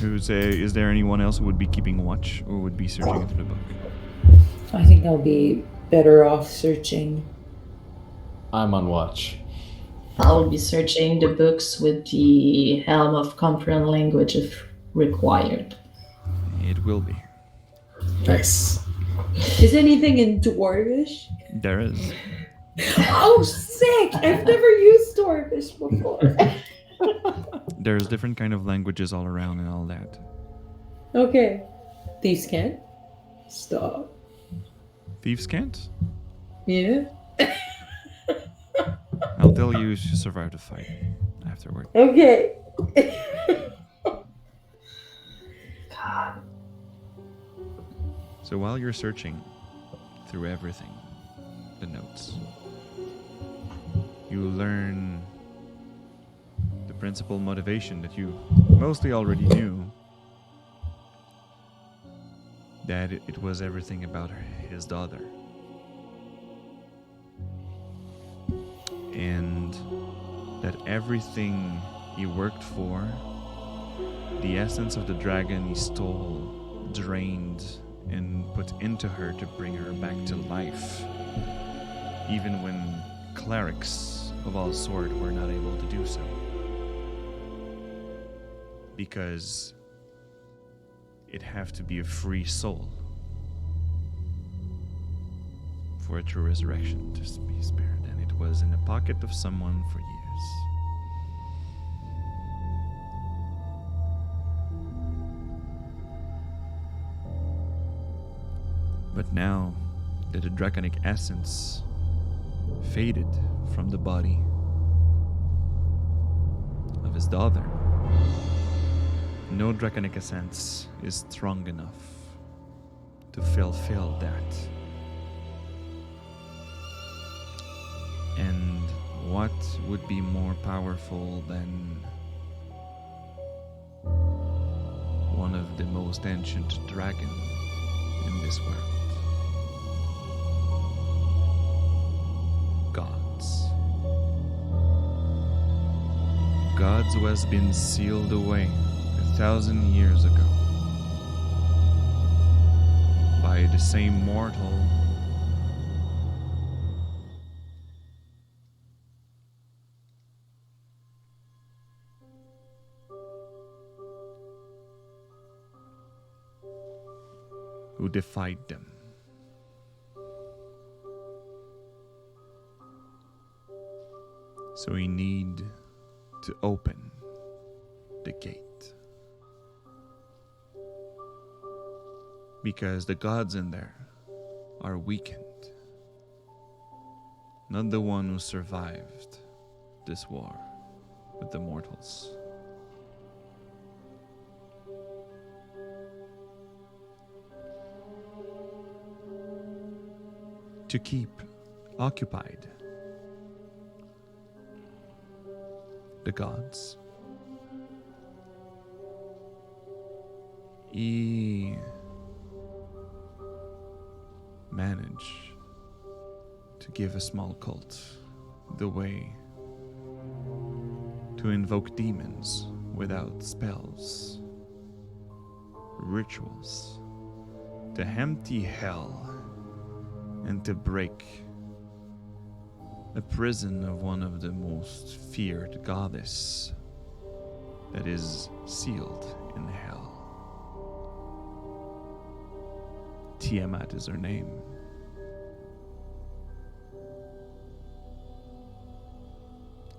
is there anyone else who would be keeping watch or would be searching into the book? I think I'll be better off searching. I'm on watch. I'll be searching the books with the helm of comprehend language if required. It will be. Nice. Is anything in Dwarvish? There is. Oh, sick! I've never used Dwarvish before. There's different kind of languages all around and all that. Okay. Thieves can't? Stop. Thieves can't? Yeah? I'll tell you if you survive the fight afterward. Okay. God. So while you're searching through everything, the notes, you learn the principal motivation that you mostly already knew, that it was everything about his daughter. And that everything he worked for, the essence of the dragon he stole, drained, and put into her to bring her back to life, even when clerics of all sort were not able to do so. Because it have to be a free soul for a true resurrection to be spared, and it was in the pocket of someone for years. But now that the draconic essence faded from the body of his daughter, no draconic essence is strong enough to fulfill that. And what would be more powerful than one of the most ancient dragons in this world? Gods. Gods who has been sealed away 1,000 years ago by the same mortal who defied them. So we need to open the gate. Because the gods in there are weakened. Not the one who survived this war with the mortals. To keep occupied the gods, he managed to give a small cult the way to invoke demons without spells, rituals, to empty hell and to break a prison of one of the most feared goddess that is sealed in hell. Tiamat is her name.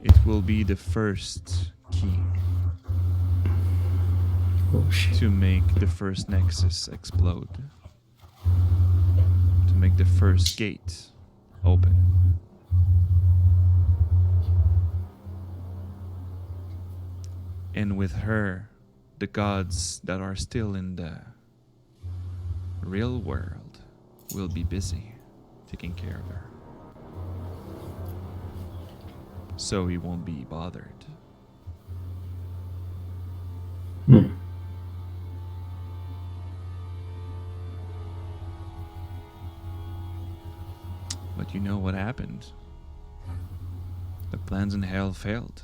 It will be the first key to make the first nexus explode. To make the first gate open. And with her, the gods that are still in the real world will be busy taking care of her. So he won't be bothered. But you know what happened? The plans in hell failed.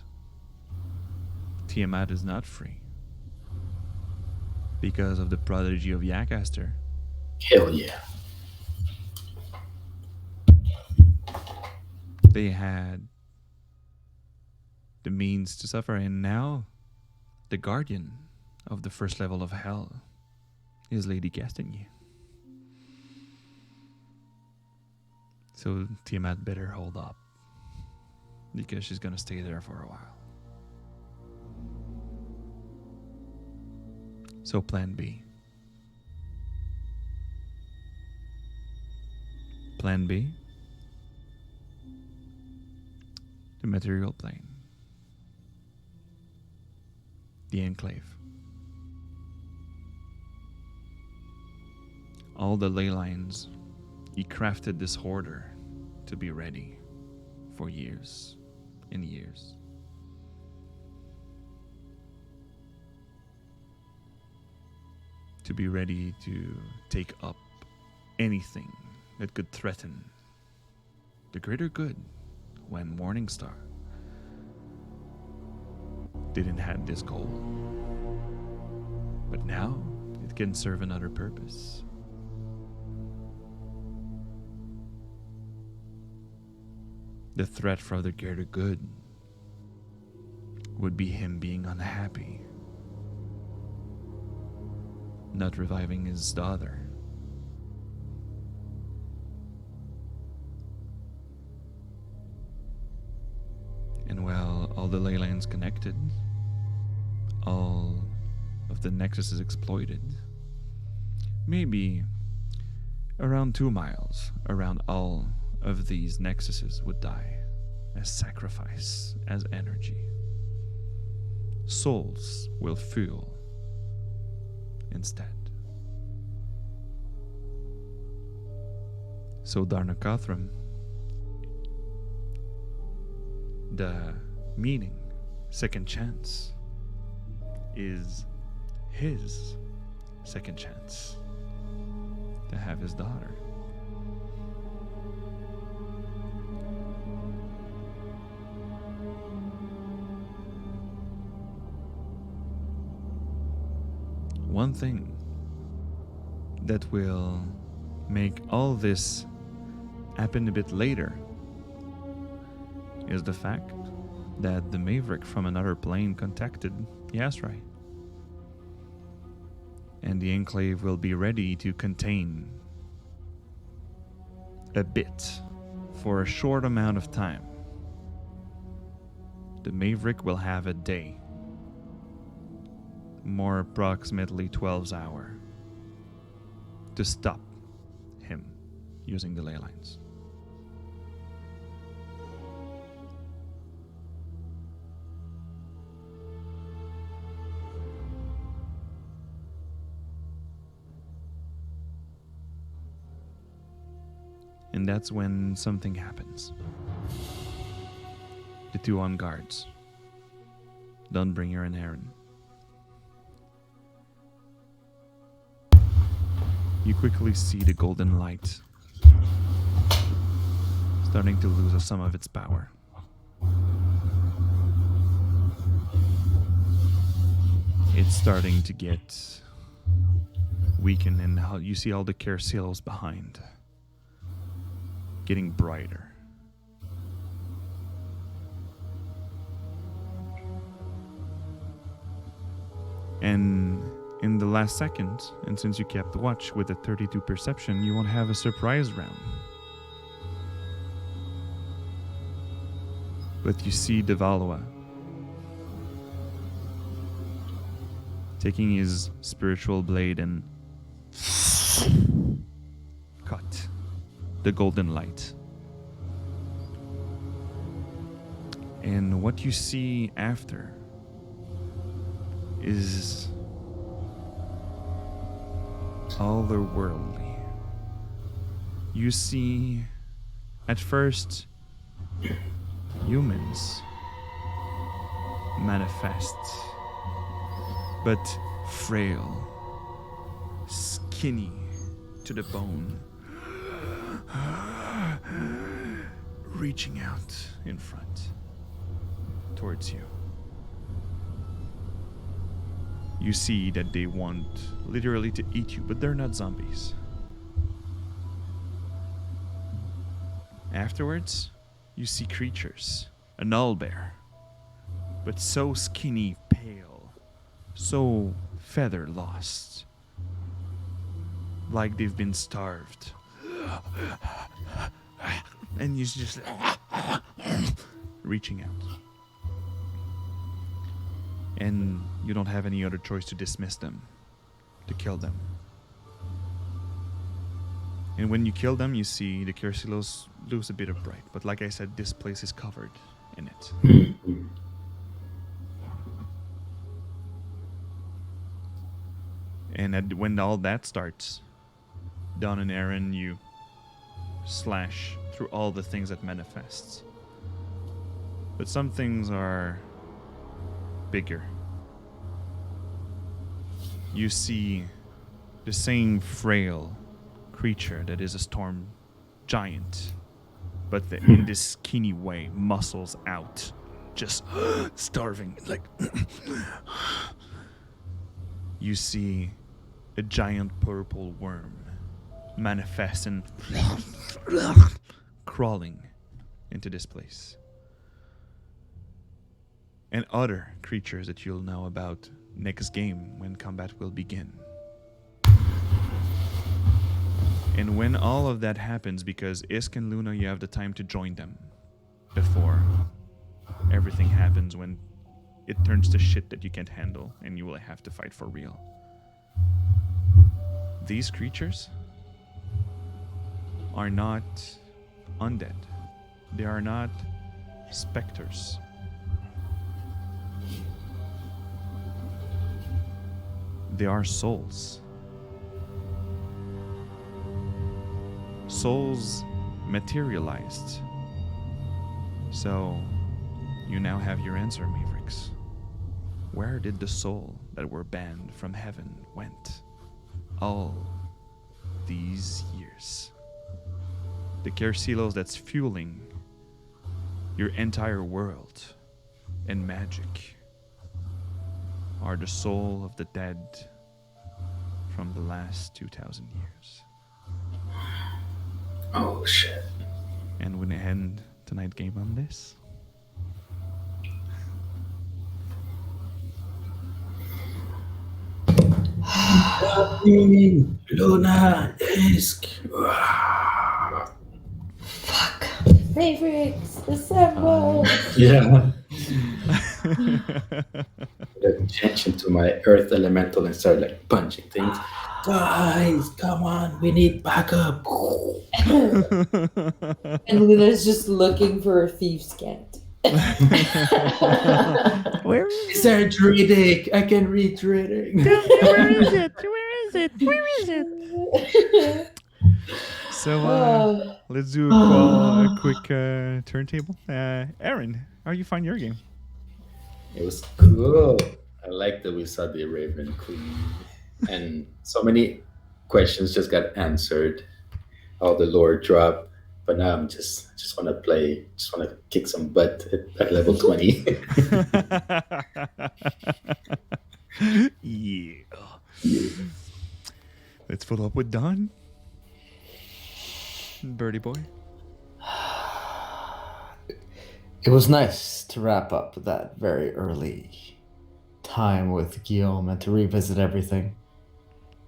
Tiamat is not free. Because of the prodigy of Yacaster. Hell yeah. They had the means to suffer, and now the guardian of the first level of hell is Lady Castagny. So Tiamat better hold up, because she's gonna stay there for a while. So plan B. Plan B, the material plane. The Enclave. All the ley lines, he crafted this hoarder to be ready for years and years. To be ready to take up anything that could threaten the greater good when Morningstar didn't have this goal. But now it can serve another purpose. The threat for the greater good would be him being unhappy, not reviving his daughter. And while all the ley lines connected, all of the nexus is exploited, maybe around 2 miles around all of these nexuses would die as sacrifice, as energy. Souls will fuel instead. So Darnacothram the meaning, second chance, is his second chance to have his daughter. One thing that will make all this happen a bit later is the fact that the Maverick from another plane contacted Yasrai. And the Enclave will be ready to contain a bit for a short amount of time. The Maverick will have a day, more approximately 12 hours, to stop him using the ley lines. And that's when something happens. The two on guards don't bring her an errand. You quickly see the golden light starting to lose some of its power. It's starting to get weakened, and you see all the care seals behind getting brighter. And in the last second, and since you kept watch with a 32 perception, you won't have a surprise round. But you see Devalua taking his spiritual blade and cut the golden light. And what you see after is otherworldly. You see, at first, humans manifest, but frail, skinny to the bone, reaching out in front towards you. You see that they want literally to eat you, but they're not zombies. Afterwards, you see creatures, a null bear, but so skinny, pale, so feather lost, like they've been starved. And he's just reaching out. And you don't have any other choice to dismiss them, to kill them. And when you kill them, you see the Cursilos lose a bit of bright. But like I said, this place is covered in it. And when all that starts, Dawn and Aaron, you slash through all the things that manifests. But some things are bigger. You see the same frail creature that is a storm giant, but in this skinny way, muscles out, just starving. Like you see a giant purple worm manifest and crawling into this place. And other creatures that you'll know about next game when combat will begin. And when all of that happens, because Isk and Luna, you have the time to join them before everything happens, when it turns to shit that you can't handle and you will have to fight for real. These creatures are not undead. They are not specters. They are souls. Souls materialized. So You now have your answer, Mavericks. Where did the soul that were banned from heaven went all these years? The Kersilos that's fueling your entire world and magic are the soul of the dead from the last 2,000 years. Oh shit. And we're gonna end tonight's game on this. Luna, Isk. Mavericks, assemble! Yeah. I changed into my earth elemental and started like punching things. Guys, come on, we need backup. And Luna's just looking for a thief's cat. Where Is there druidic? I can read druidic. Where is it? Where is it? Where is it? So let's do a quick turntable. Aaron, how you find your game? It was cool. I like that we saw the Raven Queen, and so many questions just got answered. All the lore dropped, but now I'm just want to play. Just want to kick some butt at level 20. Yeah. Let's follow up with Don. Birdie boy. It was nice to wrap up that very early time with Guillaume and to revisit everything,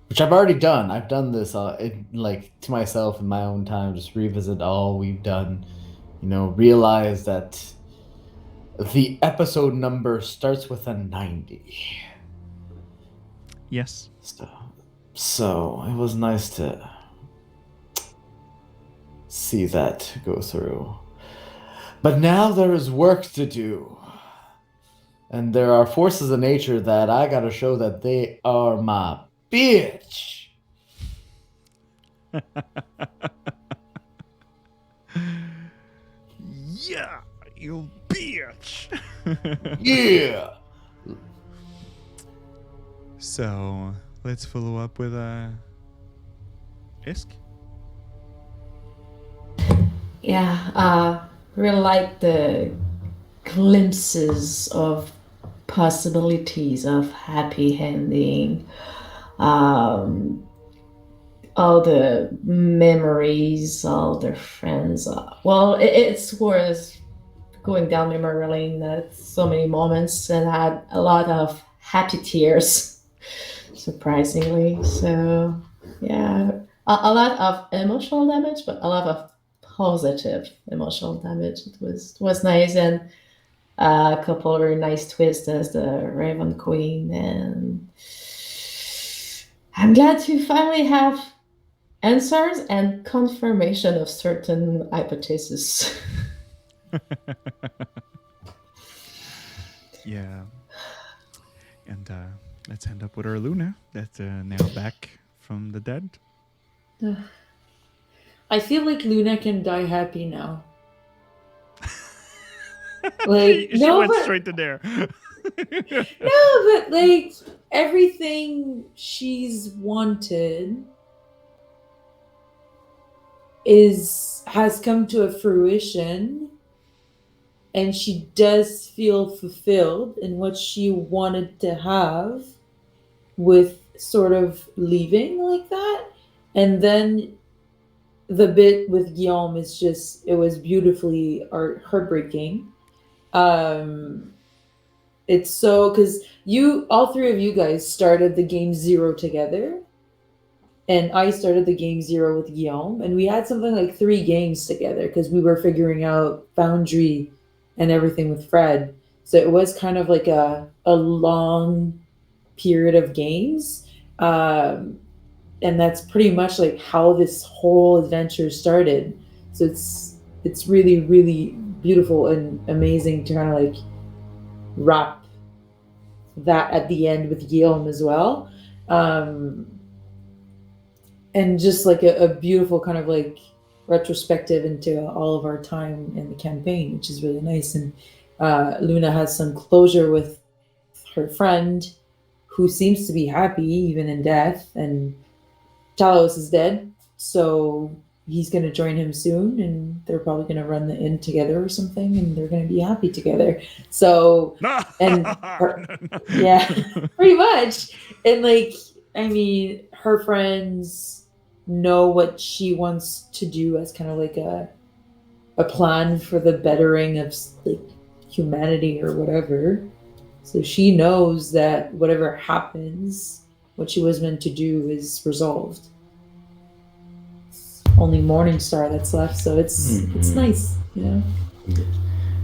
which I've already done. I've done this like to myself in my own time, just revisit all we've done. Realize that the episode number starts with a 90. Yes. So it was nice to see that go through. But now there is work to do. And there are forces of nature that I gotta show that they are my bitch. Yeah, you bitch. Yeah. So let's follow up with Isk. Yeah, really like the glimpses of possibilities of happy ending. All the memories, all the friends. Well, it's worth going down memory lane at so many moments and had a lot of happy tears, surprisingly. So, yeah, a lot of emotional damage, but a lot of positive emotional damage. It was nice, and a couple of very nice twists as the Raven Queen, and I'm glad to finally have answers and confirmation of certain hypotheses. Yeah. And let's end up with our Luna that's now back from the dead. I feel like Luna can die happy now. Like she went straight to there. No, but like everything she's wanted has come to a fruition, and she does feel fulfilled in what she wanted to have with sort of leaving like that. And then the bit with Guillaume is just, it was beautifully heartbreaking. It's so, because all three of you guys started the game 0 together, and I started the game 0 with Guillaume, and we had something like 3 games together because we were figuring out Foundry and everything with Fred. So it was kind of like a long period of games. And that's pretty much like how this whole adventure started. So it's really, really beautiful and amazing to kind of like wrap that at the end with Guillaume as well. And just like a beautiful kind of like retrospective into all of our time in the campaign, which is really nice. And Luna has some closure with her friend, who seems to be happy even in death, and Talos is dead, so he's going to join him soon, and they're probably going to run the inn together or something, and they're going to be happy together. So, and yeah, pretty much. And like, I mean, her friends know what she wants to do as kind of like a plan for the bettering of like humanity or whatever. So she knows that whatever happens, what she was meant to do is resolved. It's only Morningstar that's left, so it's nice, you know.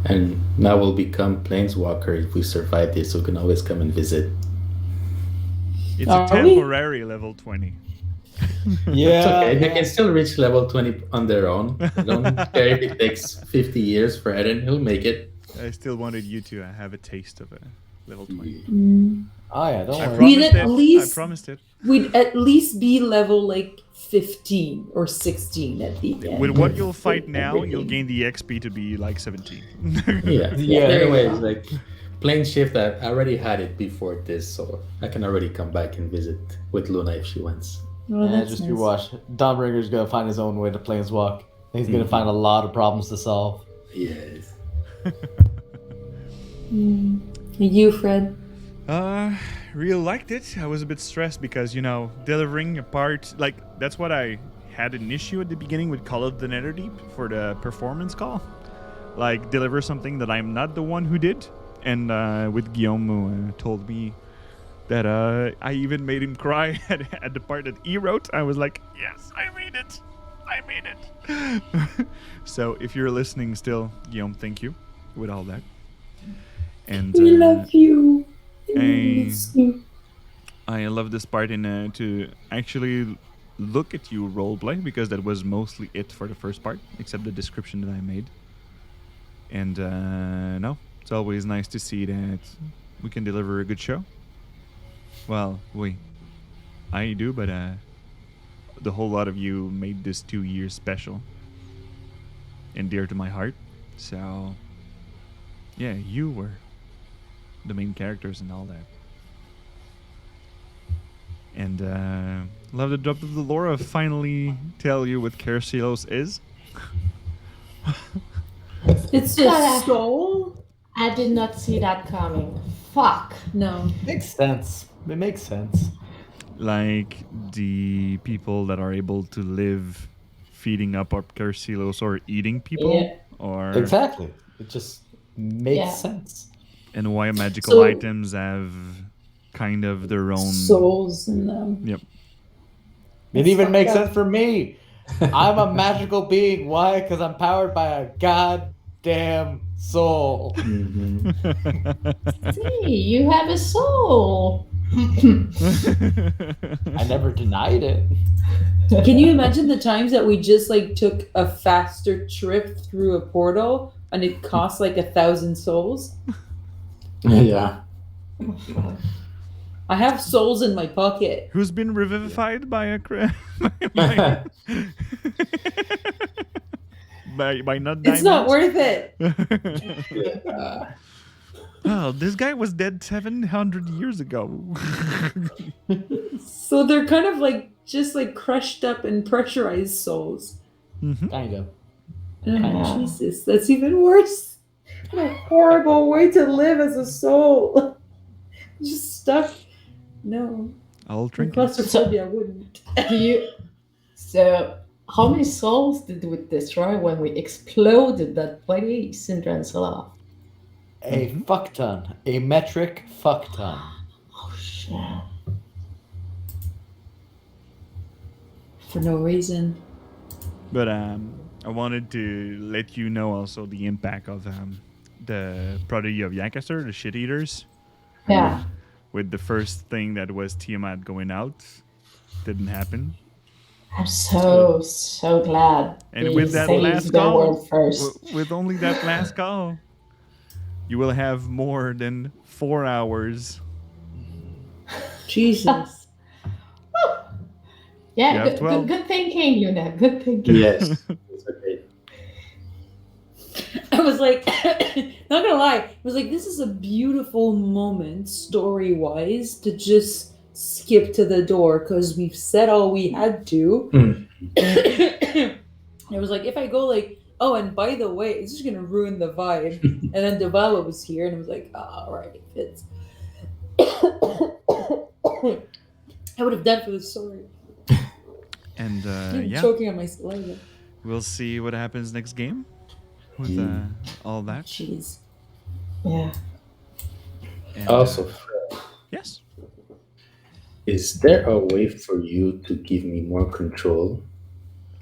And now we'll become planeswalker if we survive this, so we can always come and visit. It's Are a temporary level 20. Yeah. It's okay. They can still reach level 20 on their own. I don't care if it takes 50 years for Eden. He'll make it. I still wanted you to have a taste of a level 20. Oh yeah, don't I worry. We'd promised at it. least- I promised it. We'd at least be level like 15 or 16 at the end. With what you'll fight now, you'll gain the XP to be like 17. Yeah. Yeah, there you Anyways, go. like plane shift, I already had it before this, so I can already come back and visit with Luna if she wants. Oh, Yeah, that's just nice. you watch. Dawnbringer's gonna find his own way to planeswalk. He's gonna find a lot of problems to solve. Yes. You, Fred? Really liked it. I was a bit stressed because, delivering a part, like, that's what I had an issue at the beginning with Call of the Netherdeep for the performance call. Like, deliver something that I'm not the one who did. And with Guillaume, who told me that I even made him cry at the part that he wrote. I was like, yes, I made it. I made it. So if you're listening still, Guillaume, thank you with all that. And We love you. I- We miss you. I love this part in to actually look at you roleplay, because that was mostly it for the first part, except the description that I made. And no, it's always nice to see that we can deliver a good show. Well, I do, but the whole lot of you made this 2 years special and dear to my heart. So yeah, you were the main characters and all that. And love the drop of the Laura finally tell you what Carcelos is. It's a soul? I did not see that coming. Fuck. No. Makes sense. It makes sense. Like the people that are able to live feeding up Carcelos or eating people, Yeah. or Exactly. It just makes Yeah. sense. and why magical So- items have kind of their own Souls in them. Yep. It even fucked makes up. sense for me. I'm a magical being. Why? Because I'm powered by a goddamn soul. Mm-hmm. Hey, you have a soul. I never denied it. Can you imagine the times that we just like took a faster trip through a portal and it cost like 1,000 souls? Yeah. I have souls in my pocket. Who's been revivified by a by, by not It's not diamonds? worth it. Oh, this guy was dead 700 years ago. So they're kind of like just like crushed up and pressurized souls. Kind of. Oh, Jesus, that's even worse. What a horrible way to live as a soul. Just stuck. No. I'll drink it. Claustrophobia wouldn't. Do you? So, how many souls did we destroy when we exploded that place in Transalaf? A fuck ton. A metric fuck ton. Oh shit! For no reason. But I wanted to let you know also the impact of the prodigy of Yakaster, the shit eaters. Yeah. With the first thing that was Tiamat going out, didn't happen. I'm so glad. And they with that saved last the call, world first. with only that last call, you will have more than 4 hours. Jesus. You Yeah, have 12. good thinking, Yuna. Good thinking. Yes. It's okay. I was like, not gonna lie, I was like, this is a beautiful moment, story wise, to just skip to the door because we've said all we had to. It was like, if I go like, oh, and by the way, it's just gonna ruin the vibe. And then Devala was here, and it was like, all right, it fits. I would have done for the story. And I'm yeah, choking on my saliva. we'll see what happens next game with all that. Jeez. Yeah. And, Also, yes. is there a way for you to give me more control,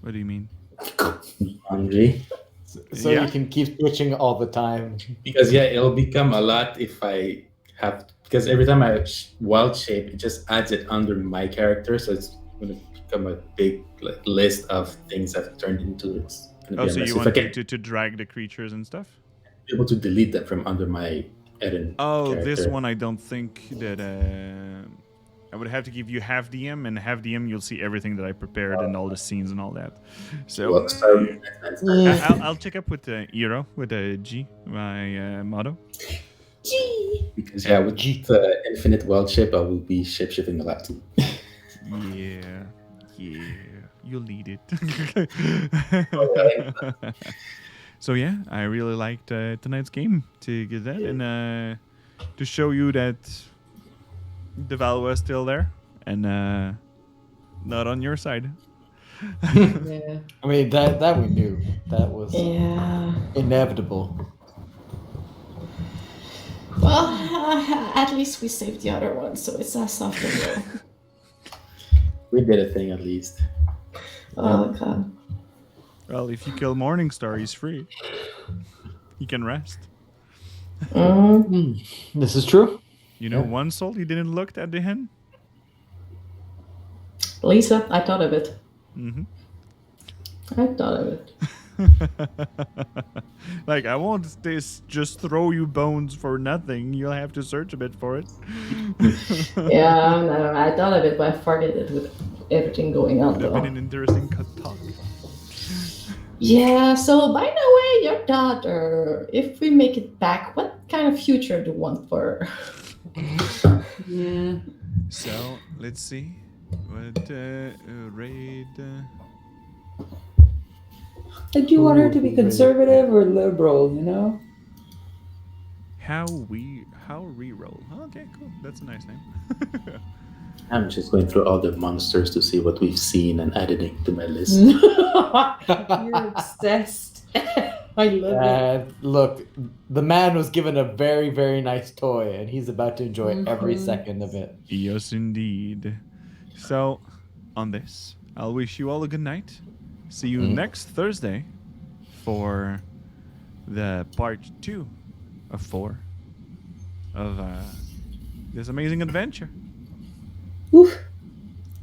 What do you mean? Andre? So Yeah. you can keep switching all the time. Because yeah, it'll become a lot if I have. Because every time I wild shape, it just adds it under my character, so it's going to become a big list of things I've turned into. It's gonna Oh, be a so mess. you If I want can to drag the creatures and stuff? be able to delete them from under my Eden Oh, this character. one I don't think that. I would have to give you half DM, and half DM you'll see everything that I prepared and all the scenes and all that. So Well, sorry. I'll check up with the Eero with the G, my motto. Gee. Because yeah, with infinite wild shape, I will be shape shifting a lot too. Yeah, you'll need it. So yeah, I really liked tonight's game to get that and to show you that the Valua is still there and not on your side. Yeah. I mean, that we knew. That was Yeah. inevitable. Well, at least we saved the other one, so it's a softer blow. We did a thing at least. Oh god. Well, if you kill Morningstar, he's free. He can rest. This is true. You know, Yeah. one soul he didn't look at the hen. Lisa, I thought of it. Mm-hmm. I thought of it. Like, I won't just throw you bones for nothing. You'll have to search a bit for it. Yeah, no, I thought of it, but I forget it with everything going on. Would have Though. been an interesting talk. Yeah, so by the way, your daughter, if we make it back, what kind of future do you want for her? Yeah. So, let's see. What raid... Like, do you want her to be conservative or liberal, you know? How reroll. Okay, cool. That's a nice name. I'm just going through all the monsters to see what we've seen and adding to my list. You're obsessed. I love it. And look, the man was given a very, very nice toy, and he's about to enjoy every second of it. Yes, indeed. So, on this, I'll wish you all a good night. See you next Thursday for the part 2 of 4 of this amazing adventure. Oof.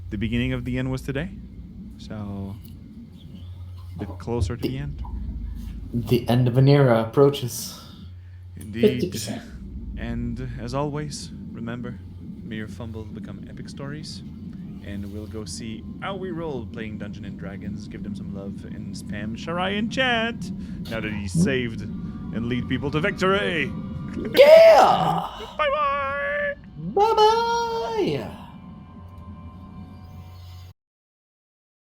The beginning of the end was today, so a bit closer to the end. The end of an era approaches. Indeed. 50%. And as always, remember, may your fumbles become epic stories. And we'll go see how we roll playing Dungeons and Dragons. Give them some love and spam Sharai in chat. Now that he's saved and lead people to victory. Yeah! Bye bye. Bye-bye!